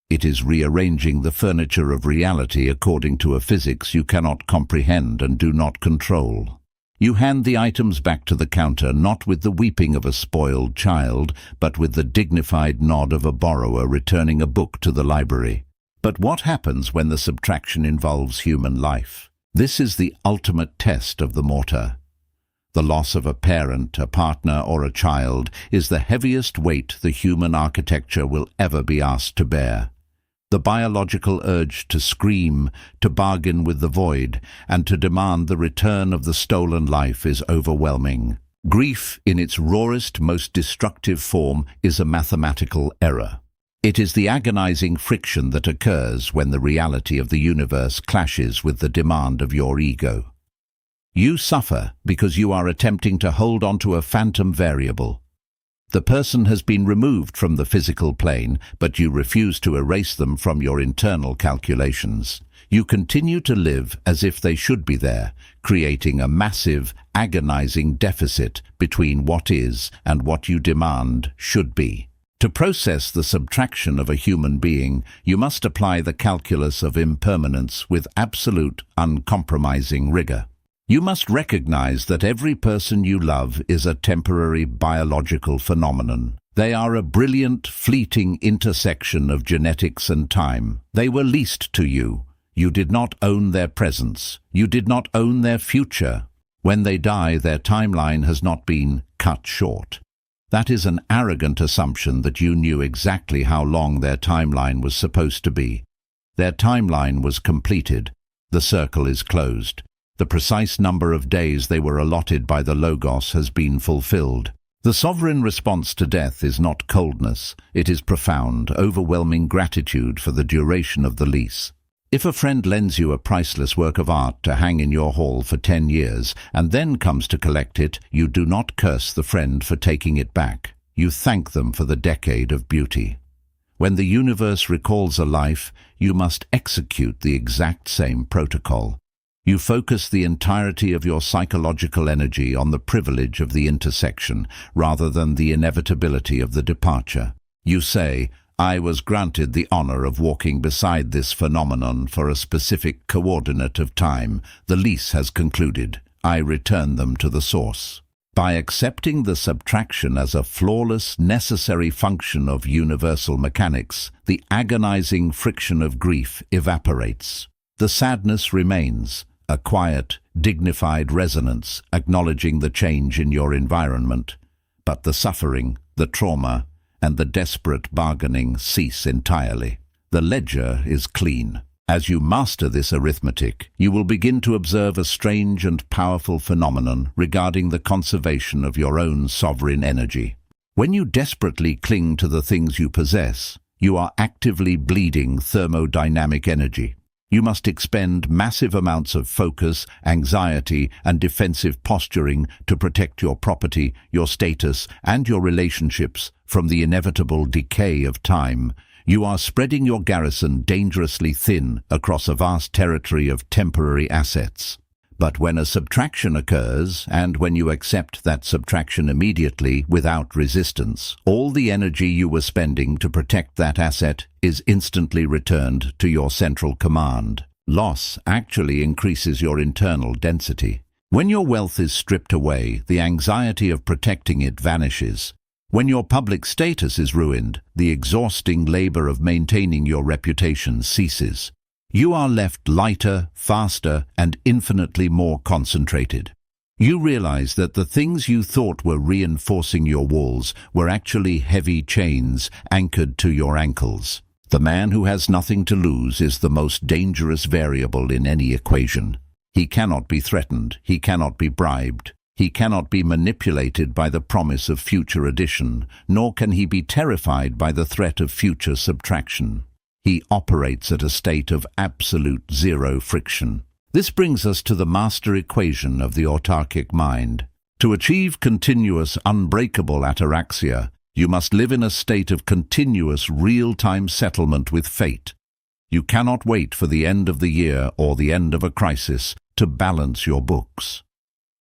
It is rearranging the furniture of reality according to a physics you cannot comprehend and do not control. You hand the items back to the counter, not with the weeping of a spoiled child, but with the dignified nod of a borrower returning a book to the library. But what happens when the subtraction involves human life? This is the ultimate test of the mortar. The loss of a parent, a partner, or a child is the heaviest weight the human architecture will ever be asked to bear. The biological urge to scream, to bargain with the void, and to demand the return of the stolen life is overwhelming. Grief, in its rawest, most destructive form, is a mathematical error. It is the agonizing friction that occurs when the reality of the universe clashes with the demand of your ego. You suffer because you are attempting to hold on to a phantom variable. The person has been removed from the physical plane, but you refuse to erase them from your internal calculations. You continue to live as if they should be there, creating a massive, agonizing deficit between what is and what you demand should be. To process the subtraction of a human being, you must apply the calculus of impermanence with absolute, uncompromising rigor. You must recognize that every person you love is a temporary biological phenomenon. They are a brilliant, fleeting intersection of genetics and time. They were leased to you. You did not own their presence. You did not own their future. When they die, their timeline has not been cut short. That is an arrogant assumption that you knew exactly how long their timeline was supposed to be. Their timeline was completed. The circle is closed. The precise number of days they were allotted by the Logos has been fulfilled. The sovereign response to death is not coldness. It is profound, overwhelming gratitude for the duration of the lease. If a friend lends you a priceless work of art to hang in your hall for 10 years and then comes to collect it, you do not curse the friend for taking it back. You thank them for the decade of beauty. When the universe recalls a life, you must execute the exact same protocol. You focus the entirety of your psychological energy on the privilege of the intersection rather than the inevitability of the departure. You say, I was granted the honor of walking beside this phenomenon for a specific coordinate of time. The lease has concluded. I return them to the source. By accepting the subtraction as a flawless, necessary function of universal mechanics, the agonizing friction of grief evaporates. The sadness remains, a quiet, dignified resonance acknowledging the change in your environment. But the suffering, the trauma, and the desperate bargaining cease entirely. The ledger is clean. As you master this arithmetic, you will begin to observe a strange and powerful phenomenon regarding the conservation of your own sovereign energy. When you desperately cling to the things you possess, you are actively bleeding thermodynamic energy. You must expend massive amounts of focus, anxiety, and defensive posturing to protect your property, your status, and your relationships from the inevitable decay of time. You are spreading your garrison dangerously thin across a vast territory of temporary assets. But when a subtraction occurs, and when you accept that subtraction immediately without resistance, all the energy you were spending to protect that asset is instantly returned to your central command. Loss actually increases your internal density. When your wealth is stripped away, the anxiety of protecting it vanishes. When your public status is ruined, the exhausting labor of maintaining your reputation ceases. You are left lighter, faster, and infinitely more concentrated. You realize that the things you thought were reinforcing your walls were actually heavy chains anchored to your ankles. The man who has nothing to lose is the most dangerous variable in any equation. He cannot be threatened, he cannot be bribed, he cannot be manipulated by the promise of future addition, nor can he be terrified by the threat of future subtraction. He operates at a state of absolute zero friction. This brings us to the master equation of the autarkic mind. To achieve continuous, unbreakable ataraxia, you must live in a state of continuous, real-time settlement with fate. You cannot wait for the end of the year or the end of a crisis to balance your books.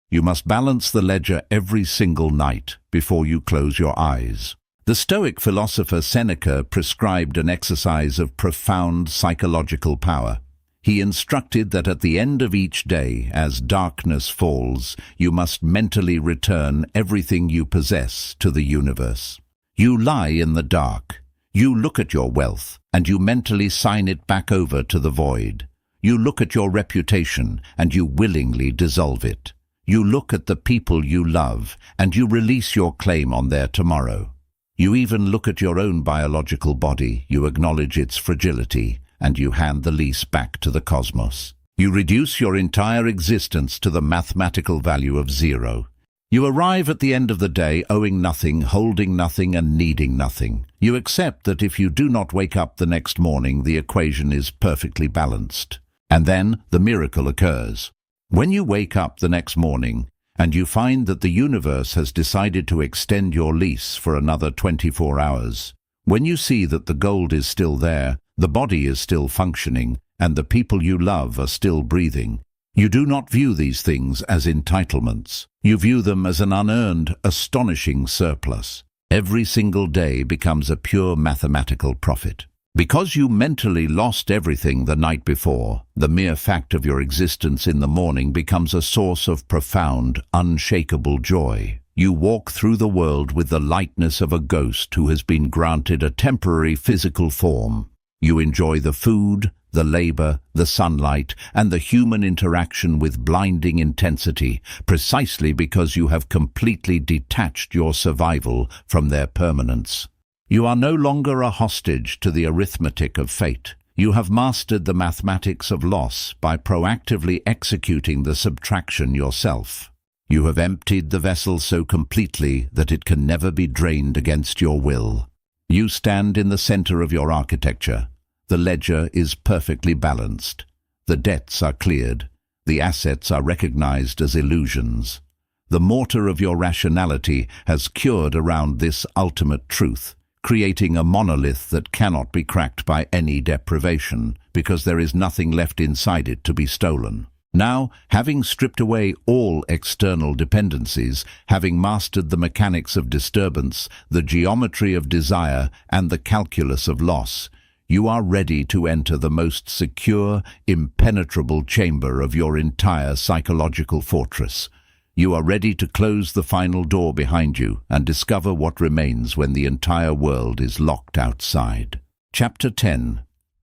You must balance the ledger every single night before you close your eyes. The Stoic philosopher Seneca prescribed an exercise of profound psychological power. He instructed that at the end of each day, as darkness falls, you must mentally return everything you possess to the universe. You lie in the dark. You look at your wealth, and you mentally sign it back over to the void. You look at your reputation, and you willingly dissolve it. You look at the people you love, and you release your claim on their tomorrow. You even look at your own biological body, you acknowledge its fragility, and you hand the lease back to the cosmos. You reduce your entire existence to the mathematical value of zero. You arrive at the end of the day owing nothing, holding nothing, and needing nothing. You accept that if you do not wake up the next morning, the equation is perfectly balanced. And then the miracle occurs. When you wake up the next morning, and you find that the universe has decided to extend your lease for another 24 hours, when you see that the gold is still there, the body is still functioning, and the people you love are still breathing, you do not view these things as entitlements. You view them as an unearned, astonishing surplus. Every single day becomes a pure mathematical profit. Because you mentally lost everything the night before, the mere fact of your existence in the morning becomes a source of profound, unshakable joy. You walk through the world with the lightness of a ghost who has been granted a temporary physical form. You enjoy the food, the labor, the sunlight, and the human interaction with blinding intensity, precisely because you have completely detached your survival from their permanence. You are no longer a hostage to the arithmetic of fate. You have mastered the mathematics of loss by proactively executing the subtraction yourself. You have emptied the vessel so completely that it can never be drained against your will. You stand in the center of your architecture. The ledger is perfectly balanced. The debts are cleared. The assets are recognized as illusions. The mortar of your rationality has cured around this ultimate truth, creating a monolith that cannot be cracked by any deprivation, because there is nothing left inside it to be stolen. Now, having stripped away all external dependencies, having mastered the mechanics of disturbance, the geometry of desire, and the calculus of loss, you are ready to enter the most secure, impenetrable chamber of your entire psychological fortress. You are ready to close the final door behind you and discover what remains when the entire world is locked outside. Chapter 10.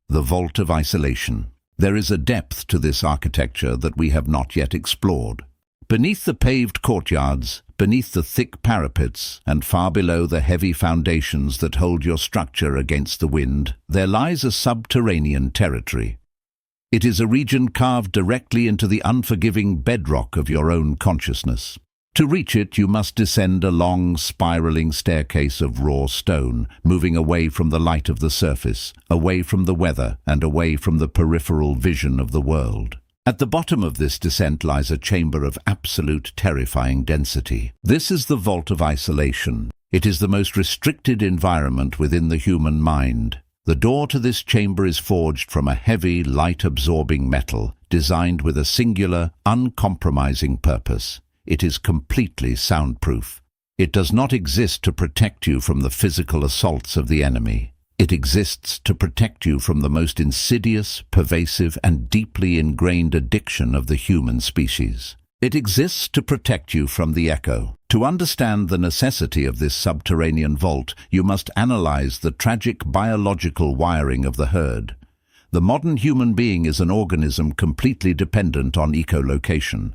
The Vault of Isolation. There is a depth to this architecture that we have not yet explored. Beneath the paved courtyards, beneath the thick parapets, and far below the heavy foundations that hold your structure against the wind, there lies a subterranean territory. It is a region carved directly into the unforgiving bedrock of your own consciousness. To reach it, you must descend a long, spiraling staircase of raw stone, moving away from the light of the surface, away from the weather, and away from the peripheral vision of the world. At the bottom of this descent lies a chamber of absolute terrifying density. This is the Vault of Isolation. It is the most restricted environment within the human mind. The door to this chamber is forged from a heavy, light-absorbing metal, designed with a singular, uncompromising purpose. It is completely soundproof. It does not exist to protect you from the physical assaults of the enemy. It exists to protect you from the most insidious, pervasive, and deeply ingrained addiction of the human species. It exists to protect you from the echo. To understand the necessity of this subterranean vault, you must analyze the tragic biological wiring of the herd. The modern human being is an organism completely dependent on echolocation.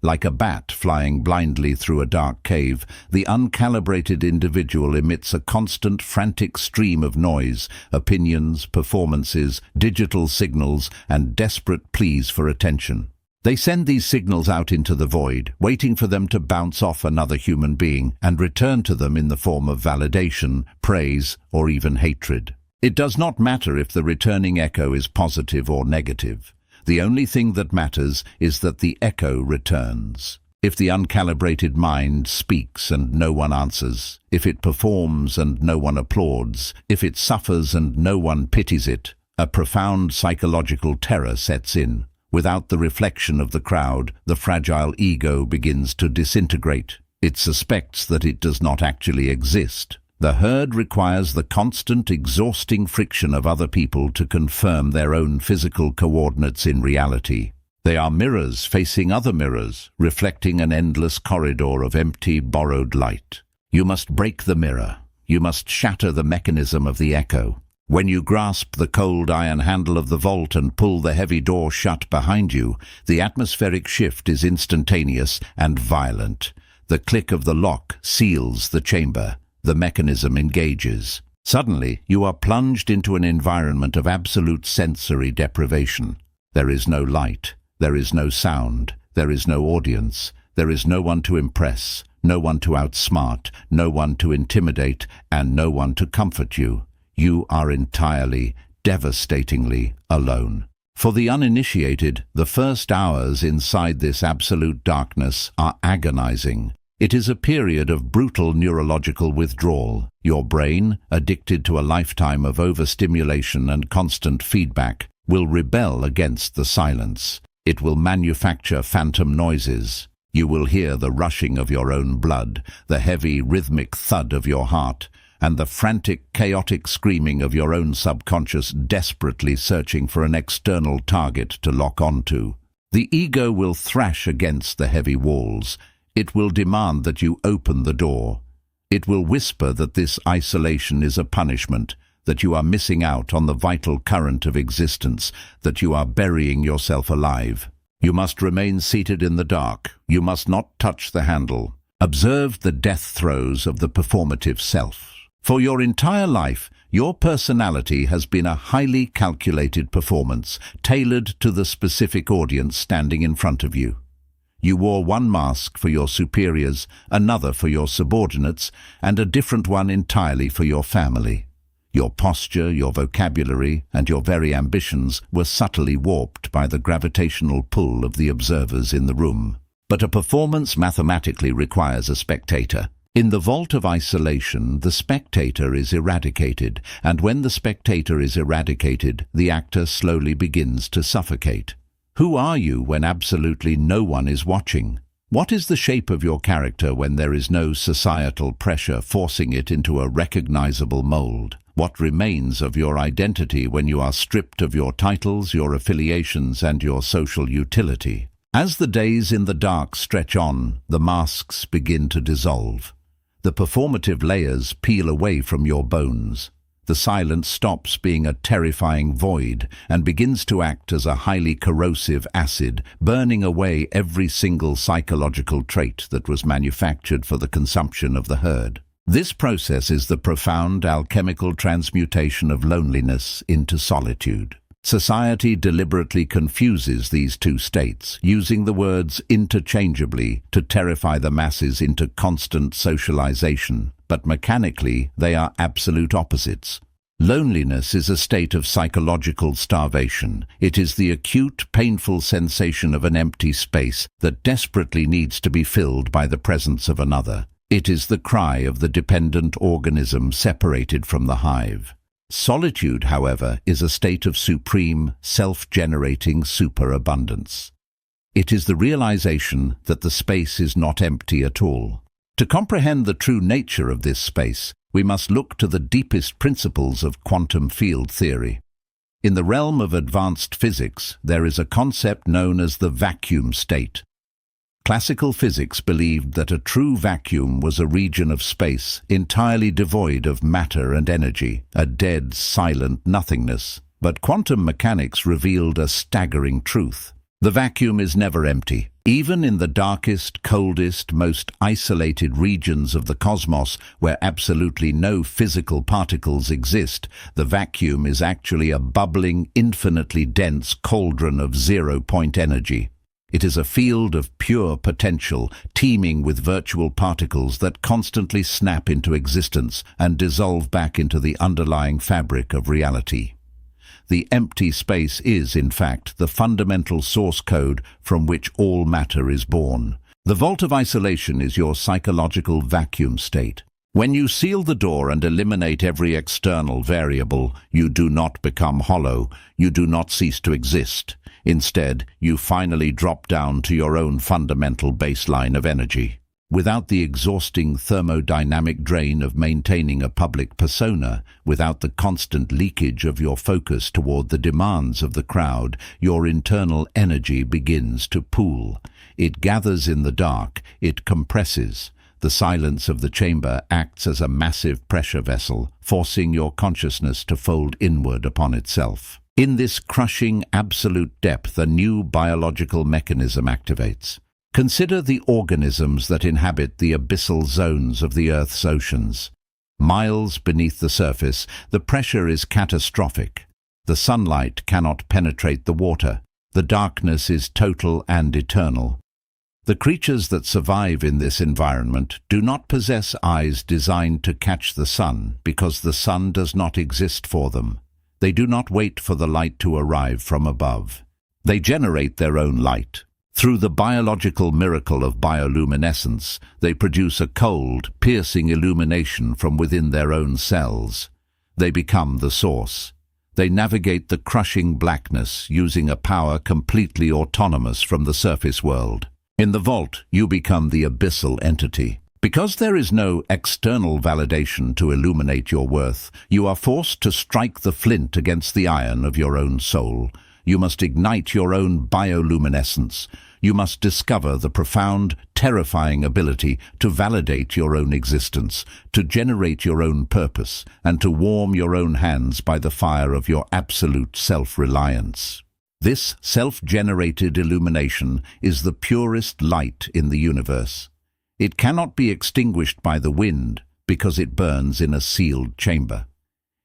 Like a bat flying blindly through a dark cave, the uncalibrated individual emits a constant, frantic stream of noise, opinions, performances, digital signals, and desperate pleas for attention. They send these signals out into the void, waiting for them to bounce off another human being and return to them in the form of validation, praise, or even hatred. It does not matter if the returning echo is positive or negative. The only thing that matters is that the echo returns. If the uncalibrated mind speaks and no one answers, if it performs and no one applauds, if it suffers and no one pities it, a profound psychological terror sets in. Without the reflection of the crowd, the fragile ego begins to disintegrate. It suspects that it does not actually exist. The herd requires the constant, exhausting friction of other people to confirm their own physical coordinates in reality. They are mirrors facing other mirrors, reflecting an endless corridor of empty, borrowed light. You must break the mirror. You must shatter the mechanism of the echo. When you grasp the cold iron handle of the vault and pull the heavy door shut behind you, the atmospheric shift is instantaneous and violent. The click of the lock seals the chamber. The mechanism engages. Suddenly, you are plunged into an environment of absolute sensory deprivation. There is no light. There is no sound. There is no audience. There is no one to impress, no one to outsmart, no one to intimidate, and no one to comfort you. You are entirely, devastatingly alone. For the uninitiated, the first hours inside this absolute darkness are agonizing. It is a period of brutal neurological withdrawal. Your brain, addicted to a lifetime of overstimulation and constant feedback, will rebel against the silence. It will manufacture phantom noises. You will hear the rushing of your own blood, the heavy, rhythmic thud of your heart, and the frantic, chaotic screaming of your own subconscious desperately searching for an external target to lock onto. The ego will thrash against the heavy walls. It will demand that you open the door. It will whisper that this isolation is a punishment, that you are missing out on the vital current of existence, that you are burying yourself alive. You must remain seated in the dark. You must not touch the handle. Observe the death throes of the performative self. For your entire life, your personality has been a highly calculated performance, tailored to the specific audience standing in front of you. You wore one mask for your superiors, another for your subordinates, and a different one entirely for your family. Your posture, your vocabulary, and your very ambitions were subtly warped by the gravitational pull of the observers in the room. But a performance mathematically requires a spectator. In the vault of isolation, the spectator is eradicated, and when the spectator is eradicated, the actor slowly begins to suffocate. Who are you when absolutely no one is watching? What is the shape of your character when there is no societal pressure forcing it into a recognizable mold? What remains of your identity when you are stripped of your titles, your affiliations, and your social utility? As the days in the dark stretch on, the masks begin to dissolve. The performative layers peel away from your bones. The silence stops being a terrifying void and begins to act as a highly corrosive acid, burning away every single psychological trait that was manufactured for the consumption of the herd. This process is the profound alchemical transmutation of loneliness into solitude. Society deliberately confuses these two states, using the words interchangeably to terrify the masses into constant socialization, but mechanically they are absolute opposites. Loneliness is a state of psychological starvation. It is the acute, painful sensation of an empty space that desperately needs to be filled by the presence of another. It is the cry of the dependent organism separated from the hive. Solitude, however, is a state of supreme, self-generating superabundance. It is the realization that the space is not empty at all. To comprehend the true nature of this space, we must look to the deepest principles of quantum field theory. In the realm of advanced physics, there is a concept known as the vacuum state. Classical physics believed that a true vacuum was a region of space entirely devoid of matter and energy, a dead, silent nothingness. But quantum mechanics revealed a staggering truth. The vacuum is never empty. Even in the darkest, coldest, most isolated regions of the cosmos, where absolutely no physical particles exist, the vacuum is actually a bubbling, infinitely dense cauldron of zero-point energy. It is a field of pure potential, teeming with virtual particles that constantly snap into existence and dissolve back into the underlying fabric of reality. The empty space is, in fact, the fundamental source code from which all matter is born. The vault of isolation is your psychological vacuum state. When you seal the door and eliminate every external variable, you do not become hollow, you do not cease to exist. Instead, you finally drop down to your own fundamental baseline of energy. Without the exhausting thermodynamic drain of maintaining a public persona, without the constant leakage of your focus toward the demands of the crowd, your internal energy begins to pool. It gathers in the dark, it compresses. The silence of the chamber acts as a massive pressure vessel, forcing your consciousness to fold inward upon itself. In this crushing absolute depth, a new biological mechanism activates. Consider the organisms that inhabit the abyssal zones of the Earth's oceans. Miles beneath the surface, the pressure is catastrophic. The sunlight cannot penetrate the water. The darkness is total and eternal. The creatures that survive in this environment do not possess eyes designed to catch the sun because the sun does not exist for them. They do not wait for the light to arrive from above. They generate their own light. Through the biological miracle of bioluminescence, they produce a cold, piercing illumination from within their own cells. They become the source. They navigate the crushing blackness using a power completely autonomous from the surface world. In the vault, you become the abyssal entity. Because there is no external validation to illuminate your worth, you are forced to strike the flint against the iron of your own soul. You must ignite your own bioluminescence. You must discover the profound, terrifying ability to validate your own existence, to generate your own purpose, and to warm your own hands by the fire of your absolute self-reliance. This self-generated illumination is the purest light in the universe. It cannot be extinguished by the wind because it burns in a sealed chamber.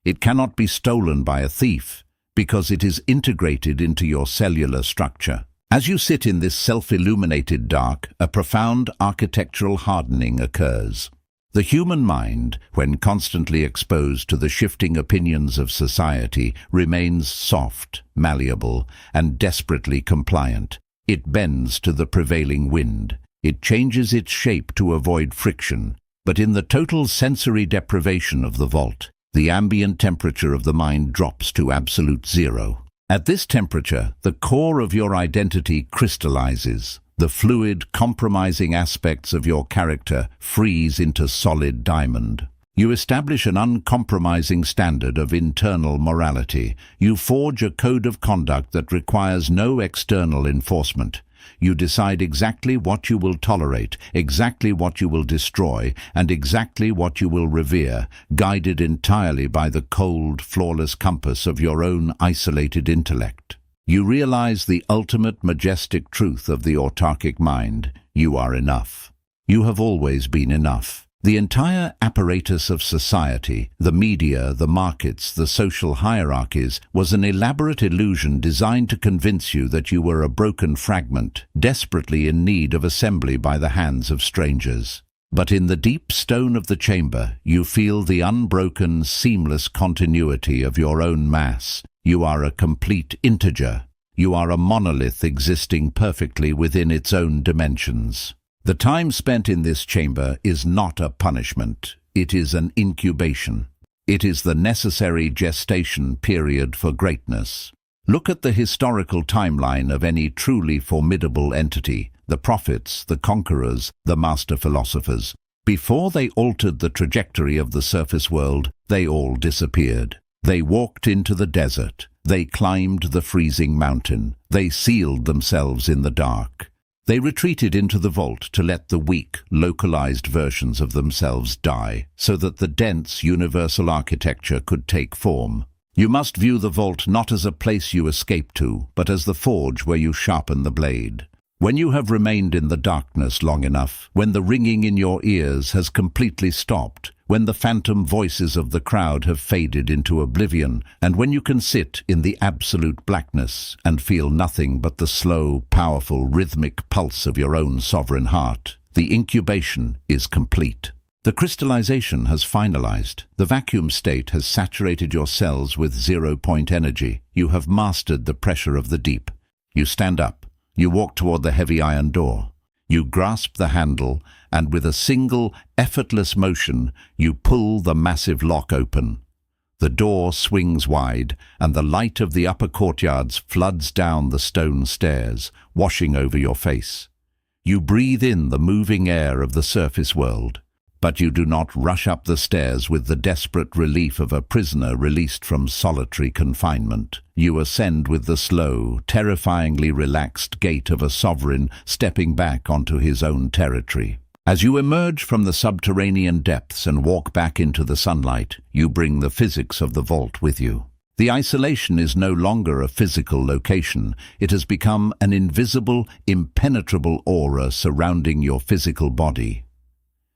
It cannot be stolen by a thief because it is integrated into your cellular structure. As you sit in this self-illuminated dark, a profound architectural hardening occurs. The human mind, when constantly exposed to the shifting opinions of society, remains soft, malleable, and desperately compliant. It bends to the prevailing wind. It changes its shape to avoid friction. But in the total sensory deprivation of the vault, the ambient temperature of the mind drops to absolute zero. At this temperature, the core of your identity crystallizes. The fluid, compromising aspects of your character freeze into solid diamond. You establish an uncompromising standard of internal morality. You forge a code of conduct that requires no external enforcement. You decide exactly what you will tolerate, exactly what you will destroy, and exactly what you will revere, guided entirely by the cold, flawless compass of your own isolated intellect. You realize the ultimate majestic truth of the autarkic mind. You are enough. You have always been enough. The entire apparatus of society, the media, the markets, the social hierarchies, was an elaborate illusion designed to convince you that you were a broken fragment, desperately in need of assembly by the hands of strangers. But in the deep stone of the chamber, you feel the unbroken, seamless continuity of your own mass. You are a complete integer. You are a monolith existing perfectly within its own dimensions. The time spent in this chamber is not a punishment. It is an incubation. It is the necessary gestation period for greatness. Look at the historical timeline of any truly formidable entity, the prophets, the conquerors, the master philosophers. Before they altered the trajectory of the surface world, they all disappeared. They walked into the desert. They climbed the freezing mountain. They sealed themselves in the dark. They retreated into the vault to let the weak, localized versions of themselves die, so that the dense, universal architecture could take form. You must view the vault not as a place you escape to, but as the forge where you sharpen the blade. When you have remained in the darkness long enough, when the ringing in your ears has completely stopped, when the phantom voices of the crowd have faded into oblivion, and when you can sit in the absolute blackness and feel nothing but the slow, powerful, rhythmic pulse of your own sovereign heart, the incubation is complete. The crystallization has finalized. The vacuum state has saturated your cells with zero-point energy. You have mastered the pressure of the deep. You stand up. You walk toward the heavy iron door. You grasp the handle, and with a single, effortless motion, you pull the massive lock open. The door swings wide, and the light of the upper courtyards floods down the stone stairs, washing over your face. You breathe in the moving air of the surface world, but you do not rush up the stairs with the desperate relief of a prisoner released from solitary confinement. You ascend with the slow, terrifyingly relaxed gait of a sovereign stepping back onto his own territory. As you emerge from the subterranean depths and walk back into the sunlight, you bring the physics of the vault with you. The isolation is no longer a physical location. It has become an invisible, impenetrable aura surrounding your physical body.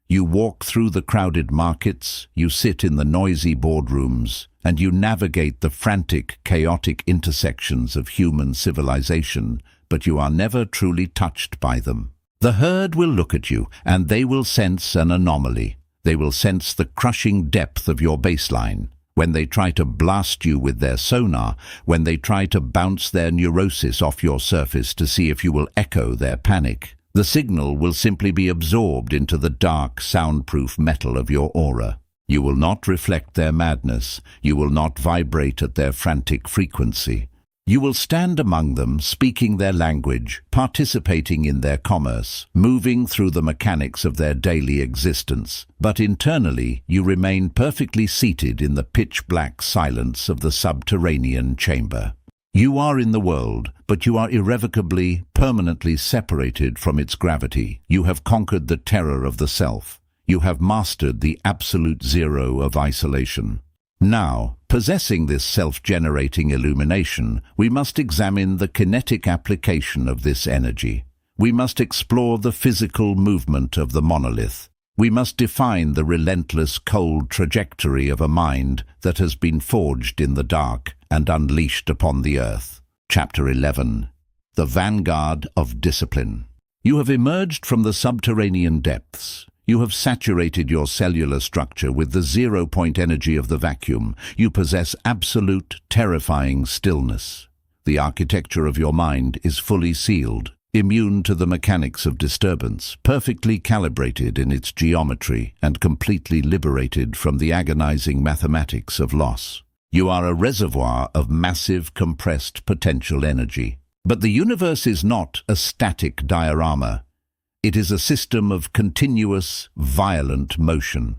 You walk through the crowded markets, you sit in the noisy boardrooms, and you navigate the frantic, chaotic intersections of human civilization, but you are never truly touched by them. The herd will look at you, and they will sense an anomaly. They will sense the crushing depth of your baseline. When they try to blast you with their sonar, when they try to bounce their neurosis off your surface to see if you will echo their panic, the signal will simply be absorbed into the dark, soundproof metal of your aura. You will not reflect their madness. You will not vibrate at their frantic frequency. You will stand among them, speaking their language, participating in their commerce, moving through the mechanics of their daily existence. But internally, you remain perfectly seated in the pitch-black silence of the subterranean chamber. You are in the world, but you are irrevocably, permanently separated from its gravity. You have conquered the terror of the self. You have mastered the absolute zero of isolation. Now, possessing this self-generating illumination, we must examine the kinetic application of this energy. We must explore the physical movement of the monolith. We must define the relentless, cold trajectory of a mind that has been forged in the dark and unleashed upon the earth. Chapter 11. The Vanguard of Discipline. You have emerged from the subterranean depths. You have saturated your cellular structure with the zero-point energy of the vacuum. You possess absolute, terrifying stillness. The architecture of your mind is fully sealed, immune to the mechanics of disturbance, perfectly calibrated in its geometry, and completely liberated from the agonizing mathematics of loss. You are a reservoir of massive, compressed potential energy. But the universe is not a static diorama. It is a system of continuous, violent motion.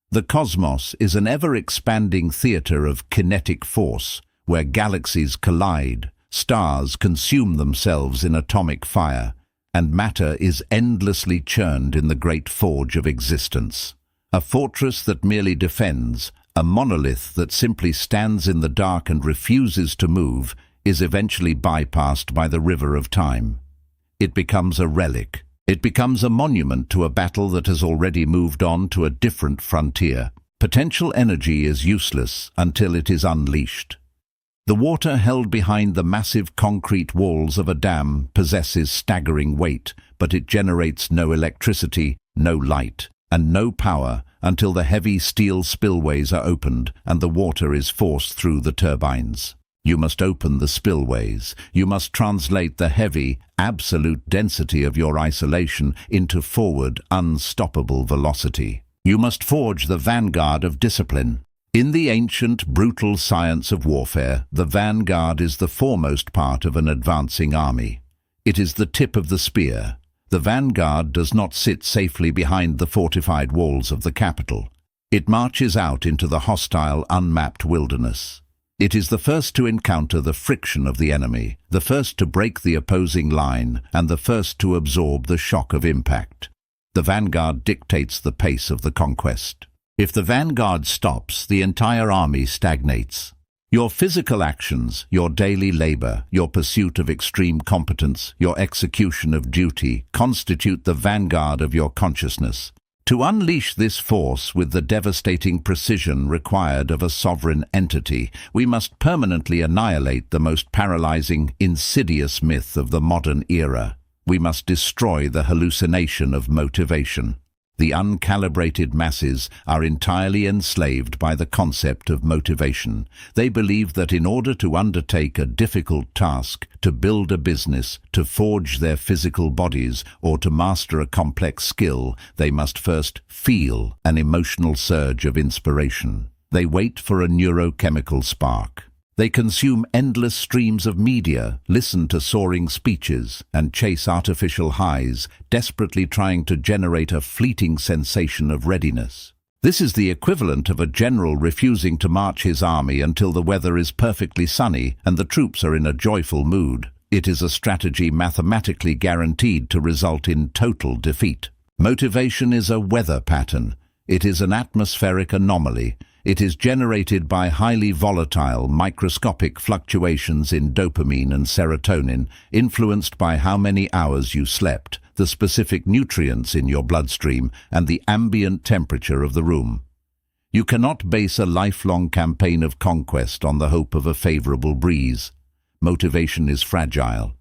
The cosmos is an ever-expanding theater of kinetic force, where galaxies collide, stars consume themselves in atomic fire, and matter is endlessly churned in the great forge of existence. A fortress that merely defends, a monolith that simply stands in the dark and refuses to move, is eventually bypassed by the river of time. It becomes a relic. It becomes a monument to a battle that has already moved on to a different frontier. Potential energy is useless until it is unleashed. The water held behind the massive concrete walls of a dam possesses staggering weight, but it generates no electricity, no light, and no power until the heavy steel spillways are opened and the water is forced through the turbines. You must open the spillways. You must translate the heavy, absolute density of your isolation into forward, unstoppable velocity. You must forge the vanguard of discipline. In the ancient, brutal science of warfare, the vanguard is the foremost part of an advancing army. It is the tip of the spear. The vanguard does not sit safely behind the fortified walls of the capital. It marches out into the hostile, unmapped wilderness. It is the first to encounter the friction of the enemy, the first to break the opposing line, and the first to absorb the shock of impact. The vanguard dictates the pace of the conquest. If the vanguard stops, the entire army stagnates. Your physical actions, your daily labor, your pursuit of extreme competence, your execution of duty constitute the vanguard of your consciousness. To unleash this force with the devastating precision required of a sovereign entity, we must permanently annihilate the most paralyzing, insidious myth of the modern era. We must destroy the hallucination of motivation. The uncalibrated masses are entirely enslaved by the concept of motivation. They believe that in order to undertake a difficult task, to build a business, to forge their physical bodies, or to master a complex skill, they must first feel an emotional surge of inspiration. They wait for a neurochemical spark. They consume endless streams of media, listen to soaring speeches, and chase artificial highs, desperately trying to generate a fleeting sensation of readiness. This is the equivalent of a general refusing to march his army until the weather is perfectly sunny and the troops are in a joyful mood. It is a strategy mathematically guaranteed to result in total defeat. Motivation is a weather pattern. It is an atmospheric anomaly. It is generated by highly volatile, microscopic fluctuations in dopamine and serotonin, influenced by how many hours you slept, the specific nutrients in your bloodstream, and the ambient temperature of the room. You cannot base a lifelong campaign of conquest on the hope of a favorable breeze. Motivation is fragile.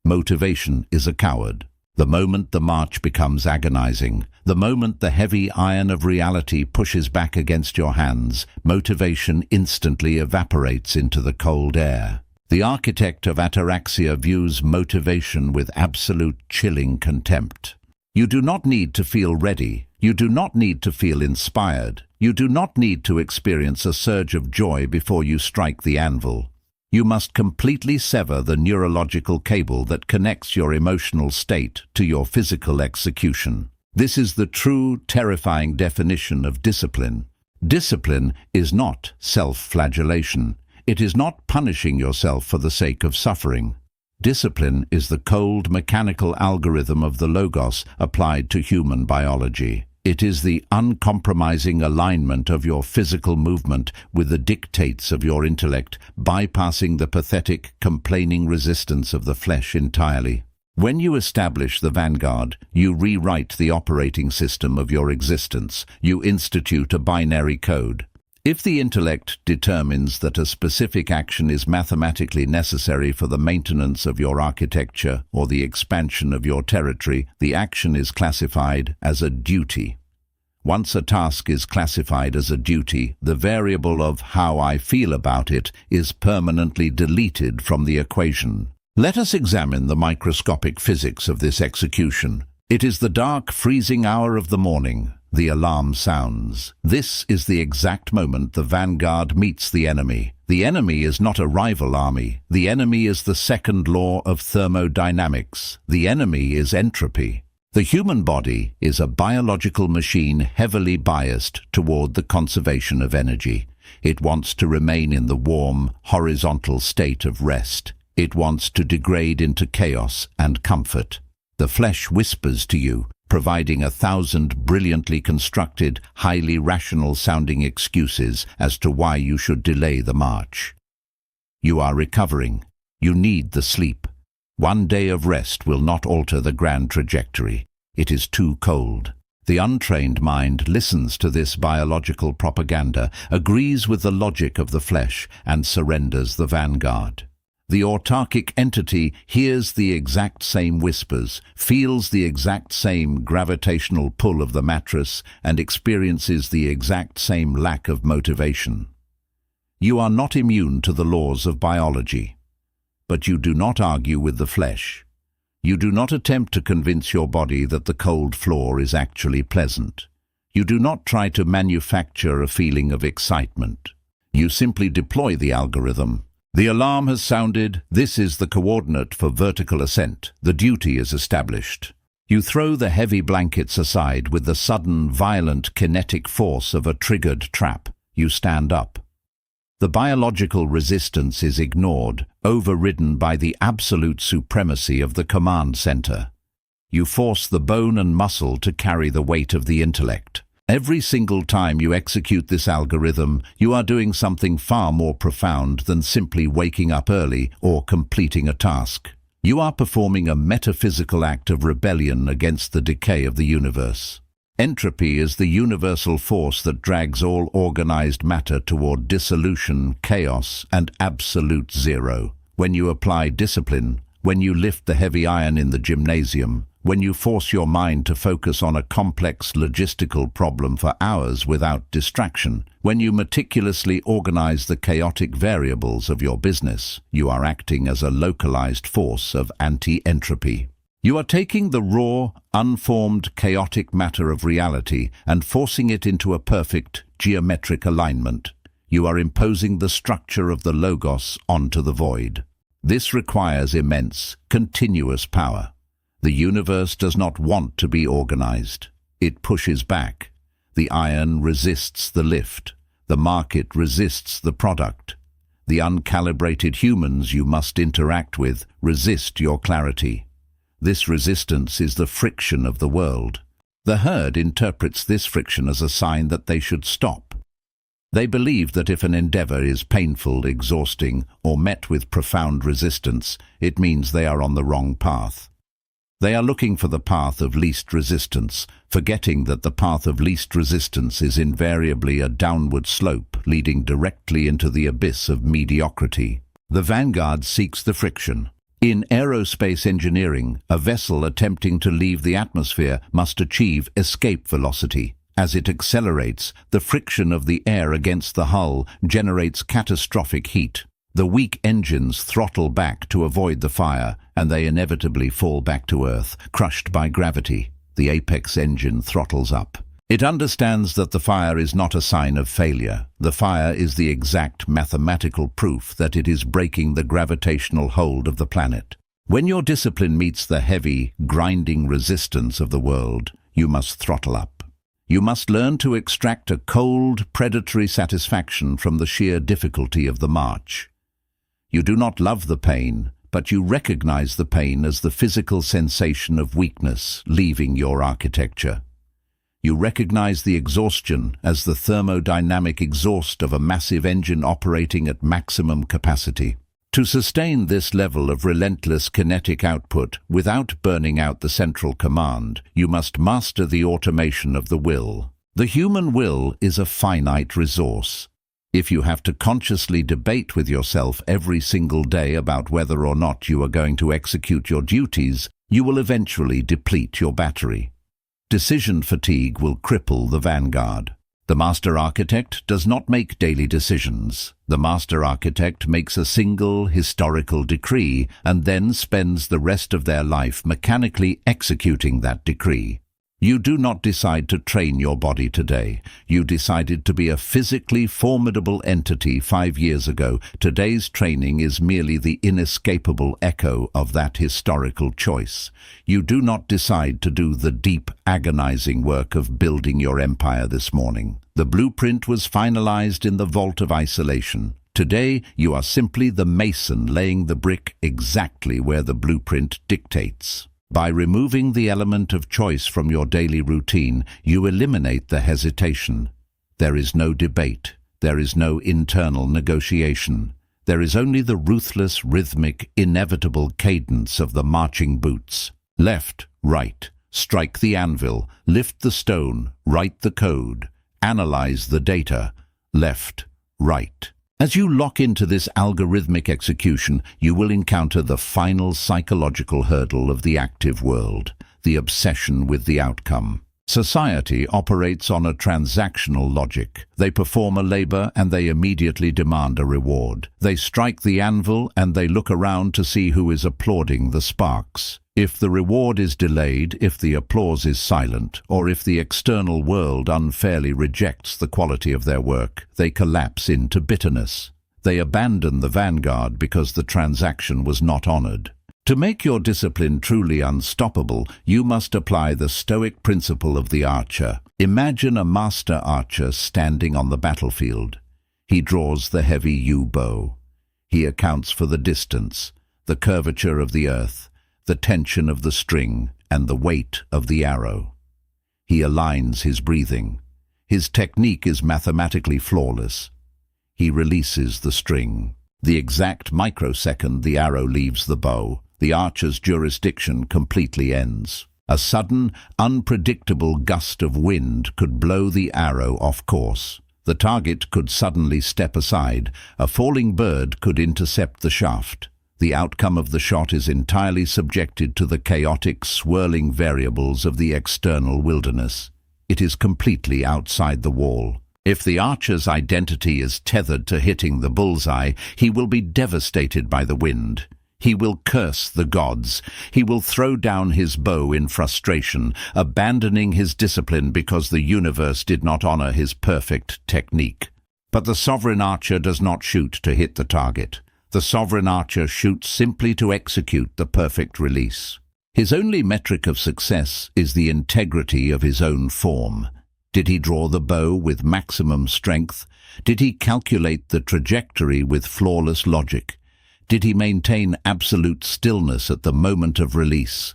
Motivation is a coward. The moment the march becomes agonizing, the moment the heavy iron of reality pushes back against your hands, motivation instantly evaporates into the cold air. The architect of Ataraxia views motivation with absolute chilling contempt. You do not need to feel ready. You do not need to feel inspired. You do not need to experience a surge of joy before you strike the anvil. You must completely sever the neurological cable that connects your emotional state to your physical execution. This is the true, terrifying definition of discipline. Discipline is not self-flagellation. It is not punishing yourself for the sake of suffering. Discipline is the cold, mechanical algorithm of the logos applied to human biology. It is the uncompromising alignment of your physical movement with the dictates of your intellect, bypassing the pathetic, complaining resistance of the flesh entirely. When you establish the vanguard, you rewrite the operating system of your existence. You institute a binary code. If the intellect determines that a specific action is mathematically necessary for the maintenance of your architecture or the expansion of your territory, the action is classified as a duty. Once a task is classified as a duty, the variable of how I feel about it is permanently deleted from the equation. Let us examine the microscopic physics of this execution. It is the dark, freezing hour of the morning. The alarm sounds. This is the exact moment the vanguard meets the enemy. The enemy is not a rival army. The enemy is the second law of thermodynamics. The enemy is entropy. The human body is a biological machine heavily biased toward the conservation of energy. It wants to remain in the warm, horizontal state of rest. It wants to degrade into chaos and comfort. The flesh whispers to you, providing 1,000 brilliantly constructed, highly rational-sounding excuses as to why you should delay the march. You are recovering. You need the sleep. One day of rest will not alter the grand trajectory. It is too cold. The untrained mind listens to this biological propaganda, agrees with the logic of the flesh, and surrenders the vanguard. The autarkic entity hears the exact same whispers, feels the exact same gravitational pull of the mattress, and experiences the exact same lack of motivation. You are not immune to the laws of biology, but you do not argue with the flesh. You do not attempt to convince your body that the cold floor is actually pleasant. You do not try to manufacture a feeling of excitement. You simply deploy the algorithm. The alarm has sounded. This is the coordinate for vertical ascent. The duty is established. You throw the heavy blankets aside with the sudden, violent kinetic force of a triggered trap. You stand up. The biological resistance is ignored, overridden by the absolute supremacy of the command center. You force the bone and muscle to carry the weight of the intellect. Every single time you execute this algorithm, you are doing something far more profound than simply waking up early or completing a task. You are performing a metaphysical act of rebellion against the decay of the universe. Entropy is the universal force that drags all organized matter toward dissolution, chaos, and absolute zero. When you apply discipline, when you lift the heavy iron in the gymnasium, when you force your mind to focus on a complex logistical problem for hours without distraction, when you meticulously organize the chaotic variables of your business, you are acting as a localized force of anti-entropy. You are taking the raw, unformed, chaotic matter of reality and forcing it into a perfect, geometric alignment. You are imposing the structure of the logos onto the void. This requires immense, continuous power. The universe does not want to be organized. It pushes back. The iron resists the lift. The market resists the product. The uncalibrated humans you must interact with resist your clarity. This resistance is the friction of the world. The herd interprets this friction as a sign that they should stop. They believe that if an endeavor is painful, exhausting, or met with profound resistance, it means they are on the wrong path. They are looking for the path of least resistance, forgetting that the path of least resistance is invariably a downward slope leading directly into the abyss of mediocrity. The vanguard seeks the friction. In aerospace engineering, a vessel attempting to leave the atmosphere must achieve escape velocity. As it accelerates, the friction of the air against the hull generates catastrophic heat. The weak engines throttle back to avoid the fire, and they inevitably fall back to Earth, crushed by gravity. The apex engine throttles up. It understands that the fire is not a sign of failure. The fire is the exact mathematical proof that it is breaking the gravitational hold of the planet. When your discipline meets the heavy, grinding resistance of the world, you must throttle up. You must learn to extract a cold, predatory satisfaction from the sheer difficulty of the march. You do not love the pain, but you recognize the pain as the physical sensation of weakness leaving your architecture. You recognize the exhaustion as the thermodynamic exhaust of a massive engine operating at maximum capacity. To sustain this level of relentless kinetic output without burning out the central command, you must master the automation of the will. The human will is a finite resource. If you have to consciously debate with yourself every single day about whether or not you are going to execute your duties, you will eventually deplete your battery. Decision fatigue will cripple the vanguard. The master architect does not make daily decisions. The master architect makes a single historical decree and then spends the rest of their life mechanically executing that decree. You do not decide to train your body today. You decided to be a physically formidable entity 5 years ago. Today's training is merely the inescapable echo of that historical choice. You do not decide to do the deep, agonizing work of building your empire this morning. The blueprint was finalized in the vault of isolation. Today, you are simply the mason laying the brick exactly where the blueprint dictates. By removing the element of choice from your daily routine, you eliminate the hesitation. There is no debate. There is no internal negotiation. There is only the ruthless, rhythmic, inevitable cadence of the marching boots. Left, right, strike the anvil, lift the stone, write the code, analyze the data. Left, right. As you lock into this algorithmic execution, you will encounter the final psychological hurdle of the active world, the obsession with the outcome. Society operates on a transactional logic. They perform a labor and they immediately demand a reward. They strike the anvil and they look around to see who is applauding the sparks. If the reward is delayed, if the applause is silent, or if the external world unfairly rejects the quality of their work, they collapse into bitterness. They abandon the vanguard because the transaction was not honored. To make your discipline truly unstoppable, you must apply the Stoic principle of the archer. Imagine a master archer standing on the battlefield. He draws the heavy yew bow. He accounts for the distance, the curvature of the earth, the tension of the string, and the weight of the arrow. He aligns his breathing. His technique is mathematically flawless. He releases the string. The exact microsecond the arrow leaves the bow, the archer's jurisdiction completely ends. A sudden, unpredictable gust of wind could blow the arrow off course. The target could suddenly step aside. A falling bird could intercept the shaft. The outcome of the shot is entirely subjected to the chaotic, swirling variables of the external wilderness. It is completely outside the wall. If the archer's identity is tethered to hitting the bullseye, he will be devastated by the wind. He will curse the gods. He will throw down his bow in frustration, abandoning his discipline because the universe did not honor his perfect technique. But the sovereign archer does not shoot to hit the target. The sovereign archer shoots simply to execute the perfect release. His only metric of success is the integrity of his own form. Did he draw the bow with maximum strength? Did he calculate the trajectory with flawless logic? Did he maintain absolute stillness at the moment of release?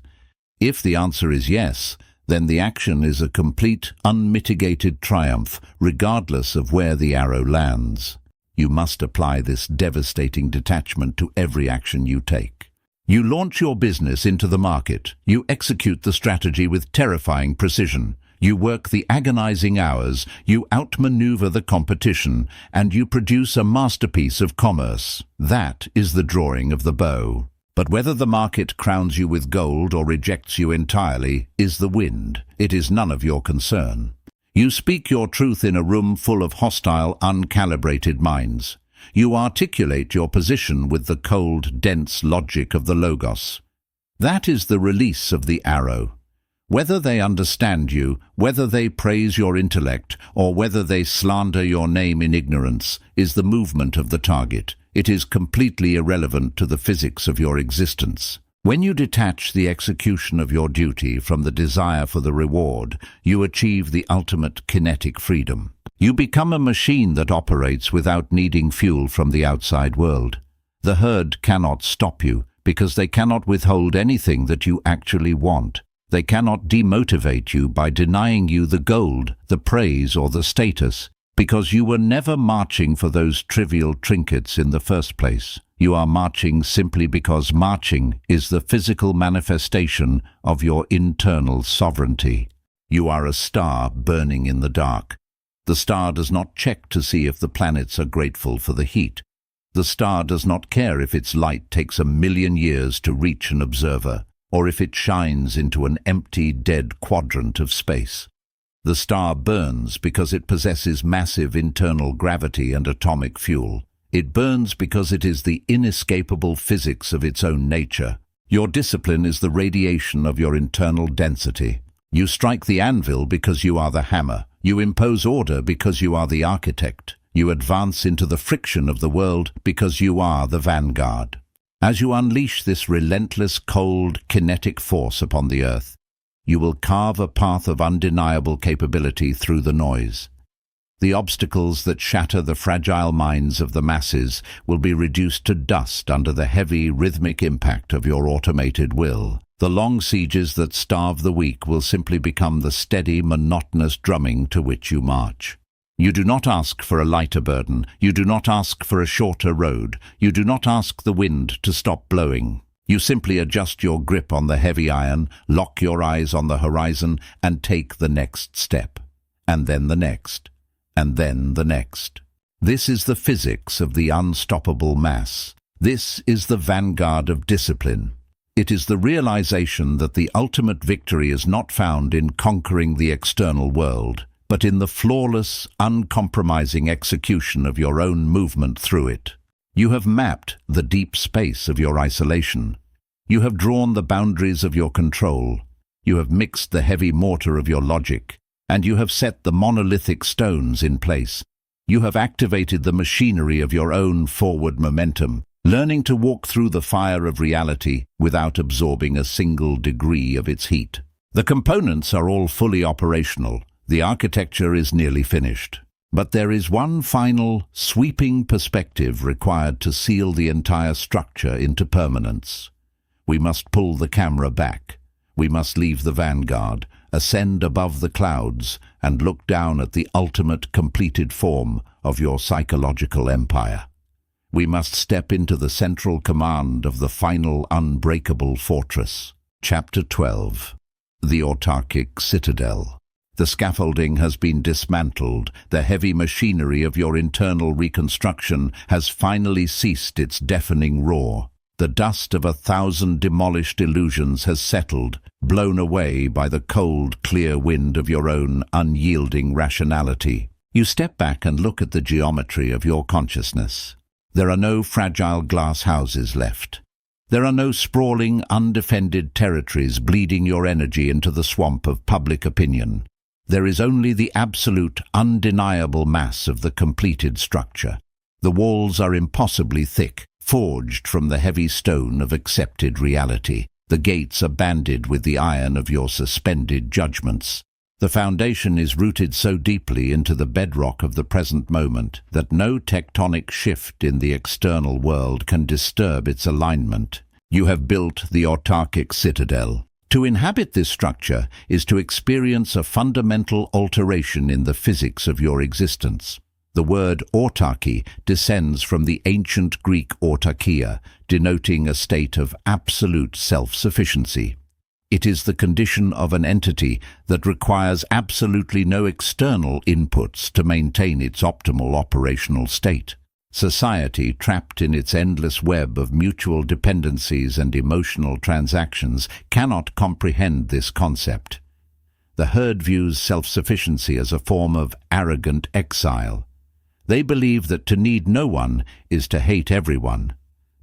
If the answer is yes, then the action is a complete, unmitigated triumph, regardless of where the arrow lands. You must apply this devastating detachment to every action you take. You launch your business into the market. You execute the strategy with terrifying precision. You work the agonizing hours. You outmaneuver the competition, and you produce a masterpiece of commerce. That is the drawing of the bow. But whether the market crowns you with gold or rejects you entirely is the wind. It is none of your concern. You speak your truth in a room full of hostile, uncalibrated minds. You articulate your position with the cold, dense logic of the Logos. That is the release of the arrow. Whether they understand you, whether they praise your intellect, or whether they slander your name in ignorance, is the movement of the target. It is completely irrelevant to the physics of your existence. When you detach the execution of your duty from the desire for the reward, you achieve the ultimate kinetic freedom. You become a machine that operates without needing fuel from the outside world. The herd cannot stop you because they cannot withhold anything that you actually want. They cannot demotivate you by denying you the gold, the praise, or the status, because you were never marching for those trivial trinkets in the first place. You are marching simply because marching is the physical manifestation of your internal sovereignty. You are a star burning in the dark. The star does not check to see if the planets are grateful for the heat. The star does not care if its light takes 1,000,000 years to reach an observer, or if it shines into an empty, dead quadrant of space. The star burns because it possesses massive internal gravity and atomic fuel. It burns because it is the inescapable physics of its own nature. Your discipline is the radiation of your internal density. You strike the anvil because you are the hammer. You impose order because you are the architect. You advance into the friction of the world because you are the vanguard. As you unleash this relentless, cold, kinetic force upon the earth, you will carve a path of undeniable capability through the noise. The obstacles that shatter the fragile minds of the masses will be reduced to dust under the heavy, rhythmic impact of your automated will. The long sieges that starve the weak will simply become the steady, monotonous drumming to which you march. You do not ask for a lighter burden. You do not ask for a shorter road. You do not ask the wind to stop blowing. You simply adjust your grip on the heavy iron, lock your eyes on the horizon, and take the next step. And then the next. And then the next. This is the physics of the unstoppable mass. This is the vanguard of discipline. It is the realization that the ultimate victory is not found in conquering the external world, but in the flawless, uncompromising execution of your own movement through it. You have mapped the deep space of your isolation. You have drawn the boundaries of your control. You have mixed the heavy mortar of your logic, and you have set the monolithic stones in place. You have activated the machinery of your own forward momentum, learning to walk through the fire of reality without absorbing a single degree of its heat. The components are all fully operational. The architecture is nearly finished. But there is one final, sweeping perspective required to seal the entire structure into permanence. We must pull the camera back. We must leave the vanguard, ascend above the clouds, and look down at the ultimate completed form of your psychological empire. We must step into the central command of the final unbreakable fortress. Chapter 12. The Autarkic Citadel. The scaffolding has been dismantled. The heavy machinery of your internal reconstruction has finally ceased its deafening roar. The dust of 1,000 demolished illusions has settled, blown away by the cold, clear wind of your own unyielding rationality. You step back and look at the geometry of your consciousness. There are no fragile glass houses left. There are no sprawling, undefended territories bleeding your energy into the swamp of public opinion. There is only the absolute, undeniable mass of the completed structure. The walls are impossibly thick, forged from the heavy stone of accepted reality. The gates are banded with the iron of your suspended judgments. The foundation is rooted so deeply into the bedrock of the present moment that no tectonic shift in the external world can disturb its alignment. You have built the autarkic citadel. To inhabit this structure is to experience a fundamental alteration in the physics of your existence. The word autarky descends from the ancient Greek autarkia, denoting a state of absolute self-sufficiency. It is the condition of an entity that requires absolutely no external inputs to maintain its optimal operational state. Society, trapped in its endless web of mutual dependencies and emotional transactions, cannot comprehend this concept. The herd views self-sufficiency as a form of arrogant exile. They believe that to need no one is to hate everyone.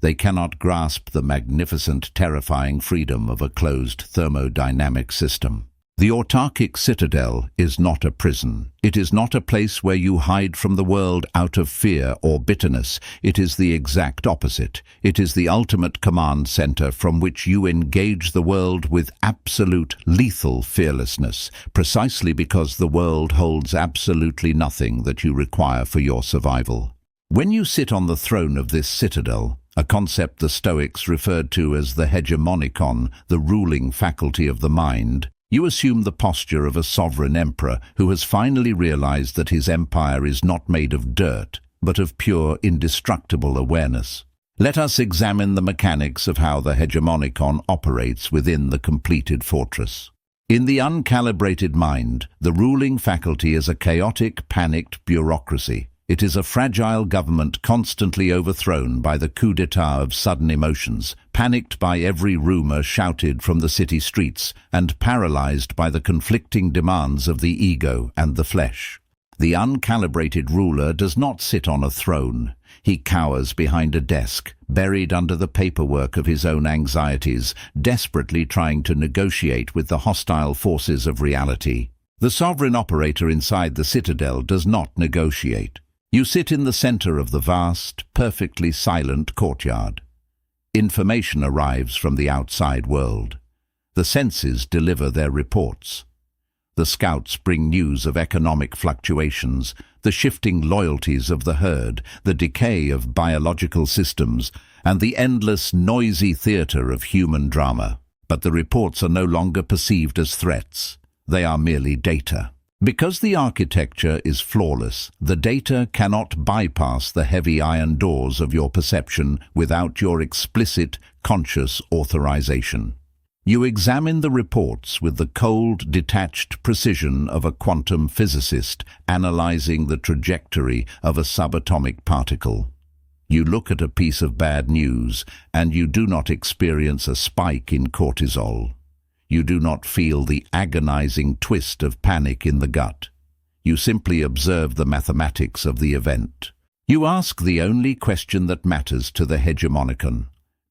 They cannot grasp the magnificent, terrifying freedom of a closed thermodynamic system. The autarkic citadel is not a prison. It is not a place where you hide from the world out of fear or bitterness. It is the exact opposite. It is the ultimate command center from which you engage the world with absolute, lethal fearlessness, precisely because the world holds absolutely nothing that you require for your survival. When you sit on the throne of this citadel, a concept the Stoics referred to as the hegemonikon, the ruling faculty of the mind, you assume the posture of a sovereign emperor who has finally realized that his empire is not made of dirt, but of pure, indestructible awareness. Let us examine the mechanics of how the hegemonikon operates within the completed fortress. In the uncalibrated mind, the ruling faculty is a chaotic, panicked bureaucracy. It is a fragile government constantly overthrown by the coup d'état of sudden emotions, panicked by every rumor shouted from the city streets, and paralyzed by the conflicting demands of the ego and the flesh. The uncalibrated ruler does not sit on a throne. He cowers behind a desk, buried under the paperwork of his own anxieties, desperately trying to negotiate with the hostile forces of reality. The sovereign operator inside the citadel does not negotiate. You sit in the center of the vast, perfectly silent courtyard. Information arrives from the outside world. The senses deliver their reports. The scouts bring news of economic fluctuations, the shifting loyalties of the herd, the decay of biological systems, and the endless, noisy theater of human drama. But the reports are no longer perceived as threats. They are merely data. Because the architecture is flawless, the data cannot bypass the heavy iron doors of your perception without your explicit, conscious authorization. You examine the reports with the cold, detached precision of a quantum physicist analyzing the trajectory of a subatomic particle. You look at a piece of bad news, and you do not experience a spike in cortisol. You do not feel the agonizing twist of panic in the gut. You simply observe the mathematics of the event. You ask the only question that matters to the hegemonikon.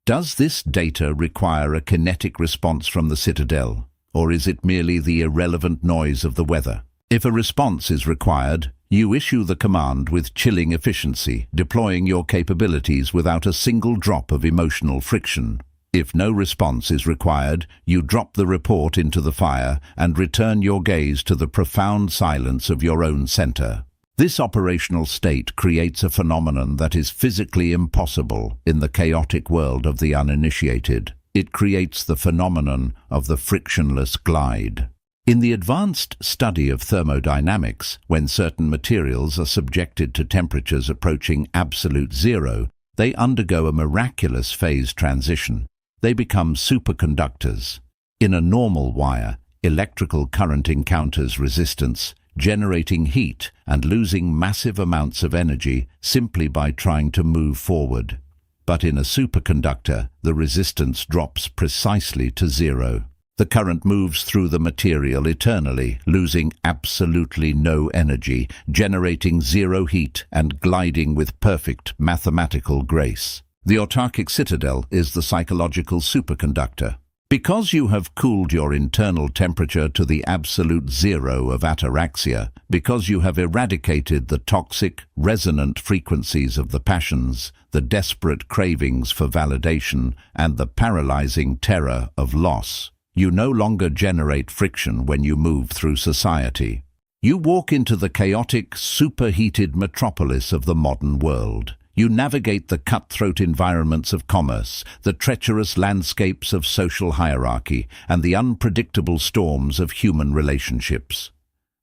Does this data require a kinetic response from the citadel, or is it merely the irrelevant noise of the weather? If a response is required, you issue the command with chilling efficiency, deploying your capabilities without a single drop of emotional friction. If no response is required, you drop the report into the fire and return your gaze to the profound silence of your own center. This operational state creates a phenomenon that is physically impossible in the chaotic world of the uninitiated. It creates the phenomenon of the frictionless glide. In the advanced study of thermodynamics, when certain materials are subjected to temperatures approaching absolute zero, they undergo a miraculous phase transition. They become superconductors. In a normal wire, electrical current encounters resistance, generating heat and losing massive amounts of energy simply by trying to move forward. But in a superconductor, the resistance drops precisely to zero. The current moves through the material eternally, losing absolutely no energy, generating zero heat and gliding with perfect mathematical grace. The autarkic citadel is the psychological superconductor. Because you have cooled your internal temperature to the absolute zero of ataraxia, because you have eradicated the toxic, resonant frequencies of the passions, the desperate cravings for validation, and the paralyzing terror of loss, you no longer generate friction when you move through society. You walk into the chaotic, superheated metropolis of the modern world. You navigate the cutthroat environments of commerce, the treacherous landscapes of social hierarchy, and the unpredictable storms of human relationships.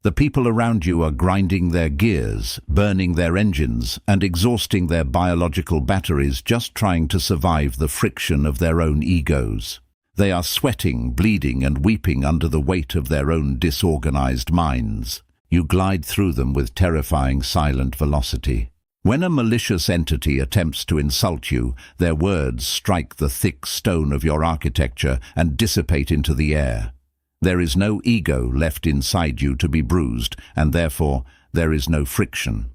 The people around you are grinding their gears, burning their engines, and exhausting their biological batteries just trying to survive the friction of their own egos. They are sweating, bleeding, and weeping under the weight of their own disorganized minds. You glide through them with terrifying silent velocity. When a malicious entity attempts to insult you, their words strike the thick stone of your architecture and dissipate into the air. There is no ego left inside you to be bruised, and therefore there is no friction.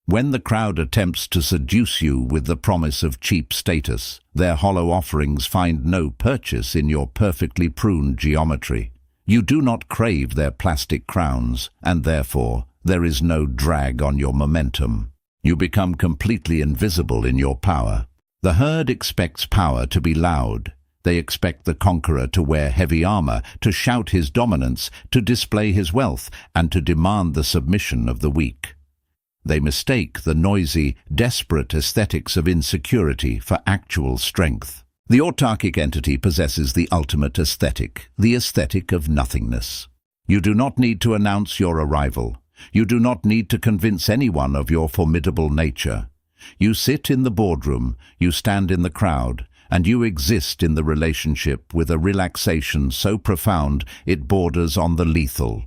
When the crowd attempts to seduce you with the promise of cheap status, their hollow offerings find no purchase in your perfectly pruned geometry. You do not crave their plastic crowns, and therefore there is no drag on your momentum. You become completely invisible in your power. The herd expects power to be loud. They expect the conqueror to wear heavy armor, to shout his dominance, to display his wealth, and to demand the submission of the weak. They mistake the noisy, desperate aesthetics of insecurity for actual strength. The autarkic entity possesses the ultimate aesthetic, the aesthetic of nothingness. You do not need to announce your arrival. You do not need to convince anyone of your formidable nature. You sit in the boardroom, you stand in the crowd, and you exist in the relationship with a relaxation so profound it borders on the lethal.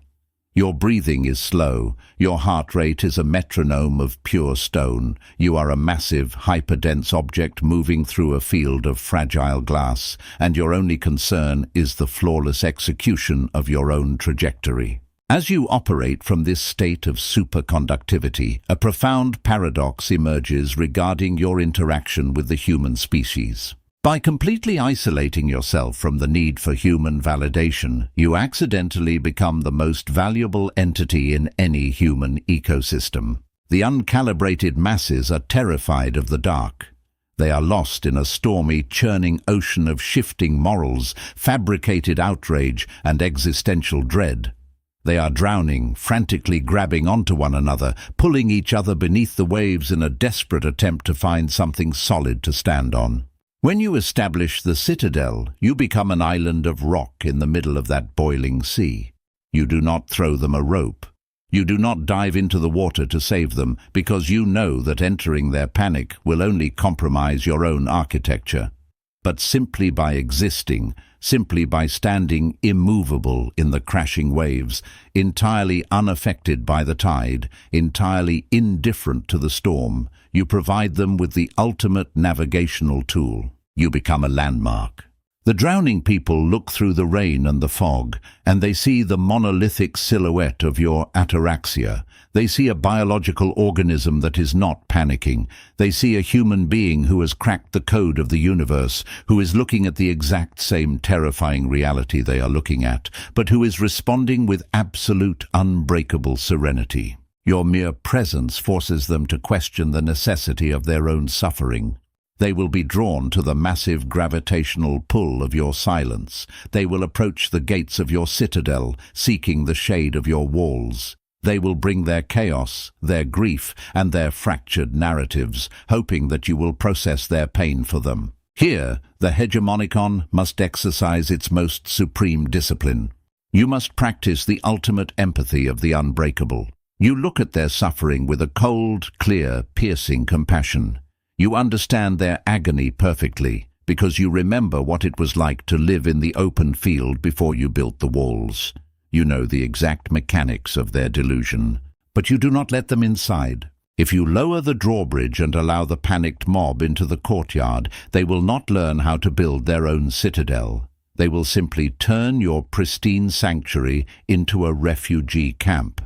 Your breathing is slow, your heart rate is a metronome of pure stone, you are a massive, hyperdense object moving through a field of fragile glass, and your only concern is the flawless execution of your own trajectory. As you operate from this state of superconductivity, a profound paradox emerges regarding your interaction with the human species. By completely isolating yourself from the need for human validation, you accidentally become the most valuable entity in any human ecosystem. The uncalibrated masses are terrified of the dark. They are lost in a stormy, churning ocean of shifting morals, fabricated outrage, and existential dread. They are drowning, frantically grabbing onto one another, pulling each other beneath the waves in a desperate attempt to find something solid to stand on. When you establish the citadel, you become an island of rock in the middle of that boiling sea. You do not throw them a rope. You do not dive into the water to save them, because you know that entering their panic will only compromise your own architecture. But simply by existing, simply by standing immovable in the crashing waves, entirely unaffected by the tide, entirely indifferent to the storm, you provide them with the ultimate navigational tool. You become a landmark. The drowning people look through the rain and the fog, and they see the monolithic silhouette of your ataraxia. They see a biological organism that is not panicking. They see a human being who has cracked the code of the universe, who is looking at the exact same terrifying reality they are looking at, but who is responding with absolute, unbreakable serenity. Your mere presence forces them to question the necessity of their own suffering. They will be drawn to the massive gravitational pull of your silence. They will approach the gates of your citadel, seeking the shade of your walls. They will bring their chaos, their grief, and their fractured narratives, hoping that you will process their pain for them. Here, the hegemonicon must exercise its most supreme discipline. You must practice the ultimate empathy of the unbreakable. You look at their suffering with a cold, clear, piercing compassion. You understand their agony perfectly, because you remember what it was like to live in the open field before you built the walls. You know the exact mechanics of their delusion, but you do not let them inside. If you lower the drawbridge and allow the panicked mob into the courtyard, they will not learn how to build their own citadel. They will simply turn your pristine sanctuary into a refugee camp.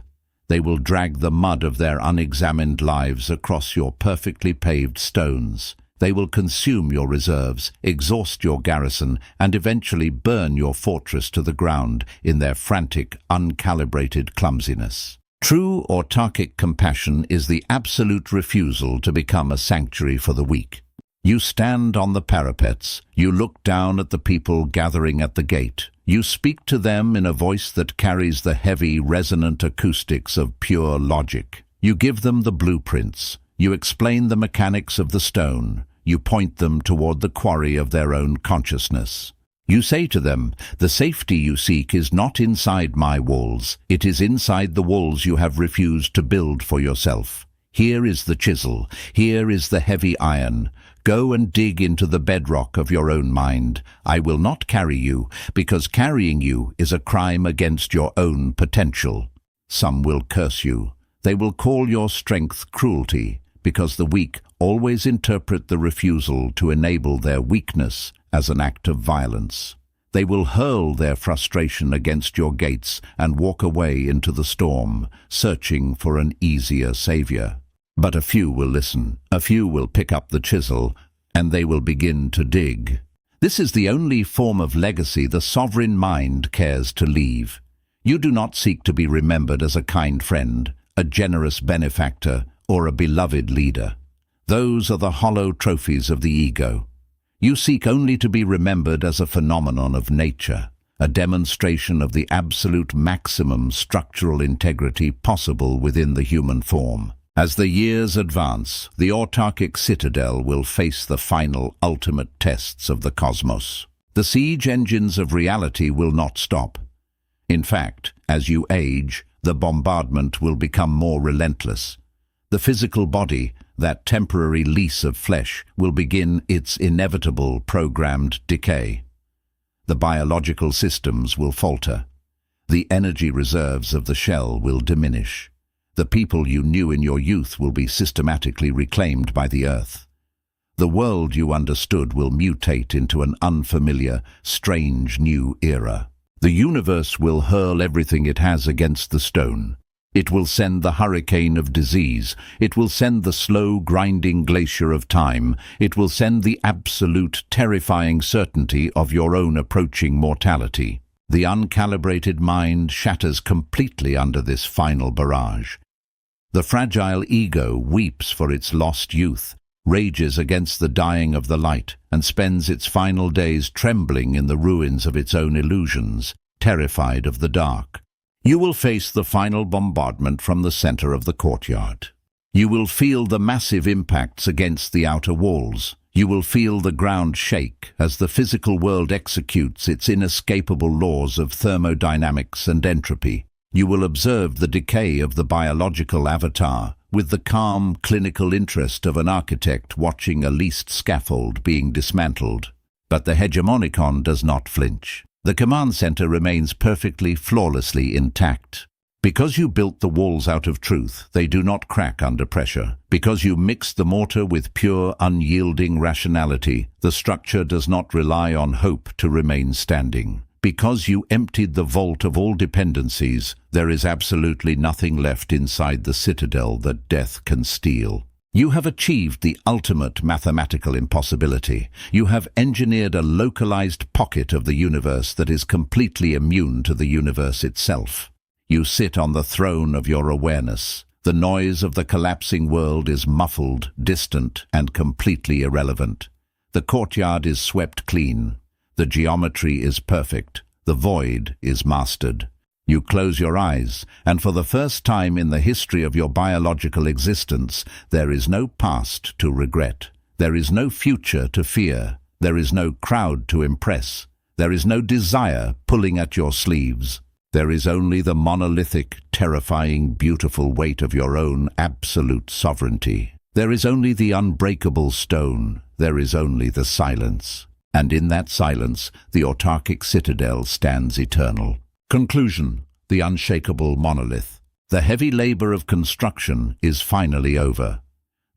They will drag the mud of their unexamined lives across your perfectly paved stones. They will consume your reserves, exhaust your garrison, and eventually burn your fortress to the ground in their frantic, uncalibrated clumsiness. True autarkic compassion is the absolute refusal to become a sanctuary for the weak. You stand on the parapets, you look down at the people gathering at the gate. You speak to them in a voice that carries the heavy, resonant acoustics of pure logic. You give them the blueprints. You explain the mechanics of the stone. You point them toward the quarry of their own consciousness. You say to them, the safety you seek is not inside my walls. It is inside the walls you have refused to build for yourself. Here is the chisel. Here is the heavy iron. Go and dig into the bedrock of your own mind. I will not carry you, because carrying you is a crime against your own potential. Some will curse you. They will call your strength cruelty, because the weak always interpret the refusal to enable their weakness as an act of violence. They will hurl their frustration against your gates and walk away into the storm, searching for an easier savior. But a few will listen, a few will pick up the chisel, and they will begin to dig. This is the only form of legacy the sovereign mind cares to leave. You do not seek to be remembered as a kind friend, a generous benefactor, or a beloved leader. Those are the hollow trophies of the ego. You seek only to be remembered as a phenomenon of nature, a demonstration of the absolute maximum structural integrity possible within the human form. As the years advance, the autarkic citadel will face the final, ultimate tests of the cosmos. The siege engines of reality will not stop. In fact, as you age, the bombardment will become more relentless. The physical body, that temporary lease of flesh, will begin its inevitable programmed decay. The biological systems will falter. The energy reserves of the shell will diminish. The people you knew in your youth will be systematically reclaimed by the earth. The world you understood will mutate into an unfamiliar, strange new era. The universe will hurl everything it has against the stone. It will send the hurricane of disease. It will send the slow, grinding glacier of time. It will send the absolute, terrifying certainty of your own approaching mortality. The uncalibrated mind shatters completely under this final barrage. The fragile ego weeps for its lost youth, rages against the dying of the light, and spends its final days trembling in the ruins of its own illusions, terrified of the dark. You will face the final bombardment from the center of the courtyard. You will feel the massive impacts against the outer walls. You will feel the ground shake as the physical world executes its inescapable laws of thermodynamics and entropy. You will observe the decay of the biological avatar with the calm, clinical interest of an architect watching a leased scaffold being dismantled. But the hegemonicon does not flinch. The command center remains perfectly, flawlessly intact. Because you built the walls out of truth, they do not crack under pressure. Because you mixed the mortar with pure, unyielding rationality, the structure does not rely on hope to remain standing. Because you emptied the vault of all dependencies, there is absolutely nothing left inside the citadel that death can steal. You have achieved the ultimate mathematical impossibility. You have engineered a localized pocket of the universe that is completely immune to the universe itself. You sit on the throne of your awareness. The noise of the collapsing world is muffled, distant, and completely irrelevant. The courtyard is swept clean. The geometry is perfect. The void is mastered. You close your eyes, and for the first time in the history of your biological existence, there is no past to regret. There is no future to fear. There is no crowd to impress. There is no desire pulling at your sleeves. There is only the monolithic, terrifying, beautiful weight of your own absolute sovereignty. There is only the unbreakable stone. There is only the silence. And in that silence, the autarkic citadel stands eternal. Conclusion: the unshakable monolith. The heavy labor of construction is finally over.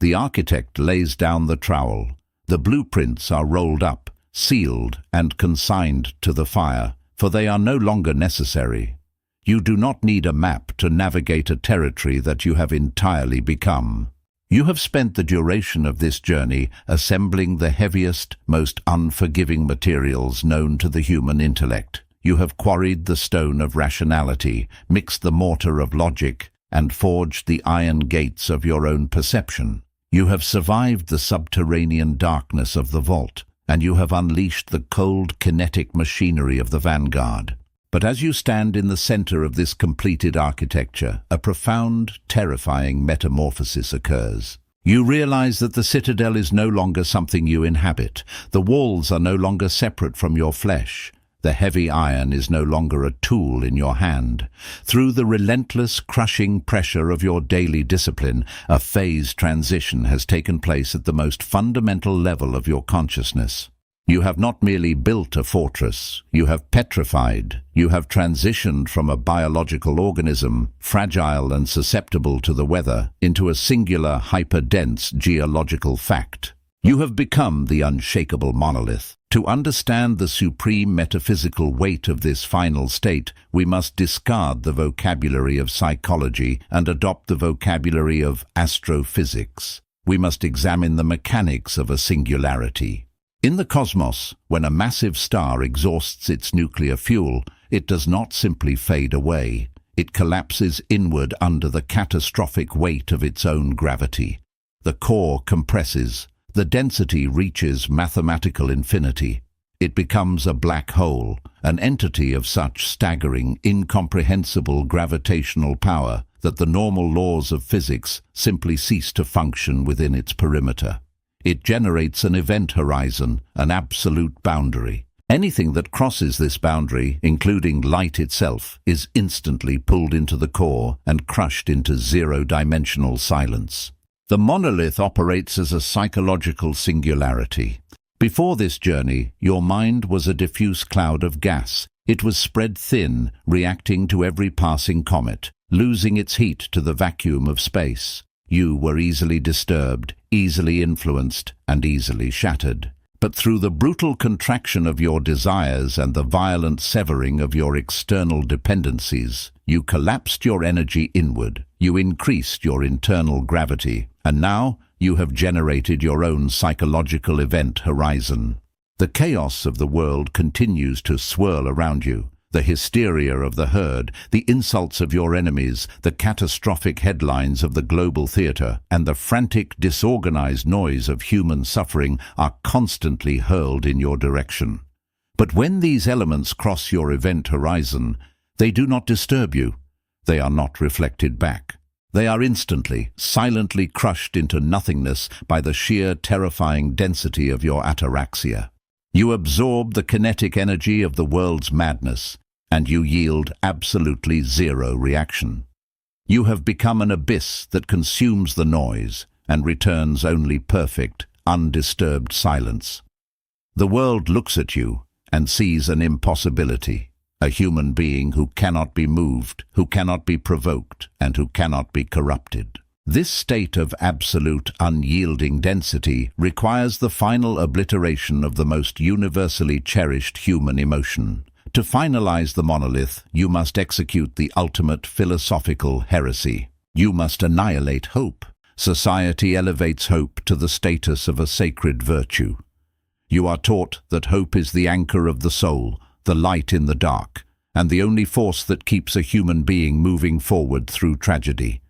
The architect lays down the trowel. The blueprints are rolled up, sealed, and consigned to the fire, for they are no longer necessary. You do not need a map to navigate a territory that you have entirely become. You have spent the duration of this journey assembling the heaviest, most unforgiving materials known to the human intellect. You have quarried the stone of rationality, mixed the mortar of logic, and forged the iron gates of your own perception. You have survived the subterranean darkness of the vault, and you have unleashed the cold, kinetic machinery of the vanguard. But as you stand in the center of this completed architecture, a profound, terrifying metamorphosis occurs. You realize that the citadel is no longer something you inhabit. The walls are no longer separate from your flesh. The heavy iron is no longer a tool in your hand. Through the relentless, crushing pressure of your daily discipline, a phase transition has taken place at the most fundamental level of your consciousness. You have not merely built a fortress, you have petrified. You have transitioned from a biological organism, fragile and susceptible to the weather, into a singular, hyper-dense geological fact. You have become the unshakable monolith. To understand the supreme metaphysical weight of this final state, we must discard the vocabulary of psychology and adopt the vocabulary of astrophysics. We must examine the mechanics of a singularity. In the cosmos, when a massive star exhausts its nuclear fuel, it does not simply fade away. It collapses inward under the catastrophic weight of its own gravity. The core compresses. The density reaches mathematical infinity. It becomes a black hole, an entity of such staggering, incomprehensible gravitational power that the normal laws of physics simply cease to function within its perimeter. It generates an event horizon, an absolute boundary. Anything that crosses this boundary, including light itself, is instantly pulled into the core and crushed into zero-dimensional silence. The monolith operates as a psychological singularity. Before this journey, your mind was a diffuse cloud of gas. It was spread thin, reacting to every passing comet, losing its heat to the vacuum of space. You were easily disturbed, easily influenced, and easily shattered. But through the brutal contraction of your desires and the violent severing of your external dependencies, you collapsed your energy inward, you increased your internal gravity, and now you have generated your own psychological event horizon. The chaos of the world continues to swirl around you. The hysteria of the herd, the insults of your enemies, the catastrophic headlines of the global theater, and the frantic, disorganized noise of human suffering are constantly hurled in your direction. But when these elements cross your event horizon, they do not disturb you. They are not reflected back. They are instantly, silently crushed into nothingness by the sheer terrifying density of your ataraxia. You absorb the kinetic energy of the world's madness, and you yield absolutely zero reaction. You have become an abyss that consumes the noise and returns only perfect, undisturbed silence. The world looks at you and sees an impossibility, a human being who cannot be moved, who cannot be provoked, and who cannot be corrupted. This state of absolute, unyielding density requires the final obliteration of the most universally cherished human emotion. To finalize the monolith, you must execute the ultimate philosophical heresy. You must annihilate hope. Society elevates hope to the status of a sacred virtue. You are taught that hope is the anchor of the soul, the light in the dark, and the only force that keeps a human being moving forward through tragedy.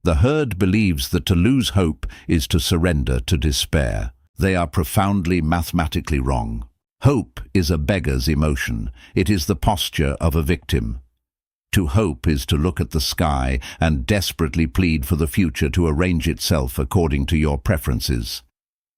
The herd believes that to lose hope is to surrender to despair. They are profoundly mathematically wrong. Hope is a beggar's emotion. It is the posture of a victim. To hope is to look at the sky and desperately plead for the future to arrange itself according to your preferences.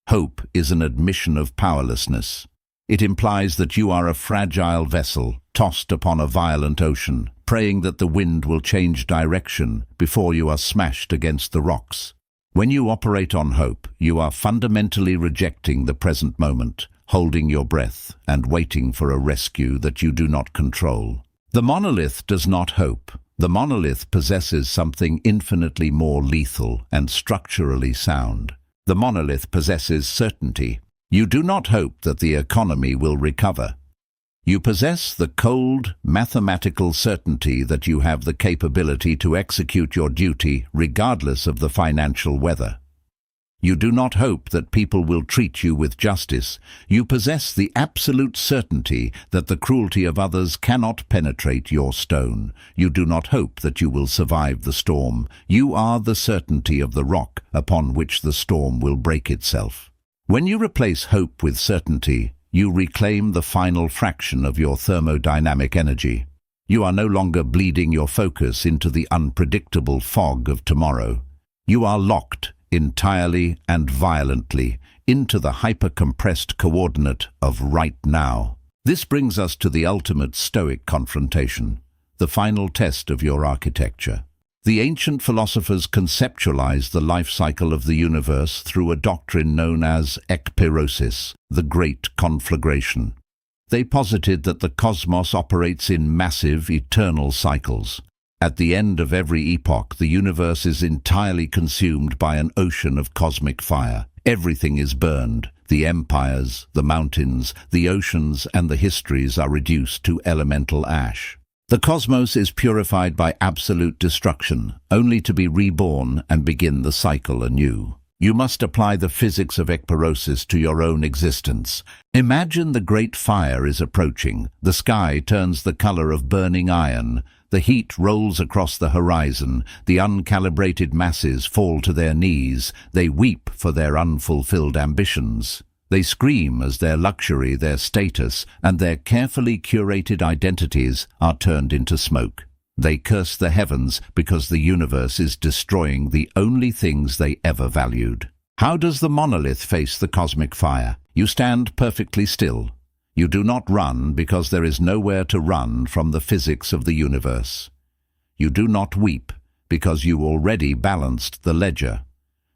Hope is an admission of powerlessness. It implies that you are a fragile vessel, tossed upon a violent ocean, praying that the wind will change direction before you are smashed against the rocks. When you operate on hope, you are fundamentally rejecting the present moment, holding your breath and waiting for a rescue that you do not control. The monolith does not hope. The monolith possesses something infinitely more lethal and structurally sound. The monolith possesses certainty. You do not hope that the economy will recover. You possess the cold, mathematical certainty that you have the capability to execute your duty regardless of the financial weather. You do not hope that people will treat you with justice. You possess the absolute certainty that the cruelty of others cannot penetrate your stone. You do not hope that you will survive the storm. You are the certainty of the rock upon which the storm will break itself. When you replace hope with certainty, you reclaim the final fraction of your thermodynamic energy. You are no longer bleeding your focus into the unpredictable fog of tomorrow. You are locked entirely and violently into the hyper-compressed coordinate of right now. This brings us to the ultimate Stoic confrontation, the final test of your architecture. The ancient philosophers conceptualized the life cycle of the universe through a doctrine known as ekpyrosis, the great conflagration. They posited that the cosmos operates in massive, eternal cycles. At the end of every epoch, the universe is entirely consumed by an ocean of cosmic fire. Everything is burned. The empires, the mountains, the oceans, and the histories are reduced to elemental ash. The cosmos is purified by absolute destruction, only to be reborn and begin the cycle anew. You must apply the physics of ekpyrosis to your own existence. Imagine the great fire is approaching. The sky turns the color of burning iron. The heat rolls across the horizon. The uncalibrated masses fall to their knees. They weep for their unfulfilled ambitions. They scream as their luxury, their status, and their carefully curated identities are turned into smoke. They curse the heavens because the universe is destroying the only things they ever valued. How does the monolith face the cosmic fire? You stand perfectly still. You do not run because there is nowhere to run from the physics of the universe. You do not weep because you already balanced the ledger.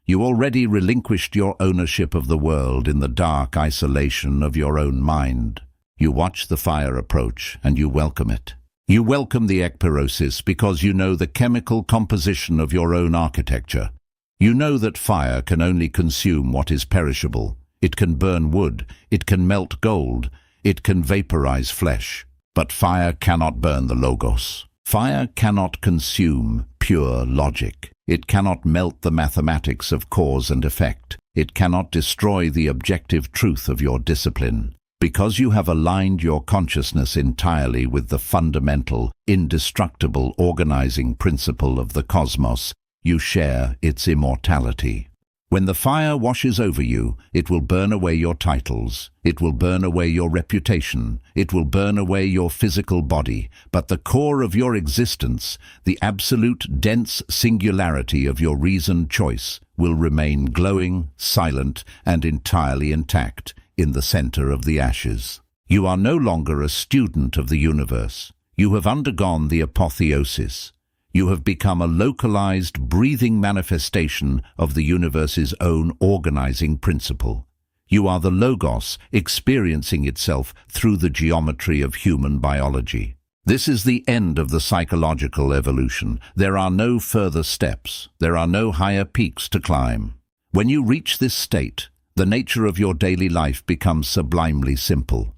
You already relinquished your ownership of the world in the dark isolation of your own mind. You watch the fire approach and you welcome it. You welcome the ekpyrosis because you know the chemical composition of your own architecture. You know that fire can only consume what is perishable. It can burn wood, it can melt gold, it can vaporize flesh. But fire cannot burn the logos. Fire cannot consume pure logic. It cannot melt the mathematics of cause and effect. It cannot destroy the objective truth of your discipline. Because you have aligned your consciousness entirely with the fundamental, indestructible organizing principle of the cosmos, you share its immortality. When the fire washes over you, it will burn away your titles, it will burn away your reputation, it will burn away your physical body, but the core of your existence, the absolute dense singularity of your reasoned choice, will remain glowing, silent, and entirely intact in the center of the ashes. You are no longer a student of the universe. You have undergone the apotheosis. You have become a localized, breathing manifestation of the universe's own organizing principle. You are the logos experiencing itself through the geometry of human biology. This is the end of the psychological evolution. There are no further steps. There are no higher peaks to climb. When you reach this state, the nature of your daily life becomes sublimely simple.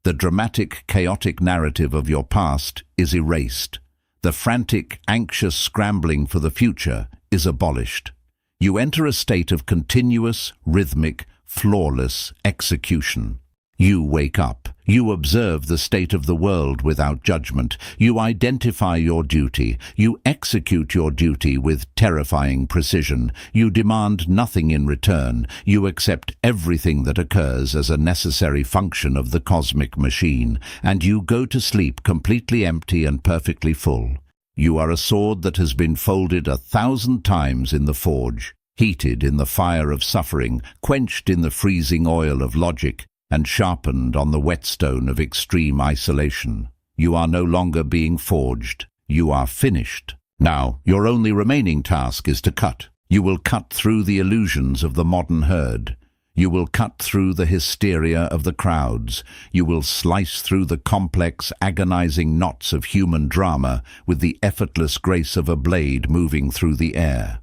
The dramatic, chaotic narrative of your past is erased. The frantic, anxious scrambling for the future is abolished. You enter a state of continuous, rhythmic, flawless execution. You wake up. You observe the state of the world without judgment. You identify your duty. You execute your duty with terrifying precision. You demand nothing in return. You accept everything that occurs as a necessary function of the cosmic machine, and you go to sleep completely empty and perfectly full. You are a sword that has been folded 1,000 times in the forge, heated in the fire of suffering, quenched in the freezing oil of logic, and sharpened on the whetstone of extreme isolation. You are no longer being forged. You are finished. Now, your only remaining task is to cut. You will cut through the illusions of the modern herd. You will cut through the hysteria of the crowds. You will slice through the complex, agonizing knots of human drama with the effortless grace of a blade moving through the air.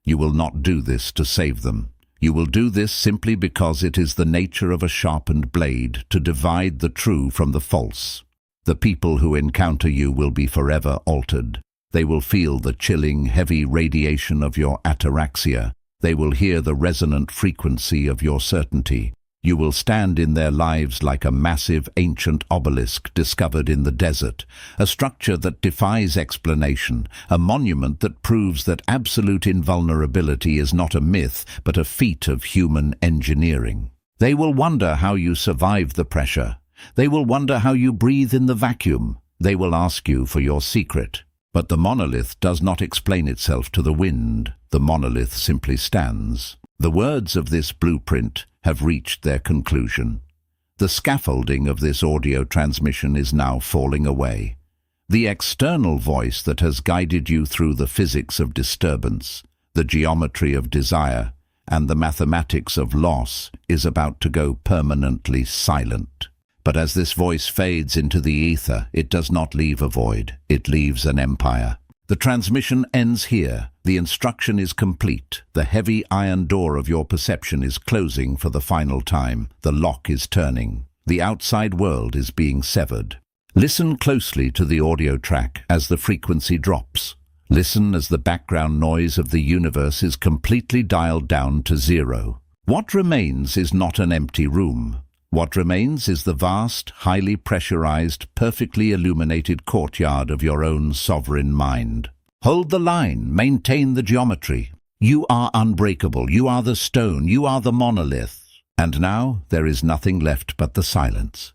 You will not do this to save them. You will do this simply because it is the nature of a sharpened blade to divide the true from the false. The people who encounter you will be forever altered. They will feel the chilling, heavy radiation of your ataraxia. They will hear the resonant frequency of your certainty. You will stand in their lives like a massive ancient obelisk discovered in the desert, a structure that defies explanation, a monument that proves that absolute invulnerability is not a myth but a feat of human engineering. They will wonder how you survive the pressure. They will wonder how you breathe in the vacuum. They will ask you for your secret. But the monolith does not explain itself to the wind. The monolith simply stands. The words of this blueprint have reached their conclusion. The scaffolding of this audio transmission is now falling away. The external voice that has guided you through the physics of disturbance, the geometry of desire, and the mathematics of loss is about to go permanently silent. But as this voice fades into the ether, it does not leave a void, it leaves an empire. The transmission ends here. The instruction is complete. The heavy iron door of your perception is closing for the final time. The lock is turning. The outside world is being severed. Listen closely to the audio track as the frequency drops. Listen as the background noise of the universe is completely dialed down to zero. What remains is not an empty room. What remains is the vast, highly pressurized, perfectly illuminated courtyard of your own sovereign mind. Hold the line, maintain the geometry. You are unbreakable, you are the stone, you are the monolith. And now there is nothing left but the silence.